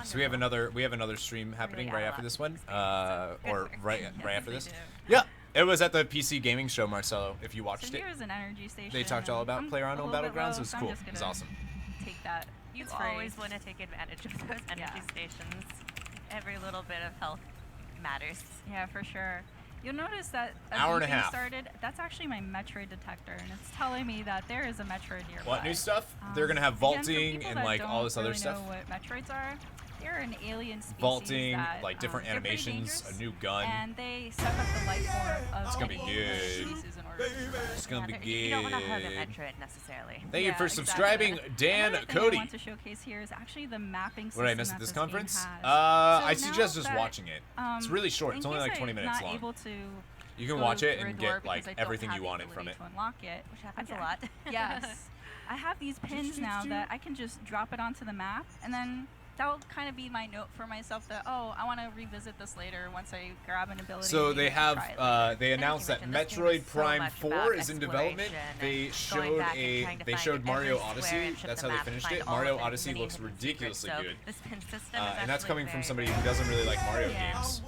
Speaker 1: So we have another stream happening right after this one, or right after this. Yeah, it was at the PC Gaming Show, Marcelo. If you watched it,
Speaker 5: here's an energy station.
Speaker 1: They talked all about PlayerUnknown Battlegrounds. It was cool. It was awesome.
Speaker 5: Take that.
Speaker 3: You always want to take advantage of those energy stations. Every little bit of health matters.
Speaker 5: Yeah, for sure. You'll notice that as
Speaker 1: hour and a
Speaker 5: the game
Speaker 1: half.
Speaker 5: started, that's actually my Metroid detector, and it's telling me that there is a Metroid nearby.
Speaker 1: What new stuff? They're gonna have vaulting and like all this other stuff.
Speaker 5: Know what Metroids are? They're an alien species.
Speaker 1: Vaulting,
Speaker 5: that,
Speaker 1: like different animations, a new gun.
Speaker 5: And they suck up the life form of
Speaker 1: it's gonna be good.
Speaker 3: It's
Speaker 1: gonna be good.
Speaker 3: You don't want to hug a Metroid necessarily.
Speaker 1: Thank you for subscribing, Dan Cody.
Speaker 5: I want to showcase here is actually the mapping system.
Speaker 1: What did I miss at this conference?
Speaker 5: So
Speaker 1: I suggest just watching it. It's really short. It's only like 20 minutes long.
Speaker 5: Able to
Speaker 1: you can watch it and get like everything you wanted from it.
Speaker 5: To unlock it,
Speaker 3: which happens a lot.
Speaker 5: Yes. I have these pins now that I can just drop it onto the map, and then that'll kind of be my note for myself that, I want to revisit this so once I grab an ability.
Speaker 1: So they have, they announced that Metroid Prime 4 is in development. They showed Mario Odyssey. That's how they finished it. Mario Odyssey looks ridiculously good. And that's coming from somebody who doesn't really like Mario games.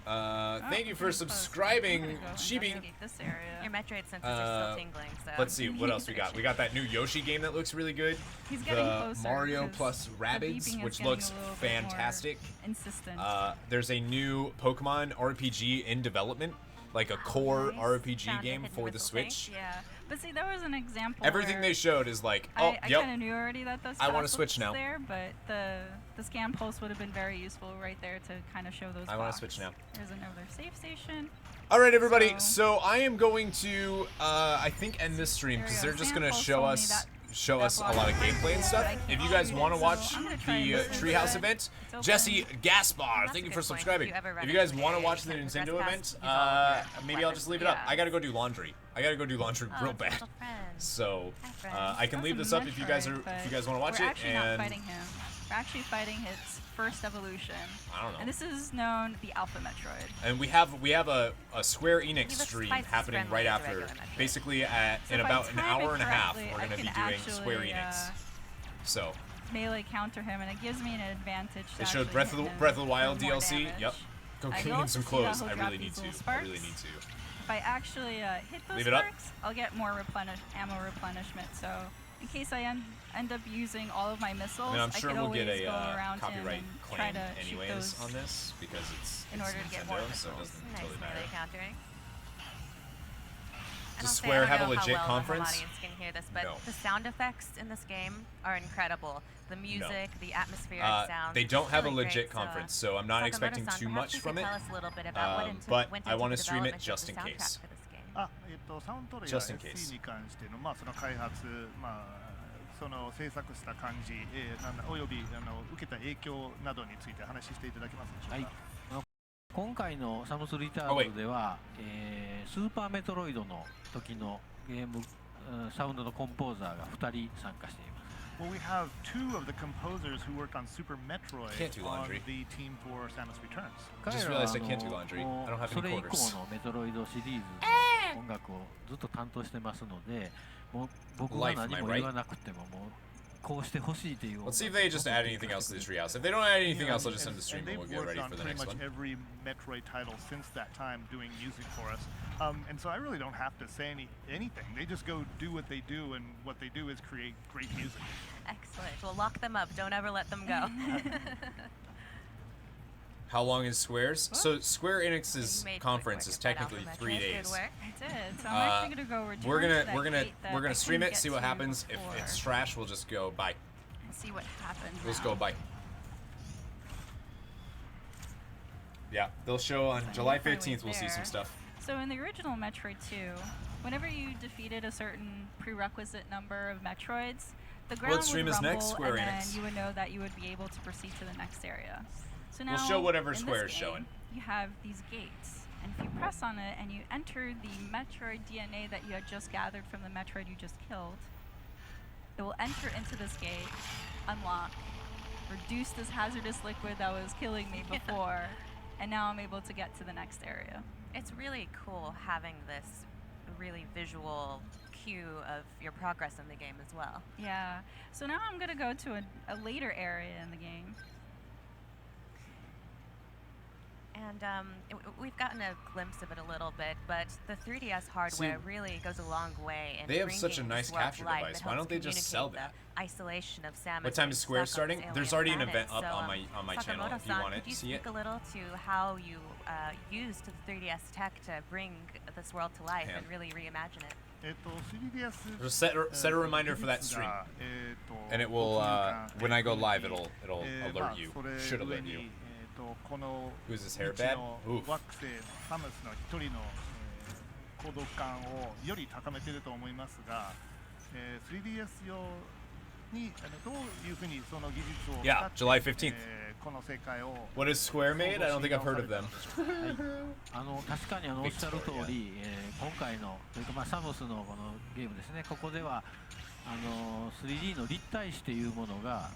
Speaker 1: Thank you for subscribing, Chibi.
Speaker 3: Your Metroid senses are still tingling. So.
Speaker 1: Let's see what else we got. We got that new Yoshi game that looks really good.
Speaker 5: He's getting closer.
Speaker 1: Mario plus Rabbids, which looks fantastic.
Speaker 5: Insistent.
Speaker 1: There's a new Pokemon RPG in development, like a core RPG game for the Switch.
Speaker 5: Yeah. But see, that was an example.
Speaker 1: Everything they showed is like,
Speaker 5: I kind of knew already that the
Speaker 1: I want to switch now.
Speaker 5: There, but the Scan Pulse would have been very useful right there to kind of show those.
Speaker 1: I want to switch now.
Speaker 5: There's another save station.
Speaker 1: All right, everybody. So I am going to, I think, end this stream because they're just gonna show us a lot of gameplay and stuff. If you guys want to watch the Treehouse event, Jesse Gaspar, thank you for subscribing. If you guys want to watch the Nintendo event, maybe I'll just leave it up. I gotta go do laundry. Real bad. So I can leave this up if you guys want to watch it. And
Speaker 5: We're actually fighting its first evolution.
Speaker 1: I don't know.
Speaker 5: And this is known the Alpha Metroid.
Speaker 1: And we have a Square Enix stream happening right after. Basically, in about an hour and a half, we're going to be doing Square Enix. So
Speaker 5: melee counter him, and it gives me an advantage.
Speaker 1: They showed Breath of the Wild DLC. Yep. Go clean some clothes. I really need to. I really need to.
Speaker 5: If I actually hit those sparks, I'll get more ammo replenishment. So in case I end up using all of my missiles,
Speaker 1: I'm sure
Speaker 5: I can
Speaker 1: we'll
Speaker 5: always
Speaker 1: get
Speaker 5: go
Speaker 1: a
Speaker 5: around
Speaker 1: copyright
Speaker 5: him and
Speaker 1: claim
Speaker 5: try to
Speaker 1: anyways
Speaker 5: shoot those
Speaker 1: on this because it's
Speaker 5: in order to get more
Speaker 1: Nintendo, so it
Speaker 5: missiles.
Speaker 1: doesn't
Speaker 3: Nice
Speaker 1: really matter.
Speaker 3: melee countering.
Speaker 1: Does Square have a legit
Speaker 3: how well
Speaker 1: conference?
Speaker 3: The audience can hear this, but
Speaker 1: No.
Speaker 3: the sound effects in this game are incredible. The music, the atmospheric sounds.
Speaker 1: They don't have a
Speaker 3: really
Speaker 1: legit
Speaker 3: great,
Speaker 1: conference, so I'm not expecting too much from it.
Speaker 3: Tell us a little bit about what
Speaker 1: But
Speaker 3: went
Speaker 1: I
Speaker 3: into
Speaker 1: want
Speaker 3: the
Speaker 1: to stream it
Speaker 3: development
Speaker 1: just in
Speaker 3: of the soundtrack
Speaker 1: case.
Speaker 3: for this game.
Speaker 13: サウンドトレや
Speaker 1: Just in
Speaker 13: SE
Speaker 1: case.
Speaker 13: に関しての、その開発、その制作した感じ、および受けた影響などについて話していただけますでしょうか。
Speaker 22: 今回のサムスリターンズでは、スーパーメトロイドの時のゲームサウンドのコンポーザーが2人参加しています。
Speaker 13: Well, we have two of the composers who worked on Super Metroid
Speaker 1: Can't do
Speaker 13: on
Speaker 1: laundry.
Speaker 13: the team for Samus Returns.
Speaker 1: Just realized I can't do laundry. I don't have
Speaker 22: そ
Speaker 1: any
Speaker 22: れ以降
Speaker 1: quarters.
Speaker 22: のメトロイドシリーズの音楽をずっと担当してますので、もう僕が
Speaker 1: Life,
Speaker 22: 何
Speaker 1: am
Speaker 22: も
Speaker 1: I
Speaker 22: 言わ
Speaker 1: right?
Speaker 22: なくてももうこうしてほしいという。
Speaker 1: Let's see if they just add anything else to the Treehouse. If they don't add anything else, I'll just end the stream and we'll
Speaker 13: they've
Speaker 1: get
Speaker 13: worked
Speaker 1: ready
Speaker 13: on
Speaker 1: for the
Speaker 13: pretty
Speaker 1: next
Speaker 13: much
Speaker 1: one.
Speaker 13: every Metroid title since that time doing music for us. And so I really don't have to say anything. They just go do what they do, and what they do is create great music.
Speaker 3: Excellent. We'll lock them up. Don't ever let them go.
Speaker 1: How long is Square's? So Square Enix's conference is technically 3 days.
Speaker 5: I did. So I'm actually gonna go return
Speaker 1: We're
Speaker 5: to
Speaker 1: gonna
Speaker 5: that
Speaker 1: we're gonna
Speaker 5: gate that
Speaker 1: we're
Speaker 5: I
Speaker 1: gonna stream
Speaker 5: couldn't
Speaker 1: it, see
Speaker 5: get
Speaker 1: what
Speaker 5: to
Speaker 1: happens. If
Speaker 5: before.
Speaker 1: it's trash, we'll just go bye.
Speaker 5: And see what happens.
Speaker 1: We'll just
Speaker 5: now.
Speaker 1: go bye. Yeah, they'll show on July 15th. We'll see some stuff.
Speaker 5: So in the original Metroid 2, whenever you defeated a certain prerequisite number of Metroids, the ground
Speaker 1: stream
Speaker 5: would
Speaker 1: is
Speaker 5: rumble,
Speaker 1: next, Square
Speaker 5: and
Speaker 1: Enix?
Speaker 5: then you would know that you would be able to proceed to the next area. So now
Speaker 1: We'll show whatever
Speaker 5: in this
Speaker 1: Square is
Speaker 5: game,
Speaker 1: showing.
Speaker 5: You have these gates, and if you press on it and you enter the Metroid DNA that you had just gathered from the Metroid you just killed, it will enter into this gate, unlock, reduce this hazardous liquid that was killing me before, and now I'm able to get to the next area.
Speaker 3: It's really cool having this really visual cue of your progress in the game as well.
Speaker 5: Yeah. So now I'm gonna go to a later area in the game.
Speaker 3: And we've gotten a glimpse of it a little bit, but the 3DS hardware really goes a long way in
Speaker 1: They have such a
Speaker 3: bringing
Speaker 1: nice
Speaker 3: this world
Speaker 1: capture
Speaker 3: to life.
Speaker 1: device.
Speaker 3: It
Speaker 1: Why
Speaker 3: helps
Speaker 1: don't they just sell
Speaker 3: communicate
Speaker 1: that?
Speaker 3: the isolation of Samus.
Speaker 1: What time is
Speaker 3: being
Speaker 1: Square
Speaker 3: stuck on this
Speaker 1: starting? There's
Speaker 3: alien
Speaker 1: already an
Speaker 3: planet.
Speaker 1: event up
Speaker 3: So,
Speaker 1: on my channel if you
Speaker 3: Sakamoto-san,
Speaker 1: want
Speaker 3: could
Speaker 1: to
Speaker 3: you
Speaker 1: see it.
Speaker 3: speak a little to how you used the 3DS tech to bring this world to life and really reimagine it?
Speaker 13: 3DS
Speaker 1: Just set a reminder for that stream, and it will when I go live, it'll alert you. Should alert you. Who's this hair bad? Oof.
Speaker 13: 惑星サムスの一人の孤独感をより高めていると思いますが、3DS 用にどういうふうにその技術を
Speaker 1: Yeah, July 15th.
Speaker 13: この世界を
Speaker 1: What is Square made? I don't think I've heard of them.
Speaker 22: 確かにおっしゃる通り、今回のというかサムスのこのゲームですね。ここでは3D の立体視というものが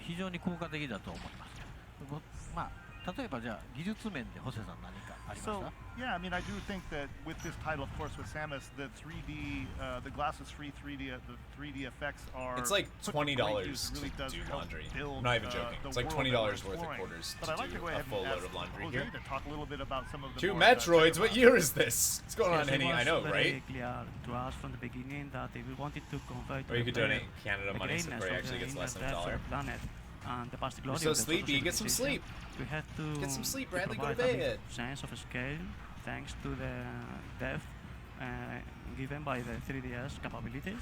Speaker 22: 非常に効果的だと思います。例えばじゃあ技術面でホセさん何かありますか？
Speaker 13: So yeah, I mean I do think that with this title, of course, with Samus, the 3D, the glasses free 3D, the 3D effects are.
Speaker 1: It's like $20
Speaker 13: really
Speaker 1: to
Speaker 13: does
Speaker 1: do
Speaker 13: help
Speaker 1: laundry.
Speaker 13: build,
Speaker 1: I'm not even joking.
Speaker 13: the
Speaker 1: It's like
Speaker 13: world
Speaker 1: $20
Speaker 13: that we're
Speaker 1: worth of
Speaker 13: exploring.
Speaker 1: quarters
Speaker 13: But
Speaker 1: to
Speaker 13: I'd like to
Speaker 1: do
Speaker 13: go
Speaker 1: a
Speaker 13: ahead
Speaker 1: full
Speaker 13: and
Speaker 1: load
Speaker 13: ask
Speaker 1: of laundry
Speaker 13: Jose
Speaker 1: here.
Speaker 13: to talk a little bit about some of the
Speaker 1: 2
Speaker 13: more,
Speaker 1: Metroids. What year is this? What's going on,
Speaker 8: Yes,
Speaker 1: Henny?
Speaker 8: it
Speaker 1: I
Speaker 8: was
Speaker 1: know,
Speaker 8: very
Speaker 1: right?
Speaker 8: clear to us from the beginning that if we wanted to convey to
Speaker 1: Or you
Speaker 8: the
Speaker 1: could
Speaker 8: player
Speaker 1: donate Canada
Speaker 8: the
Speaker 1: money so
Speaker 8: greatness
Speaker 1: Corey
Speaker 8: of
Speaker 1: actually
Speaker 8: the
Speaker 1: gets less than
Speaker 8: inner
Speaker 1: $1.
Speaker 8: depths of the planet and the past glory
Speaker 1: You're so
Speaker 8: of the social
Speaker 1: sleepy. Get some
Speaker 8: civilization,
Speaker 1: sleep.
Speaker 8: we had to
Speaker 1: Get some sleep, Bradley. Go to
Speaker 8: provide a
Speaker 1: bed.
Speaker 8: big sense of scale thanks to the depth given by the 3DS capabilities.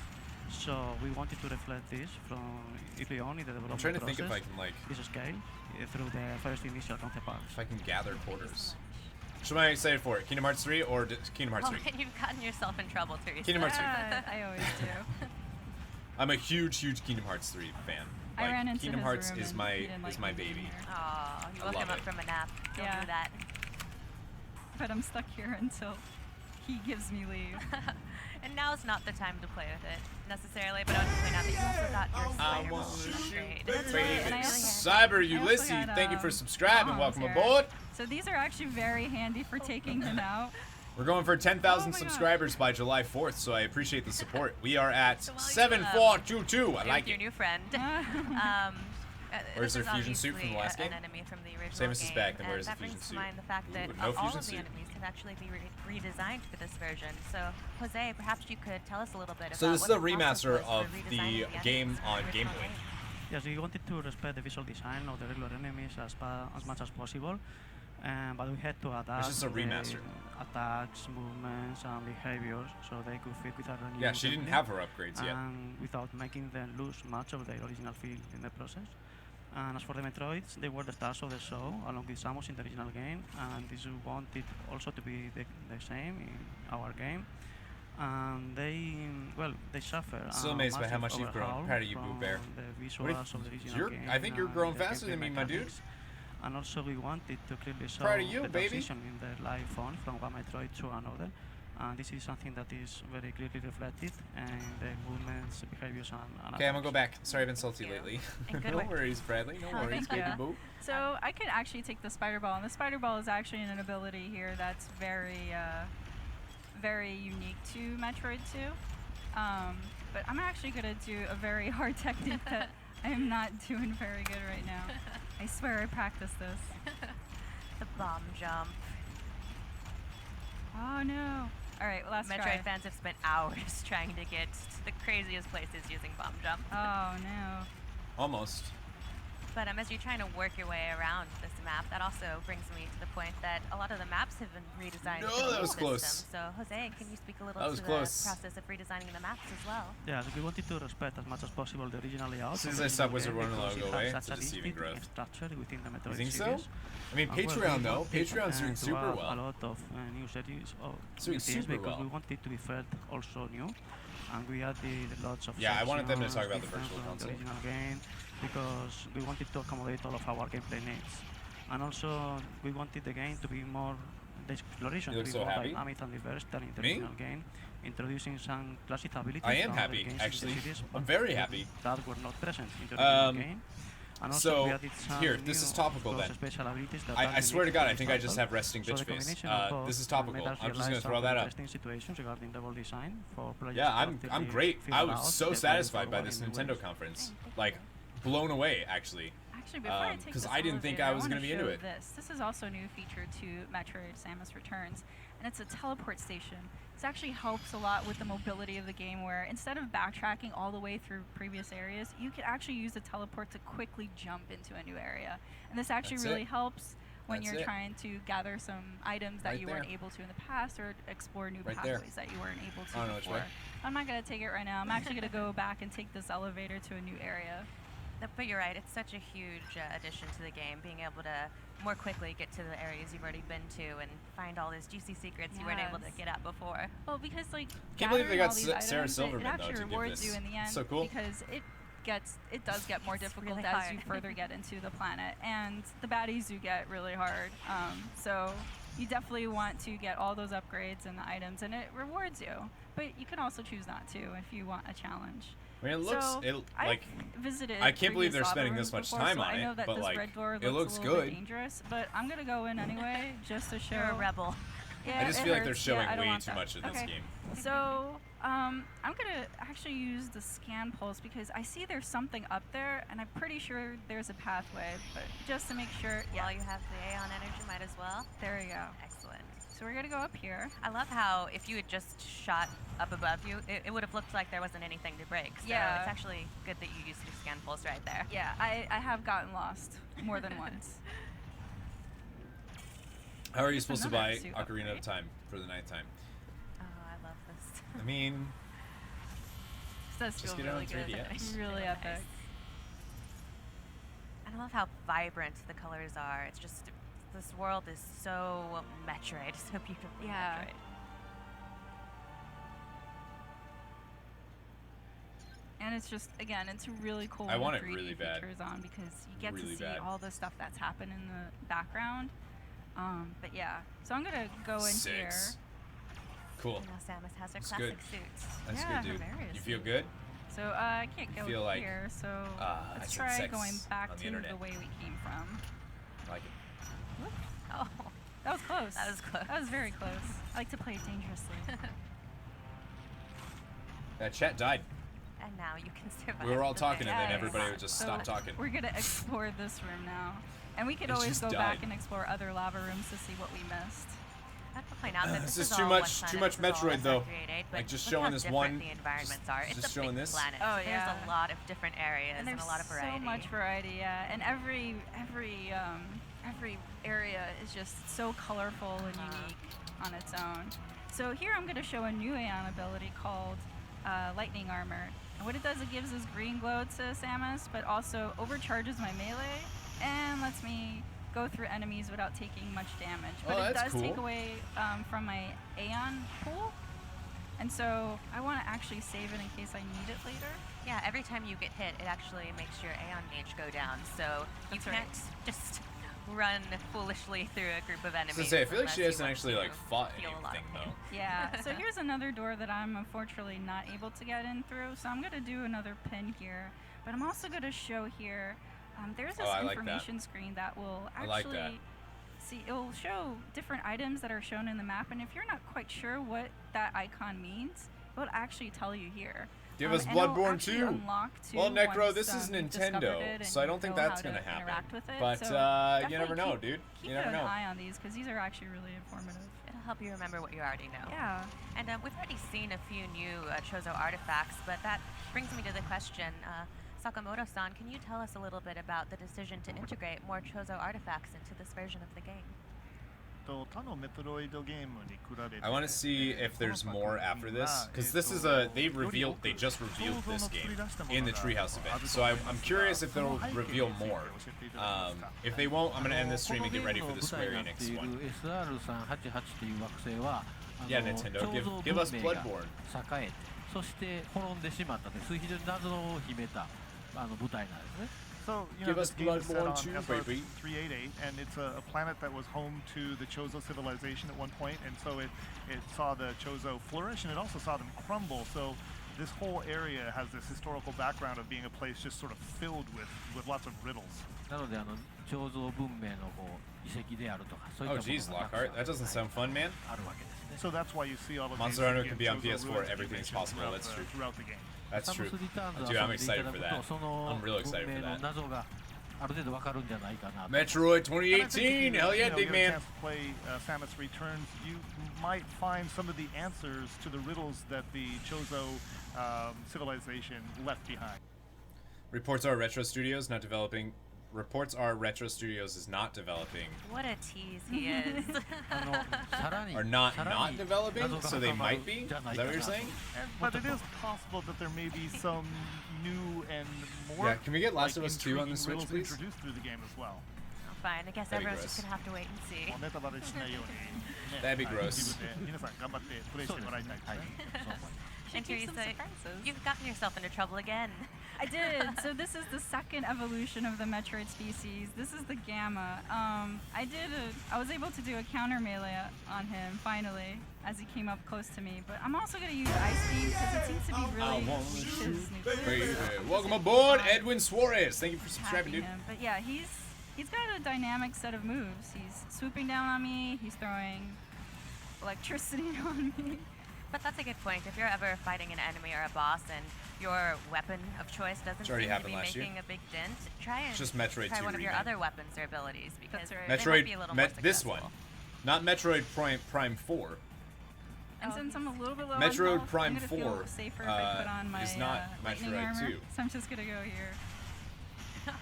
Speaker 8: So we wanted to reflect this from early on in the development
Speaker 1: I'm trying to
Speaker 8: process,
Speaker 1: think if I can like
Speaker 8: this scale through the first initial concept art.
Speaker 1: if I can gather quarters. Which am I excited for? Kingdom Hearts 3 or Kingdom Hearts 3?
Speaker 3: Well, you've gotten yourself in trouble, Teresa.
Speaker 1: Kingdom Hearts 3.
Speaker 5: I always do.
Speaker 1: I'm a huge Kingdom Hearts 3 fan.
Speaker 5: I ran into
Speaker 1: Kingdom
Speaker 5: his
Speaker 1: Hearts
Speaker 5: room
Speaker 1: is
Speaker 5: and
Speaker 1: my
Speaker 5: he didn't like me
Speaker 1: baby.
Speaker 3: Aw, you
Speaker 1: I
Speaker 3: woke
Speaker 1: love
Speaker 3: him up
Speaker 1: it.
Speaker 3: from a nap. Don't do that.
Speaker 5: But I'm stuck here until he gives me leave.
Speaker 3: And now's not the time to play with it necessarily, but I want to point out that you also got your spider was great. That's
Speaker 1: Baby.
Speaker 3: really
Speaker 1: Cyber Ulysses, thank you for subscribing. Welcome aboard.
Speaker 5: So these are actually very handy for taking them out.
Speaker 1: We're going for 10,000 subscribers by July 4th, so I appreciate the support. We are at 7422. I like
Speaker 3: your
Speaker 1: it.
Speaker 3: new friend.
Speaker 1: Where's their fusion suit from the last game?
Speaker 3: An enemy from the original
Speaker 1: Samus is back, then where's the
Speaker 3: that
Speaker 1: fusion
Speaker 3: brings
Speaker 1: suit?
Speaker 3: to mind the fact that
Speaker 1: No
Speaker 3: all
Speaker 1: fusion
Speaker 3: of the
Speaker 1: suit.
Speaker 3: enemies have actually been redesigned for this version. So, Jose, perhaps you could tell us a little bit
Speaker 1: So
Speaker 3: about
Speaker 1: this is
Speaker 3: what
Speaker 1: a
Speaker 3: the process
Speaker 1: remaster
Speaker 3: was for
Speaker 1: of
Speaker 3: redesigning
Speaker 1: the game
Speaker 3: enemies
Speaker 1: on
Speaker 3: from the
Speaker 1: Game
Speaker 3: original
Speaker 1: Boy.
Speaker 3: game.
Speaker 8: Yes, we wanted to respect the visual design of the regular enemies as much as possible, but we had to adapt
Speaker 1: It's just a remaster.
Speaker 8: the attacks, movements, and behaviors so they could fit with our new
Speaker 1: Yeah, she didn't
Speaker 8: gameplay,
Speaker 1: have her upgrades yet.
Speaker 8: and without making them lose much of their original feel in the process. And as for the Metroids, they were the stars of the show, along with Samus in the original game, and this we wanted also to be the same in our game. And they suffer.
Speaker 1: Still amazed by how much you've grown. Proud of you, Boo Bear.
Speaker 8: The visuals of the original game,
Speaker 1: I think you're growing
Speaker 8: the
Speaker 1: faster than me,
Speaker 8: gameplay
Speaker 1: my dude.
Speaker 8: mechanics. And also we wanted to clearly show
Speaker 1: Proud of you,
Speaker 8: the
Speaker 1: baby.
Speaker 8: transition in the life form from one Metroid to another. And this is something that is very clearly reflected in the movements, behaviors, and
Speaker 1: Okay, I'm gonna go back. Sorry I've been salty lately. No worries, Bradley. No worries, baby boo.
Speaker 5: So I could actually take the spider ball, and the spider ball is actually an ability here that's very, very unique to Metroid 2. But I'm actually gonna do a very hard technique that I am not doing very good right now. I swear I practiced this.
Speaker 3: The bomb jump.
Speaker 5: Oh no. Alright, well, let's
Speaker 3: Metroid
Speaker 5: try.
Speaker 3: fans have spent hours trying to get to the craziest places using bomb jump.
Speaker 5: Oh no.
Speaker 1: Almost.
Speaker 3: But as you're trying to work your way around this map, that also brings me to the point that a lot of the maps have been redesigned.
Speaker 1: No,
Speaker 3: for the
Speaker 1: that was
Speaker 3: system.
Speaker 1: close.
Speaker 3: So, Jose, can you speak a little
Speaker 1: That
Speaker 3: to
Speaker 1: was
Speaker 3: the
Speaker 1: close.
Speaker 3: process of redesigning the maps as well?
Speaker 8: Yeah, we wanted to respect as much as possible the original layout.
Speaker 1: As soon
Speaker 8: of
Speaker 1: as I
Speaker 8: the
Speaker 1: saw
Speaker 8: original
Speaker 1: Wizard
Speaker 8: game
Speaker 1: Runner
Speaker 8: because
Speaker 1: logo
Speaker 8: it
Speaker 1: away,
Speaker 8: has
Speaker 1: it's a
Speaker 8: such a
Speaker 1: deceiving
Speaker 8: distinct
Speaker 1: growth.
Speaker 8: structure within the Metroid
Speaker 1: You think so?
Speaker 8: series.
Speaker 1: I mean,
Speaker 8: And well,
Speaker 1: Patreon
Speaker 8: we
Speaker 1: though.
Speaker 8: wanted,
Speaker 1: Patreon's doing
Speaker 8: to
Speaker 1: super
Speaker 8: add
Speaker 1: well.
Speaker 8: A lot of new series of
Speaker 1: It's doing
Speaker 8: new things
Speaker 1: super
Speaker 8: because
Speaker 1: well.
Speaker 8: we wanted to be felt also new, and we added lots of
Speaker 1: Yeah, I wanted them to
Speaker 8: sections,
Speaker 1: talk about the
Speaker 8: different
Speaker 1: Virtual
Speaker 8: from the
Speaker 1: Console.
Speaker 8: original game because we wanted to accommodate all of our gameplay needs, and also we wanted the game to be more the exploration
Speaker 1: You
Speaker 8: to
Speaker 1: look
Speaker 8: be
Speaker 1: so
Speaker 8: more
Speaker 1: happy.
Speaker 8: dynamic and diverse than in the
Speaker 1: Me?
Speaker 8: original game, introducing some classic abilities
Speaker 1: I am
Speaker 8: from other
Speaker 1: happy,
Speaker 8: games in the
Speaker 1: actually.
Speaker 8: series,
Speaker 1: I'm
Speaker 8: but
Speaker 1: very happy.
Speaker 8: that were not present in the original game. And also
Speaker 1: So
Speaker 8: we added some
Speaker 1: here, this
Speaker 8: new
Speaker 1: is topical
Speaker 8: close
Speaker 1: then.
Speaker 8: special abilities that
Speaker 1: I
Speaker 8: are
Speaker 1: swear to
Speaker 8: unique
Speaker 1: God,
Speaker 8: the
Speaker 1: I think I just
Speaker 8: title.
Speaker 1: have resting
Speaker 8: So
Speaker 1: bitch
Speaker 8: the
Speaker 1: face.
Speaker 8: combination of both
Speaker 1: This is
Speaker 8: made
Speaker 1: topical.
Speaker 8: us
Speaker 1: I'm just gonna
Speaker 8: realize
Speaker 1: throw
Speaker 8: some
Speaker 1: that up.
Speaker 8: interesting situations regarding level design for players
Speaker 1: Yeah,
Speaker 8: to
Speaker 1: I'm
Speaker 8: actively
Speaker 1: great.
Speaker 8: figure
Speaker 1: I was
Speaker 8: out
Speaker 1: so
Speaker 8: the way
Speaker 1: satisfied by
Speaker 8: forward
Speaker 1: this
Speaker 8: in new
Speaker 1: Nintendo
Speaker 8: ways.
Speaker 1: conference. Like, blown away actually.
Speaker 5: Actually, before I take
Speaker 1: Because
Speaker 5: this
Speaker 1: I didn't think
Speaker 5: elevator,
Speaker 1: I was
Speaker 5: wanna
Speaker 1: gonna be into
Speaker 5: show
Speaker 1: it.
Speaker 5: This is also a new feature to Metroid Samus Returns, and it's a teleport station. This actually helps a lot with the mobility of the game, where instead of backtracking all the way through previous areas, you could actually use the teleport to quickly jump into a new area. And this actually
Speaker 1: That's
Speaker 5: really
Speaker 1: it.
Speaker 5: helps when
Speaker 1: That's
Speaker 5: you're
Speaker 1: it.
Speaker 5: trying to gather some items that
Speaker 1: Right
Speaker 5: you
Speaker 1: there.
Speaker 5: weren't able to in the past, or explore new
Speaker 1: Right there.
Speaker 5: pathways that you weren't able to
Speaker 1: I don't know which
Speaker 5: before.
Speaker 1: way.
Speaker 5: I'm not going to take it right now. I'm actually going to go back and take this elevator to a new area.
Speaker 3: But you're right, it's such a huge addition to the game, being able to more quickly get to the areas you've already been to and find all those juicy secrets you weren't able to
Speaker 5: Yes.
Speaker 3: get at before.
Speaker 5: Well, because like
Speaker 1: Can't believe they
Speaker 5: gathering
Speaker 1: got
Speaker 5: all these
Speaker 1: Sarah
Speaker 5: items,
Speaker 1: Silverman,
Speaker 5: it
Speaker 1: though,
Speaker 5: actually
Speaker 1: to give
Speaker 5: rewards
Speaker 1: this.
Speaker 5: you in the end.
Speaker 1: So cool.
Speaker 5: Because it does get more difficult
Speaker 3: really
Speaker 5: as
Speaker 3: hard.
Speaker 5: you further get into the planet, and the baddies do get really hard. So you definitely want to get all those upgrades and the items, and it rewards you. But you can also choose not to if you want a challenge.
Speaker 1: I mean, it looks
Speaker 5: So,
Speaker 1: like.
Speaker 5: I've visited
Speaker 1: I can't believe they're
Speaker 5: previous
Speaker 1: spending
Speaker 5: lava
Speaker 1: this much
Speaker 5: rooms before,
Speaker 1: time
Speaker 5: so
Speaker 1: on
Speaker 5: I know
Speaker 1: it,
Speaker 5: that
Speaker 1: but
Speaker 5: this
Speaker 1: like,
Speaker 5: red door
Speaker 1: it looks
Speaker 5: a little bit
Speaker 1: good.
Speaker 5: dangerous, but I'm gonna go in anyway just to show.
Speaker 3: You're a rebel.
Speaker 5: Yeah,
Speaker 1: I just
Speaker 5: it
Speaker 1: feel like they're
Speaker 5: hurts.
Speaker 1: showing
Speaker 5: I don't
Speaker 1: way
Speaker 5: want
Speaker 1: too
Speaker 5: that.
Speaker 1: much of this
Speaker 5: Okay.
Speaker 1: game.
Speaker 5: So I'm gonna actually use the scan pulse because I see there's something up there, and I'm pretty sure there's a pathway. But just to make sure, yeah.
Speaker 3: While you have the Aeon energy, might as well.
Speaker 5: There we go.
Speaker 3: Excellent.
Speaker 5: So we're gonna go up here.
Speaker 3: I love how if you had just shot up above you, it would have looked like there wasn't anything to break. So
Speaker 5: Yeah.
Speaker 3: it's actually good that you used your scan pulse right there.
Speaker 5: Yeah, I have gotten lost more than once.
Speaker 1: How are you
Speaker 5: There's
Speaker 1: supposed to
Speaker 5: another
Speaker 1: buy
Speaker 5: suit
Speaker 1: Ocarina
Speaker 5: upgrade.
Speaker 1: of Time for the nighttime?
Speaker 3: Oh, I love this.
Speaker 1: I mean,
Speaker 5: This does
Speaker 1: just
Speaker 5: feel
Speaker 1: get it on
Speaker 5: really good.
Speaker 1: 3DS.
Speaker 5: Really epic.
Speaker 3: And I love how vibrant the colors are. It's just, this world is so Metroid, so beautifully
Speaker 5: Yeah.
Speaker 3: Metroid.
Speaker 5: And it's just, again, it's really cool
Speaker 1: I
Speaker 5: when
Speaker 1: want
Speaker 5: the
Speaker 1: it
Speaker 5: 3D
Speaker 1: really bad.
Speaker 5: features on because you get
Speaker 1: Really
Speaker 5: to see
Speaker 1: bad.
Speaker 5: all the stuff that's happened in the background. But yeah, so I'm gonna go in here.
Speaker 1: Six. Cool.
Speaker 3: You know, Samus has her
Speaker 1: That's
Speaker 3: classic
Speaker 1: good.
Speaker 3: suits.
Speaker 1: That's
Speaker 5: Yeah,
Speaker 1: good, dude.
Speaker 5: her Marius
Speaker 1: You feel
Speaker 5: suit.
Speaker 1: good?
Speaker 5: So I can't go
Speaker 1: feel like,
Speaker 5: here, so
Speaker 1: I
Speaker 5: let's
Speaker 1: said
Speaker 5: try
Speaker 1: sex
Speaker 5: going back
Speaker 1: on the
Speaker 5: to
Speaker 1: internet.
Speaker 5: the way we came from.
Speaker 1: Like it.
Speaker 3: Oh,
Speaker 5: that was close.
Speaker 3: That was close.
Speaker 5: That was very close. I like to play dangerously.
Speaker 1: That chat died.
Speaker 3: And now you can survive.
Speaker 1: We were all
Speaker 3: the
Speaker 1: talking and then
Speaker 3: maze.
Speaker 1: everybody would just
Speaker 5: So
Speaker 1: stop talking.
Speaker 5: We're gonna explore this room now. And we could
Speaker 1: It
Speaker 5: always
Speaker 1: just
Speaker 5: go
Speaker 1: died.
Speaker 5: back and explore other lava rooms to see what we missed.
Speaker 3: I have to point out that
Speaker 1: This
Speaker 3: this
Speaker 1: is
Speaker 3: all
Speaker 1: too
Speaker 3: one
Speaker 1: much
Speaker 3: planet, this is all
Speaker 1: Metroid though.
Speaker 3: SR388, but
Speaker 1: Like just
Speaker 3: look
Speaker 1: showing
Speaker 3: how
Speaker 1: this
Speaker 3: different
Speaker 1: one.
Speaker 3: the environments are. It's
Speaker 1: just
Speaker 3: a
Speaker 1: showing
Speaker 3: big
Speaker 1: this.
Speaker 3: planet.
Speaker 5: Oh,
Speaker 3: There's
Speaker 5: yeah.
Speaker 3: a lot of different areas
Speaker 5: And
Speaker 3: and,
Speaker 5: there's
Speaker 3: a lot of variety.
Speaker 5: so much variety, yeah. And every area is just so colorful and unique on its own. So here I'm going to show a new Aeon ability called Lightning Armor. And what it does, it gives this green glow to Samus, but also overcharges my melee and lets me go through enemies without taking much damage. But
Speaker 1: Oh,
Speaker 5: it
Speaker 1: that's
Speaker 5: does take
Speaker 1: cool.
Speaker 5: away from my Aeon pool. And so I want to actually save it in case I need it later.
Speaker 3: Yeah, every time you get hit, it actually makes your Aeon gauge go down. So you
Speaker 5: That's
Speaker 3: can't
Speaker 5: right.
Speaker 3: just run foolishly through a group of
Speaker 1: I
Speaker 3: enemies.
Speaker 1: was gonna say, I feel like
Speaker 3: unless
Speaker 1: she
Speaker 3: you
Speaker 1: hasn't
Speaker 3: want
Speaker 1: actually
Speaker 3: to
Speaker 1: like fought
Speaker 3: feel a lot of
Speaker 1: anything
Speaker 3: pain.
Speaker 1: though.
Speaker 5: Yeah, so here's another door that I'm unfortunately not able to get in through, so I'm going to do another pin here. But I'm also going to show here, there's this
Speaker 1: Oh, I like that.
Speaker 5: information screen that will
Speaker 1: I like
Speaker 5: actually,
Speaker 1: that.
Speaker 5: see, it will show different items that are shown in the map, and if you're not quite sure what that icon means, it will actually tell you here.
Speaker 1: Give us
Speaker 5: and it'll
Speaker 1: Bloodborne
Speaker 5: actually
Speaker 1: 2.
Speaker 5: unlock too
Speaker 1: Well, Necro,
Speaker 5: once,
Speaker 1: this is
Speaker 5: you've discovered
Speaker 1: Nintendo,
Speaker 5: it and
Speaker 1: so I
Speaker 5: you
Speaker 1: don't think
Speaker 5: know
Speaker 1: that's
Speaker 5: how
Speaker 1: gonna
Speaker 5: to
Speaker 1: happen.
Speaker 5: interact with it.
Speaker 1: But
Speaker 5: So
Speaker 1: you
Speaker 5: definitely
Speaker 1: never know,
Speaker 5: keep-
Speaker 1: dude.
Speaker 5: Keep
Speaker 1: You never
Speaker 5: an
Speaker 1: know.
Speaker 5: eye on these because these are actually really informative.
Speaker 3: It'll help you remember what you already know.
Speaker 5: Yeah.
Speaker 3: And we've already seen a few new Chozo artifacts, but that brings me to the question. Sakamoto-san, can you tell us a little bit about the decision to integrate more Chozo artifacts into this version of the game?
Speaker 1: I want to see if there's more after this, because this is they just revealed this game in the Treehouse event. So I'm curious if they'll reveal more. If they won't, I'm gonna end this stream and get ready for the Square Enix one. Yeah, Nintendo, give us Bloodborne.
Speaker 22: 栄えそして滅んでしまったというそういう非常に謎を秘めた舞台なんですね。
Speaker 13: So, you
Speaker 1: Give
Speaker 13: know,
Speaker 1: us
Speaker 13: this game is set on
Speaker 1: Bloodborne 2, baby.
Speaker 13: SR388, and it's a planet that was home to the Chozo civilization at one point, and so it saw the Chozo flourish, and it also saw them crumble. So this whole area has this historical background of being a place just sort of filled with lots of riddles.
Speaker 22: なので彫像文明のこう遺跡であるとかそうい
Speaker 1: Oh
Speaker 22: ったもの
Speaker 1: geez,
Speaker 22: がたくさん
Speaker 1: Lockhart, that doesn't sound fun, man.
Speaker 22: あるわけですね。
Speaker 13: So that's why you see all of
Speaker 1: Monster
Speaker 13: these
Speaker 1: Hunter can be on
Speaker 13: Chozo
Speaker 1: PS4.
Speaker 13: ruins
Speaker 1: Everything's
Speaker 13: mentioned
Speaker 1: possible. That's true.
Speaker 13: throughout the game.
Speaker 1: That's true.
Speaker 22: サムスリターンズを
Speaker 1: Dude,
Speaker 22: 遊
Speaker 1: I'm
Speaker 22: んでいた
Speaker 1: excited
Speaker 22: だ
Speaker 1: for
Speaker 22: く
Speaker 1: that.
Speaker 22: とその
Speaker 1: I'm real
Speaker 22: 文
Speaker 1: excited
Speaker 22: 明
Speaker 1: for
Speaker 22: の
Speaker 1: that.
Speaker 22: 謎がある程度わかるんじゃないかなと。
Speaker 1: Metroid
Speaker 13: And I think if
Speaker 1: 2018, hell yeah,
Speaker 13: you
Speaker 1: big
Speaker 13: get a
Speaker 1: man.
Speaker 13: chance to play Samus Returns, you might find some of the answers to the riddles that the Chozo civilization left behind.
Speaker 1: Reports are Retro Studios not developing. Reports are Retro Studios is not developing.
Speaker 3: What a tease he is.
Speaker 1: Are not developing, so they might be. Is that what you're saying?
Speaker 13: But it is possible that there may be some new and more.
Speaker 1: Yeah, can we get Last of Us 2 on the
Speaker 13: intriguing
Speaker 1: Switch,
Speaker 13: riddles
Speaker 1: please?
Speaker 13: introduced through the game as well.
Speaker 3: Oh, fine, I guess
Speaker 1: That'd be
Speaker 3: everyone's
Speaker 1: gross.
Speaker 3: just gonna have to wait and see.
Speaker 13: もうネタバレしないようにね
Speaker 1: That'd be
Speaker 13: はい
Speaker 1: gross.
Speaker 13: 自分で皆さん頑張ってプレイしてもらいたいですね。
Speaker 3: And
Speaker 5: take some
Speaker 3: Teresa,
Speaker 5: surprises.
Speaker 3: you've gotten yourself into trouble again.
Speaker 5: I did. So this is the second evolution of the Metroid species. This is the Gamma. I was able to do a counter melee on him finally as he came up close to me. But I'm also going to use Ice Beam because it seems to be really weak to his nuclear.
Speaker 1: Baby. Welcome aboard, Edwin Suarez. Thank you for subscribing, dude.
Speaker 5: Him. But yeah, he's got a dynamic set of moves. He's swooping down on me. He's throwing electricity on me.
Speaker 3: But that's a good point. If you're ever fighting an enemy or a boss and your weapon of choice doesn't
Speaker 1: It's already
Speaker 3: seem to
Speaker 1: happened
Speaker 3: be
Speaker 1: last year.
Speaker 3: making a big dent, try and
Speaker 1: It's just Metroid
Speaker 3: try
Speaker 1: 2
Speaker 3: one of your
Speaker 1: remake.
Speaker 3: other weapons or abilities because they might
Speaker 1: Metroid,
Speaker 3: be a little more
Speaker 1: this one,
Speaker 3: successful.
Speaker 1: not Metroid Prime 4.
Speaker 5: And since I'm a little bit low
Speaker 1: Metroid
Speaker 5: on health,
Speaker 1: Prime
Speaker 5: I'm gonna
Speaker 1: 4
Speaker 5: feel safer if I put on my
Speaker 1: is not
Speaker 5: lightning
Speaker 1: Metroid
Speaker 5: armor.
Speaker 1: 2.
Speaker 5: So I'm just gonna go here.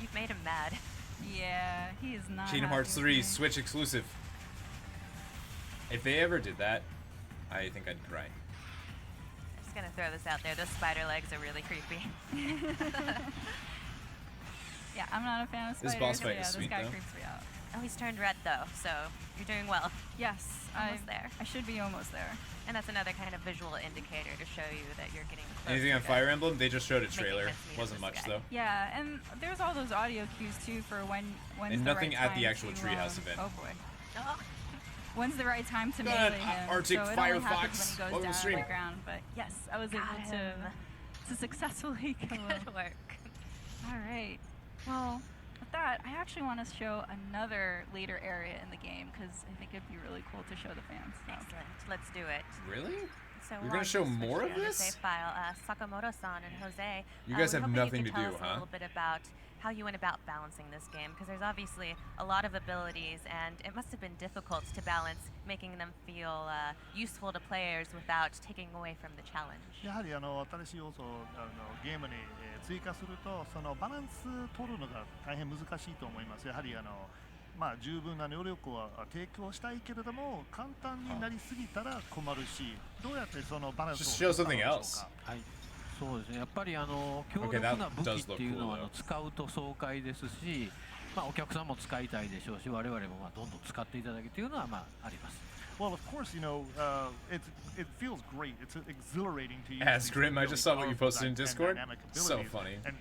Speaker 3: You've made him mad.
Speaker 5: Yeah, he is not.
Speaker 1: Kingdom
Speaker 5: happy
Speaker 1: Hearts
Speaker 5: with
Speaker 1: 3
Speaker 5: me.
Speaker 1: Switch exclusive. If they ever did that, I think I'd cry.
Speaker 3: I'm just gonna throw this out there. Those spider legs are really creepy.
Speaker 5: Yeah, I'm not a fan of
Speaker 1: This
Speaker 5: spiders.
Speaker 1: boss
Speaker 5: so
Speaker 1: fight
Speaker 5: yeah,
Speaker 1: is
Speaker 5: this
Speaker 1: sweet,
Speaker 5: guy
Speaker 1: though.
Speaker 5: creeps me out.
Speaker 3: Oh, he's turned red though, so you're doing well.
Speaker 5: Yes,
Speaker 3: Almost there.
Speaker 5: I should be almost there.
Speaker 3: And that's another kind of visual indicator to show you that you're getting close.
Speaker 1: Anything
Speaker 3: to
Speaker 1: on
Speaker 3: good.
Speaker 1: Fire Emblem? They just showed a
Speaker 3: Making
Speaker 1: trailer.
Speaker 3: mincemeat of
Speaker 1: Wasn't
Speaker 3: this
Speaker 1: much
Speaker 3: guy.
Speaker 1: though.
Speaker 5: Yeah, and there's all those audio cues too for when
Speaker 1: And
Speaker 5: the
Speaker 1: nothing
Speaker 5: right
Speaker 1: at the
Speaker 5: time
Speaker 1: actual
Speaker 5: to,
Speaker 1: Treehouse event.
Speaker 5: Oh boy.
Speaker 3: Oh.
Speaker 5: when's the right time to
Speaker 1: Go ahead,
Speaker 5: melee him.
Speaker 1: Arctic
Speaker 5: so it only happens
Speaker 1: Firefox.
Speaker 5: when he
Speaker 1: Welcome to
Speaker 5: goes down
Speaker 1: stream.
Speaker 5: on the ground. But yes, I was able to successfully kill him.
Speaker 3: Good work.
Speaker 5: All right. Well, with that, I actually want to show another later area in the game because I think it'd be really cool to show the fans. So.
Speaker 3: Excellent. Let's do it.
Speaker 1: Really?
Speaker 3: So
Speaker 1: You're gonna show more of this?
Speaker 3: Save file. Sakamoto-san and Jose.
Speaker 1: You guys
Speaker 3: we're
Speaker 1: have
Speaker 3: hoping
Speaker 1: nothing
Speaker 3: you
Speaker 1: to
Speaker 3: could tell
Speaker 1: do,
Speaker 3: us
Speaker 1: huh?
Speaker 3: A little bit about how you went about balancing this game, because there's obviously a lot of abilities, and it must have been difficult to balance making them feel useful to players without taking away from the challenge.
Speaker 13: やはり新しい要素をゲームに追加するとそのバランス取るのが大変難しいと思います。やはりまあ十分な能力を提供したいけれども簡単になりすぎたら困るし、どうやってそのバランスを
Speaker 1: Just show something else.
Speaker 22: はい。そうですね。やっぱり強力な武器っていうのは使うと爽快ですし、まあお客さんも使いたいでしょうし、我々もまあどんどん使っていただけというのはまああります。
Speaker 13: Well, of course, it feels great. It's exhilarating to use.
Speaker 1: As Grim, I just saw what you posted in Discord. So funny.
Speaker 13: And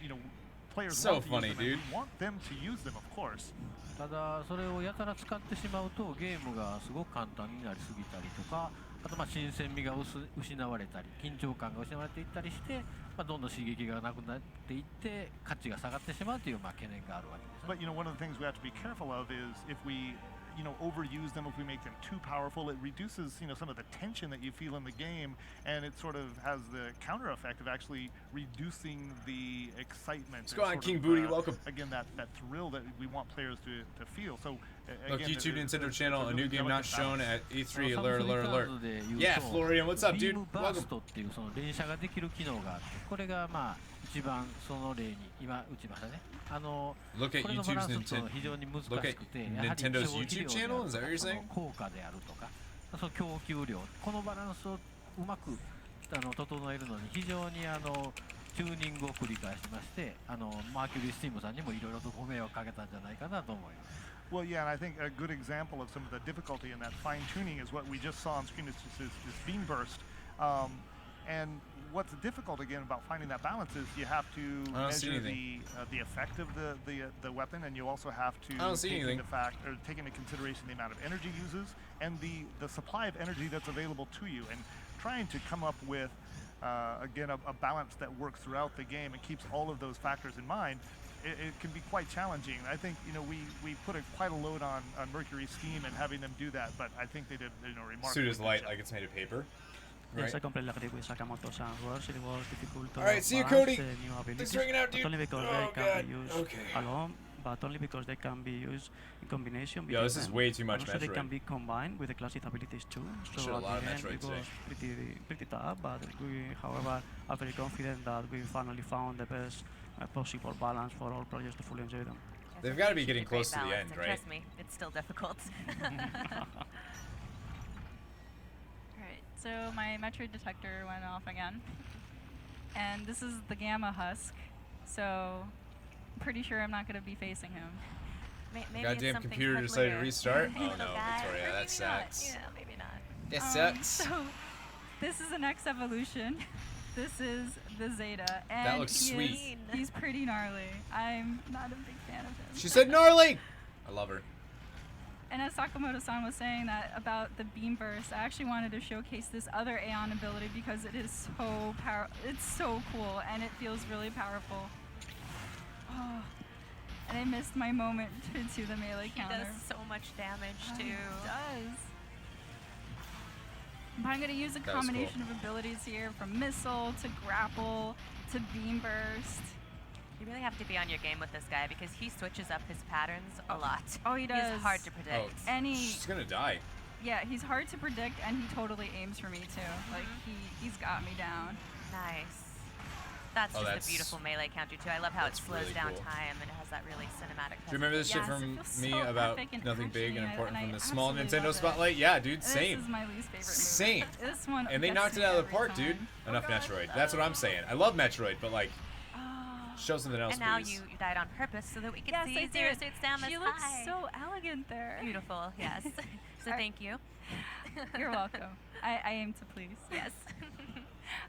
Speaker 13: players
Speaker 1: so
Speaker 13: want to
Speaker 1: funny,
Speaker 13: use them,
Speaker 1: dude.
Speaker 13: And we want them to use them, of course.
Speaker 22: ただそれをやたら使ってしまうとゲームがすごく簡単になりすぎたりとか、あとまあ新鮮味が失われたり、緊張感が失われていったりして、まあどんどん刺激がなくなっていって価値が下がってしまうというまあ懸念があるわけです。
Speaker 13: But one of the things we have to be careful of is if we overuse them, if we make them too powerful, it reduces some of the tension that you feel in the game, and it sort of has the counter effect of actually reducing the excitement.
Speaker 1: Let's go on, King Booty. Welcome.
Speaker 13: Again, that thrill that we want players to feel. So
Speaker 1: look,
Speaker 13: again,
Speaker 1: YouTube Nintendo channel, a new game not shown at E3.
Speaker 22: サ
Speaker 1: Alert,
Speaker 22: ムス
Speaker 1: alert,
Speaker 22: リカー
Speaker 1: alert.
Speaker 22: ズで言う
Speaker 1: Yeah,
Speaker 22: と
Speaker 1: Florian, what's up,
Speaker 22: ビー
Speaker 1: dude?
Speaker 22: ムバー
Speaker 1: Welcome.
Speaker 22: ストっていうその連射ができる機能があって、これがまあ一番その例に今打ちましたね。
Speaker 1: Look at
Speaker 22: これのバラン
Speaker 1: YouTube's
Speaker 22: スというのは
Speaker 1: Nintendo.
Speaker 22: 非常に難し
Speaker 1: Look at
Speaker 22: くて、やはり
Speaker 1: Nintendo's
Speaker 22: 消費
Speaker 1: YouTube
Speaker 22: 量
Speaker 1: channel. Is
Speaker 22: で
Speaker 1: that
Speaker 22: あ
Speaker 1: what
Speaker 22: る
Speaker 1: you're
Speaker 22: とか、そ
Speaker 1: saying?
Speaker 22: の効果であるとか、その供給量、このバランスをうまく整えるのに非常にチューニングを繰り返しまして、マーキュリースティームさんにもいろいろとご迷惑かけたんじゃないかなと思います。
Speaker 13: Well, yeah, and I think a good example of some of the difficulty in that fine tuning is what we just saw on screen. Is this beam burst, and what's difficult again about finding that balance is you have to measure the effect of the weapon, and you also have to take into consideration the amount of energy uses and the supply of energy that's available to you, and trying to come up with again a balance that works throughout the game and keeps all of those factors in mind. It can be quite challenging. I think we put quite a load on Mercury's team and having them do that, but I think they did remarkably.
Speaker 1: Suit is light, like it's made of paper.
Speaker 8: Yes, I completely agree with Sakamoto-san. First, it was difficult to
Speaker 1: Alright, see you,
Speaker 8: balance
Speaker 1: Cody.
Speaker 8: the new abilities,
Speaker 1: Thanks for hanging out, dude.
Speaker 8: not only because
Speaker 1: Oh,
Speaker 8: they
Speaker 1: God.
Speaker 8: can be used
Speaker 1: Okay.
Speaker 8: alone, but only because they can be used in combination.
Speaker 1: Yo, this is
Speaker 8: them.
Speaker 1: way too much
Speaker 8: And also they
Speaker 1: Metroid.
Speaker 8: can be combined with the classic abilities too. So
Speaker 1: Showed a
Speaker 8: at
Speaker 1: lot of
Speaker 8: the end,
Speaker 1: Metroid
Speaker 8: it
Speaker 1: today.
Speaker 8: was pretty tough, but we, however, are very confident that we finally found the best possible balance for all players to fully enjoy them.
Speaker 1: They've got to be getting close to the
Speaker 3: balance,
Speaker 1: end,
Speaker 3: and
Speaker 1: right?
Speaker 3: Trust me, it's still difficult.
Speaker 5: Alright, so my Metroid detector went off again. And this is the Gamma Husk, so I'm pretty sure I'm not going to be facing him.
Speaker 3: Maybe
Speaker 1: Goddamn computer decided to restart? Oh no, Victoria, that sucks.
Speaker 3: Yeah, maybe not.
Speaker 1: That sucks.
Speaker 5: So this is the next evolution. This is the Zeta, and
Speaker 1: That looks sweet.
Speaker 5: He's pretty gnarly. I'm not a big fan of him.
Speaker 1: She said gnarly! I love her.
Speaker 5: And as Sakamoto-san was saying that about the beam burst, I actually wanted to showcase this other Aeon ability because it is so it's so cool and it feels really powerful. Oh, and I missed my moment to the melee counter.
Speaker 3: He does so much damage too.
Speaker 5: He does. But I'm going to use a combination of abilities here, from missile to grapple to beam burst.
Speaker 3: You really have to be on your game with this guy because he switches up his patterns a lot.
Speaker 5: Oh, he does.
Speaker 3: He's hard to predict.
Speaker 5: And
Speaker 1: She's gonna die.
Speaker 5: Yeah, he's hard to predict, and he totally aims for me too. Like he's got me down.
Speaker 3: Nice. That's just a beautiful melee counter too. I love how it slows
Speaker 1: really
Speaker 3: down
Speaker 1: cool.
Speaker 3: time and it has that really cinematic.
Speaker 1: Do you remember this shit
Speaker 3: Yes,
Speaker 1: from
Speaker 3: it feels
Speaker 1: me
Speaker 3: so
Speaker 1: about
Speaker 3: epic and
Speaker 1: nothing big and
Speaker 5: actiony,
Speaker 1: important
Speaker 5: and
Speaker 1: from
Speaker 5: I
Speaker 1: the small
Speaker 5: absolutely
Speaker 1: Nintendo
Speaker 5: love it.
Speaker 1: spotlight? Yeah, dude, same.
Speaker 5: This is my least favorite move.
Speaker 1: Same.
Speaker 5: This one
Speaker 1: And they
Speaker 5: gets
Speaker 1: knocked it
Speaker 5: me
Speaker 1: out of the
Speaker 5: every
Speaker 1: park, dude.
Speaker 5: time.
Speaker 1: Enough Metroid. That's what I'm saying. I love Metroid, but like, show something else,
Speaker 3: And now
Speaker 1: please.
Speaker 3: you died on purpose so that we could
Speaker 5: Yes,
Speaker 3: see
Speaker 5: I
Speaker 3: Zero
Speaker 5: did.
Speaker 3: Suit Samus.
Speaker 5: She looks
Speaker 3: Hi.
Speaker 5: so elegant there.
Speaker 3: Beautiful, yes. So thank you.
Speaker 5: You're welcome. I aim to please.
Speaker 3: Yes.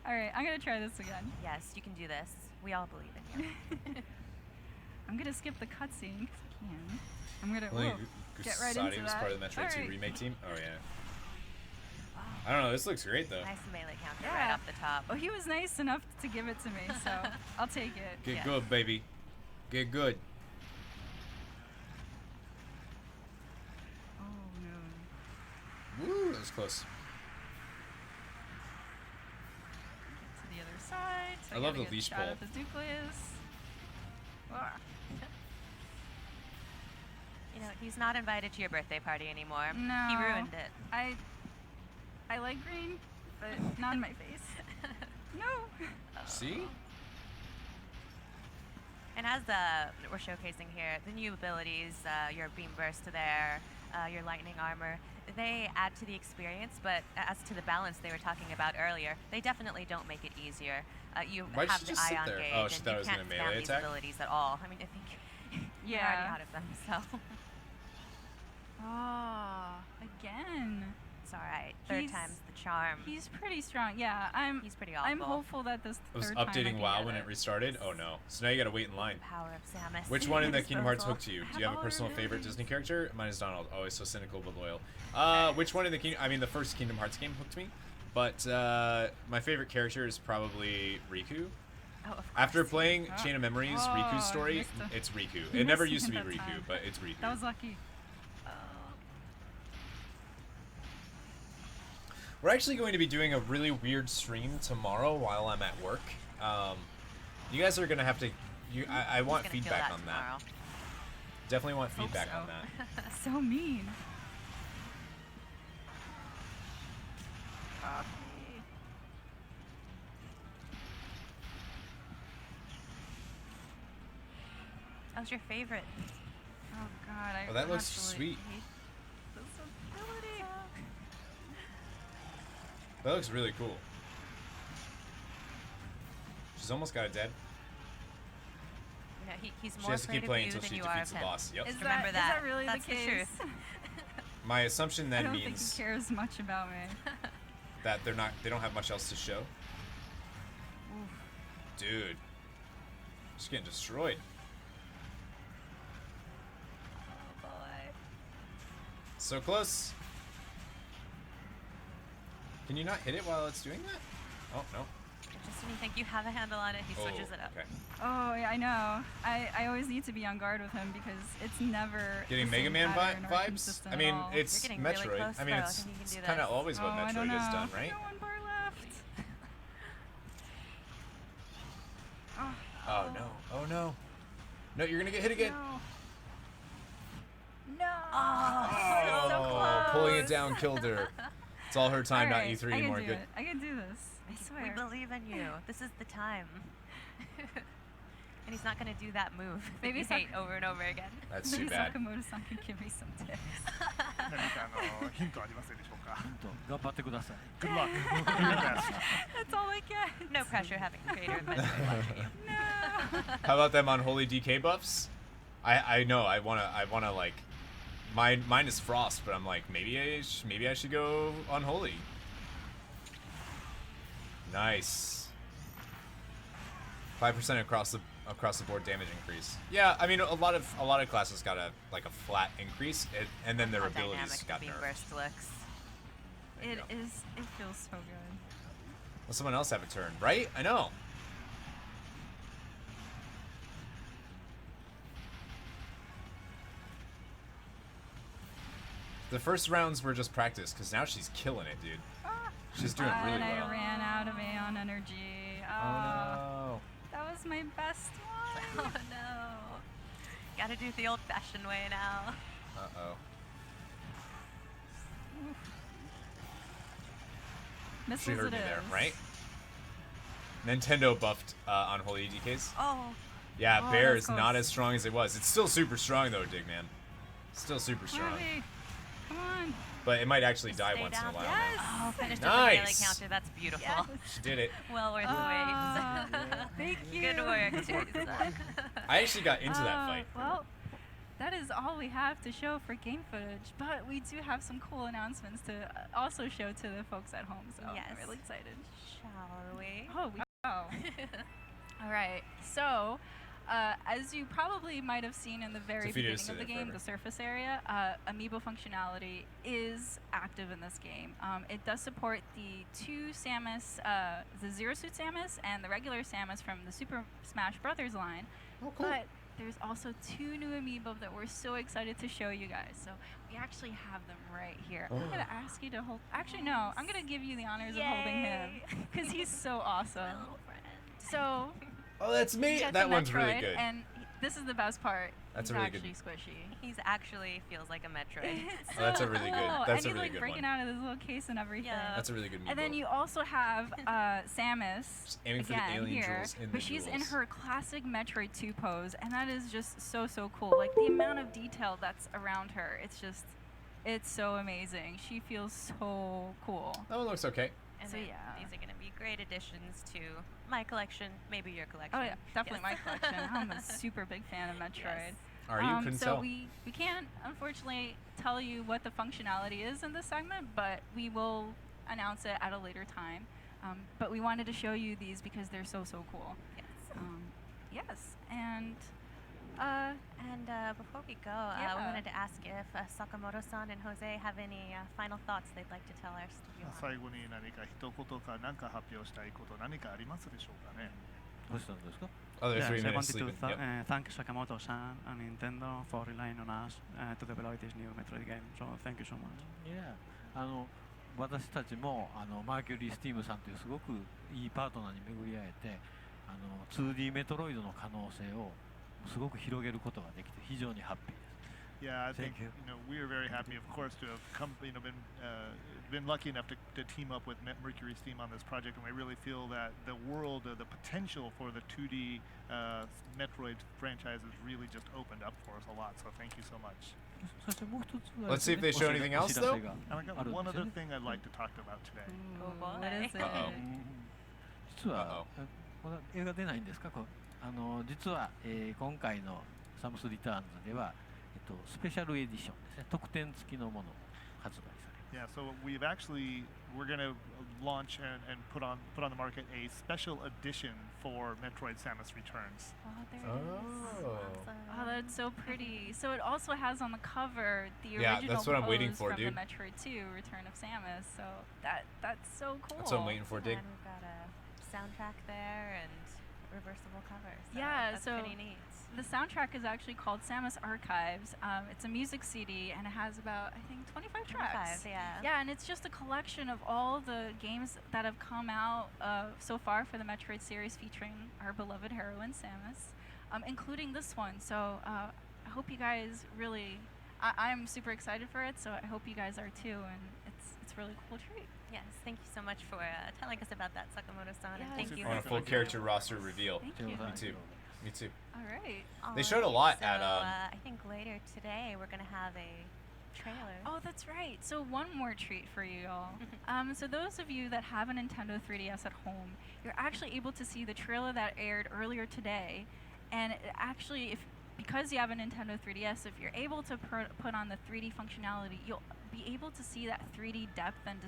Speaker 5: All right, I'm gonna try this again.
Speaker 3: Yes, you can do this. We all believe in you.
Speaker 5: I'm gonna skip the cutscene because I can. I'm gonna
Speaker 1: Well,
Speaker 5: get right
Speaker 1: Gusadi
Speaker 5: into
Speaker 1: was
Speaker 5: that.
Speaker 1: part of the Metroid 2
Speaker 5: Alright.
Speaker 1: remake team. Oh yeah. I don't know. This looks great though.
Speaker 3: Nice melee counter
Speaker 5: Yeah.
Speaker 3: right off the top.
Speaker 5: Well, he was nice enough to give it to me, so I'll take it.
Speaker 1: Get good, baby. Get good.
Speaker 5: Oh no.
Speaker 1: Woo, that was close.
Speaker 5: To the other side. So
Speaker 1: I love
Speaker 5: gotta
Speaker 1: the
Speaker 5: get
Speaker 1: leash
Speaker 5: shot
Speaker 1: pull.
Speaker 5: at the nucleus. Ah.
Speaker 3: You know, he's not invited to your birthday party anymore.
Speaker 5: No.
Speaker 3: He ruined it.
Speaker 5: I like green, but not in my face. No.
Speaker 1: See?
Speaker 3: And as we're showcasing here, the new abilities, your beam burst there, your lightning armor, they add to the experience, but as to the balance they were talking about earlier, they definitely don't make it easier. You
Speaker 1: Why'd
Speaker 3: have
Speaker 1: she
Speaker 3: the
Speaker 1: just sit
Speaker 3: ion
Speaker 1: there?
Speaker 3: gauge,
Speaker 1: Oh, she
Speaker 3: and
Speaker 1: thought
Speaker 3: you
Speaker 1: it was
Speaker 3: can't
Speaker 1: gonna
Speaker 3: spam
Speaker 1: melee
Speaker 3: these
Speaker 1: attack?
Speaker 3: abilities at all. I mean, I think you're
Speaker 5: Yeah.
Speaker 3: already out of them, so.
Speaker 5: Oh, again.
Speaker 3: It's all right. Third time's the charm.
Speaker 5: He's pretty strong. Yeah,
Speaker 3: He's pretty
Speaker 5: I'm
Speaker 3: awful.
Speaker 5: hopeful that this
Speaker 1: I was
Speaker 5: third time I
Speaker 1: updating
Speaker 5: can
Speaker 1: WoW
Speaker 5: get
Speaker 1: when
Speaker 5: it.
Speaker 1: it restarted. Oh no. So now you gotta wait in line.
Speaker 3: Power of Samus.
Speaker 1: Which one in the Kingdom Hearts
Speaker 3: Disposal.
Speaker 1: hooked you? Do you have a personal favorite Disney character? Mine is Donald. Always so cynical but loyal. Which one in the the first Kingdom Hearts game hooked me. But my favorite character is probably Riku.
Speaker 3: Oh, of
Speaker 1: After
Speaker 3: course.
Speaker 1: playing Chain of Memories,
Speaker 5: Oh,
Speaker 1: Riku's
Speaker 5: I
Speaker 1: story,
Speaker 5: missed it.
Speaker 1: it's Riku.
Speaker 5: You
Speaker 1: It never
Speaker 5: missed
Speaker 1: used to be
Speaker 5: it that
Speaker 1: Riku,
Speaker 5: time.
Speaker 1: but it's Riku.
Speaker 5: That was lucky.
Speaker 1: We're actually going to be doing a really weird stream tomorrow while I'm at work. You guys are gonna have to. I want
Speaker 3: He's gonna kill
Speaker 1: feedback
Speaker 3: that
Speaker 1: on
Speaker 3: tomorrow.
Speaker 1: that. Definitely want
Speaker 5: Hope
Speaker 1: feedback
Speaker 5: so.
Speaker 1: on that.
Speaker 5: So mean.
Speaker 3: That was your favorite.
Speaker 5: Oh god, I
Speaker 1: Oh, that looks
Speaker 5: actually
Speaker 1: sweet.
Speaker 5: hate this ability.
Speaker 1: That looks really cool. She's almost got it dead.
Speaker 3: You know, he's
Speaker 1: She
Speaker 3: more
Speaker 1: has to
Speaker 3: afraid
Speaker 1: keep
Speaker 3: of
Speaker 1: playing
Speaker 3: you
Speaker 1: until
Speaker 3: than
Speaker 1: she
Speaker 3: you are
Speaker 1: defeats
Speaker 3: of
Speaker 1: the
Speaker 3: him.
Speaker 1: boss. Yep.
Speaker 3: Remember
Speaker 5: Is that really
Speaker 3: That's
Speaker 5: the case?
Speaker 3: truth.
Speaker 1: My assumption
Speaker 5: I
Speaker 1: then
Speaker 5: don't think
Speaker 1: means
Speaker 5: he cares much about me.
Speaker 1: that they don't have much else to show. Dude. She's getting destroyed.
Speaker 3: Oh boy.
Speaker 1: So close. Can you not hit it while it's doing that? Oh, no.
Speaker 3: Just when you think you have a handle on it, he switches it up.
Speaker 1: Okay.
Speaker 5: Oh, yeah, I know. I always need to be on guard with him because it's never
Speaker 1: Getting
Speaker 5: the
Speaker 1: Mega
Speaker 5: same
Speaker 1: Man
Speaker 5: pattern or
Speaker 1: vibes?
Speaker 5: consistent
Speaker 1: I mean,
Speaker 5: at all.
Speaker 1: it's
Speaker 3: You're getting really
Speaker 1: Metroid.
Speaker 3: close,
Speaker 1: I mean,
Speaker 3: though. I
Speaker 1: it's
Speaker 3: think you can do
Speaker 1: kind of
Speaker 3: this.
Speaker 1: always what
Speaker 5: Oh, I
Speaker 1: Metroid
Speaker 5: don't
Speaker 1: has
Speaker 5: know.
Speaker 1: done, right?
Speaker 5: No one bar left. Oh,
Speaker 1: Oh, no. Oh, no. No, you're going to get hit again.
Speaker 5: no.
Speaker 3: Oh, so close.
Speaker 1: Pulling it down killed her. It's all her time, not
Speaker 5: Alright,
Speaker 1: E3
Speaker 5: I
Speaker 1: anymore.
Speaker 5: can do
Speaker 1: Good.
Speaker 5: it. I can do this. I
Speaker 3: We
Speaker 5: swear.
Speaker 3: believe in you. This is the time. And he's not going to do that move that
Speaker 5: Maybe
Speaker 3: you hate over and over again.
Speaker 1: That's too
Speaker 5: Maybe
Speaker 1: bad.
Speaker 5: Sakamoto-san can give me some tips.
Speaker 13: 何かヒントありませんでしょうか。
Speaker 22: 頑張ってください。
Speaker 13: Good luck. Do your best.
Speaker 5: That's all I get.
Speaker 3: No pressure having the creator of Metroid watching you.
Speaker 5: No.
Speaker 1: How about them unholy DK buffs? I know. I wanna like. Mine is Frost, but I'm like maybe I should go unholy. Nice. 5% across the board damage increase. Yeah, I mean a lot of classes got a flat increase, and then their
Speaker 3: How
Speaker 1: abilities
Speaker 3: dynamic
Speaker 1: got
Speaker 3: the beam
Speaker 1: nerfed.
Speaker 3: burst looks.
Speaker 5: It feels so good.
Speaker 1: Let someone else have a turn, right? I know. The first rounds were just practice, because now she's killing it, dude. She's doing really
Speaker 5: And
Speaker 1: well.
Speaker 5: I ran out of Aeon energy.
Speaker 1: Oh
Speaker 5: That was my best one.
Speaker 3: Oh no. Gotta do it the old fashioned way now.
Speaker 1: no. Uh-oh. She
Speaker 5: Missiles
Speaker 1: heard
Speaker 5: it
Speaker 1: me there,
Speaker 5: is.
Speaker 1: right? Nintendo buffed unholy DKs.
Speaker 3: Oh.
Speaker 1: Yeah,
Speaker 5: Oh,
Speaker 1: Bear
Speaker 5: that's
Speaker 1: is not
Speaker 5: close.
Speaker 1: as strong as it was. It's still super strong though, Digman. Still super strong.
Speaker 5: Kirby, come on.
Speaker 1: But it might actually die
Speaker 3: Stay
Speaker 1: once in a
Speaker 3: down.
Speaker 1: while.
Speaker 3: Yes.
Speaker 1: now.
Speaker 3: Oh, finished with the melee
Speaker 1: Nice.
Speaker 3: counter. That's beautiful.
Speaker 1: She did it.
Speaker 3: Well worth
Speaker 5: Ah,
Speaker 3: the wait.
Speaker 5: Thank you.
Speaker 3: Good work, Teresa.
Speaker 1: I actually got into that fight.
Speaker 5: Well, that is all we have to show for game footage, but we do have some cool announcements to also show to the folks at home, so
Speaker 3: Yes.
Speaker 5: I'm really excited.
Speaker 3: Shall we?
Speaker 5: Oh, we go. All right, so as you probably might have seen in the very beginning of the game, the surface area, amiibo functionality is active in this game. It does support the two Samus, the Zero Suit Samus and the regular Samus from the Super Smash Brothers line.
Speaker 1: Oh, cool.
Speaker 5: But there's also two new amiibo that we're so excited to show you guys. So we actually have them right here. I'm going to ask you to hold... Actually, no. I'm going to give you the honors of holding him because he's so awesome. So...
Speaker 1: Oh, that's me. That one's really
Speaker 5: Metroid,
Speaker 1: good.
Speaker 5: And this is the best part.
Speaker 1: That's
Speaker 5: he's
Speaker 1: a really
Speaker 5: actually
Speaker 1: good.
Speaker 5: squishy.
Speaker 3: He's actually feels like a Metroid.
Speaker 1: Oh, that's a really good.
Speaker 5: Cool.
Speaker 1: That's
Speaker 5: and
Speaker 1: a really
Speaker 5: he's like
Speaker 1: good
Speaker 5: breaking
Speaker 1: one.
Speaker 5: out of his little case and everything.
Speaker 1: That's a really good
Speaker 5: And then
Speaker 1: amiibo.
Speaker 5: you also have Samus
Speaker 1: aiming for the
Speaker 5: again
Speaker 1: alien
Speaker 5: here,
Speaker 1: jewels in
Speaker 5: but
Speaker 1: the
Speaker 5: she's in
Speaker 1: jewels.
Speaker 5: her classic Metroid 2 pose, and that is just so cool. Like the amount of detail that's around her, it's so amazing. She feels so cool.
Speaker 1: That one looks okay.
Speaker 3: And
Speaker 5: So
Speaker 3: then
Speaker 5: yeah.
Speaker 3: these are going to be great additions to my collection, maybe your collection.
Speaker 5: Oh yeah, definitely
Speaker 3: Yes.
Speaker 5: my collection. I'm a super big fan of Metroid.
Speaker 1: Are you? Couldn't
Speaker 5: so
Speaker 1: tell.
Speaker 5: we can't unfortunately tell you what the functionality is in this segment, but we will announce it at a later time. But we wanted to show you these because they're so cool.
Speaker 3: Yes.
Speaker 5: Yes, and
Speaker 3: before we go, we
Speaker 5: Yeah.
Speaker 3: wanted to ask if Sakamoto-san and Jose have any final thoughts they'd like to tell our studio.
Speaker 13: 最後に何か一言か何か発表したいこと何かありますでしょうかね。
Speaker 22: どうしたんですか？
Speaker 1: Oh, there's
Speaker 8: Yes,
Speaker 1: 3
Speaker 8: I
Speaker 1: minutes
Speaker 8: wanted to
Speaker 1: sleeping. Yep.
Speaker 8: thank Sakamoto-san and Nintendo for relying on us to develop this new Metroid game. So thank you so much.
Speaker 22: Yeah. 私たちもマーキュリー・スティームさんというすごくいいパートナーに巡り会えて2D メトロイドの可能性をすごく広げることができて非常にハッピーです。
Speaker 13: Yeah, I think
Speaker 22: Thank you.
Speaker 13: we are very happy, of course, to have come, been lucky enough to team up with Mercury Steam on this project, and we really feel that the world, the potential for the 2D Metroid franchise has really just opened up for us a lot. So thank you so much.
Speaker 22: そしてもう一つ
Speaker 1: Let's see if they show anything else, though.
Speaker 13: And I got one other thing I'd like to talk about today.
Speaker 5: Oh boy. What is it?
Speaker 22: 実はまだ映画出ないんですか？実は今回のサムスリターンズではスペシャルエディションですね。特典付きのものを発売されます。
Speaker 13: Yeah, so we're going to launch and put on the market a special edition for Metroid Samus Returns.
Speaker 5: Oh, there it is. Oh, that's so pretty. So it also has on the cover the
Speaker 1: Yeah,
Speaker 5: original
Speaker 1: that's what I'm waiting
Speaker 5: pose
Speaker 1: for,
Speaker 5: from
Speaker 1: dude.
Speaker 5: the Metroid 2 Return of Samus. So that's so cool.
Speaker 1: That's what I'm waiting for, Dig.
Speaker 3: And we've got a soundtrack there and reversible covers. So
Speaker 5: Yeah,
Speaker 3: that's
Speaker 5: so
Speaker 3: pretty neat.
Speaker 5: the soundtrack is actually called Samus Archives. It's a music CD and it has about, I think, 25 tracks.
Speaker 3: 25, yeah.
Speaker 5: Yeah, and it's just a collection of all the games that have come out so far for the Metroid series featuring our beloved heroine Samus, including this one. So I hope you guys really, I'm super excited for it, so I hope you guys are too, and it's a really cool treat.
Speaker 3: Yes, thank you so much for telling us about that, Sakamoto-san, and
Speaker 5: Yes.
Speaker 3: thank you.
Speaker 1: I want a full character roster reveal.
Speaker 5: Thank you.
Speaker 1: Me too. Me too.
Speaker 5: All right.
Speaker 1: They showed a lot
Speaker 3: so,
Speaker 1: at
Speaker 3: I think later today we're gonna have a trailer.
Speaker 5: Oh, that's right. So one more treat for you all. So those of you that have a Nintendo 3DS at home, you're actually able to see the trailer that aired earlier today. And it actually, because you have a Nintendo 3DS, if you're able to put on the 3D functionality, you'll be able to see that 3D depth and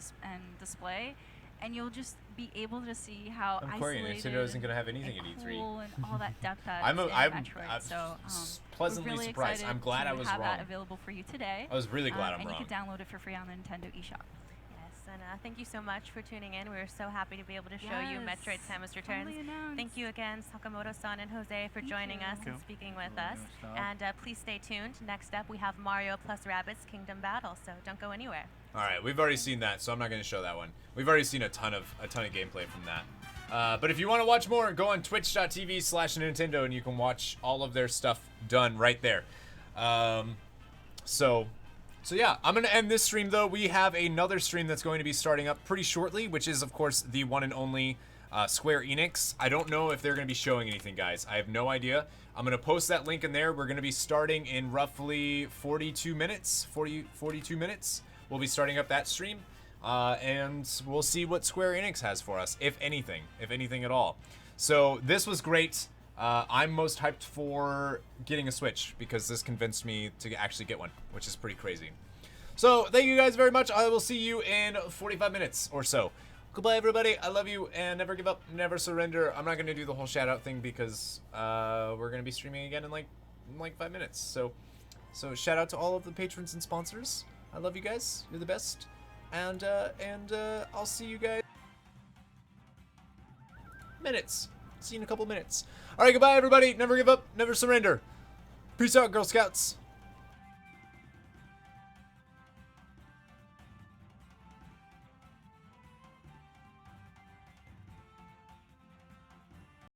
Speaker 5: display. And you'll just be able to see how
Speaker 1: I'm querying
Speaker 5: isolated
Speaker 1: Nintendo isn't gonna have anything
Speaker 5: and
Speaker 1: at E3.
Speaker 5: cool and all that depth that
Speaker 1: I'm
Speaker 5: is in Metroid. So
Speaker 1: pleasantly
Speaker 5: we're really
Speaker 1: surprised.
Speaker 5: excited
Speaker 1: I'm glad
Speaker 5: to
Speaker 1: I was
Speaker 5: have
Speaker 1: wrong.
Speaker 5: that available for you today.
Speaker 1: I was really glad I'm
Speaker 5: and
Speaker 1: wrong.
Speaker 5: you can download it for free on the Nintendo eShop.
Speaker 3: Yes, and thank you so much for tuning in. We were so happy to be able to show you
Speaker 5: Yes,
Speaker 3: Metroid Samus Returns.
Speaker 5: finally announced.
Speaker 3: Thank you again, Sakamoto-san and Jose, for joining us and speaking with us. And please stay tuned. Next up, we have Mario plus Rabbids Kingdom Battle, so don't go anywhere.
Speaker 1: All right, we've already seen that, so I'm not going to show that one. We've already seen a ton of gameplay from that. But if you want to watch more, go on twitch.tv/Nintendo and you can watch all of their stuff done right there. So yeah, I'm going to end this stream though. We have another stream that's going to be starting up pretty shortly, which is of course the one and only Square Enix. I don't know if they're going to be showing anything, guys. I have no idea. I'm going to post that link in there. We're going to be starting in roughly 42 minutes. We'll be starting up that stream. And we'll see what Square Enix has for us, if anything at all. So this was great. I'm most hyped for getting a Switch because this convinced me to actually get one, which is pretty crazy. So thank you guys very much. I will see you in 45 minutes or so. Goodbye, everybody. I love you, and never give up, never surrender. I'm not gonna do the whole shout out thing because we're gonna be streaming again in like 5 minutes. So shout out to all of the patrons and sponsors. I love you guys. You're the best. And I'll see you guys minutes. See you in a couple minutes. All right, goodbye, everybody. Never give up, never surrender. Peace out, Girl Scouts.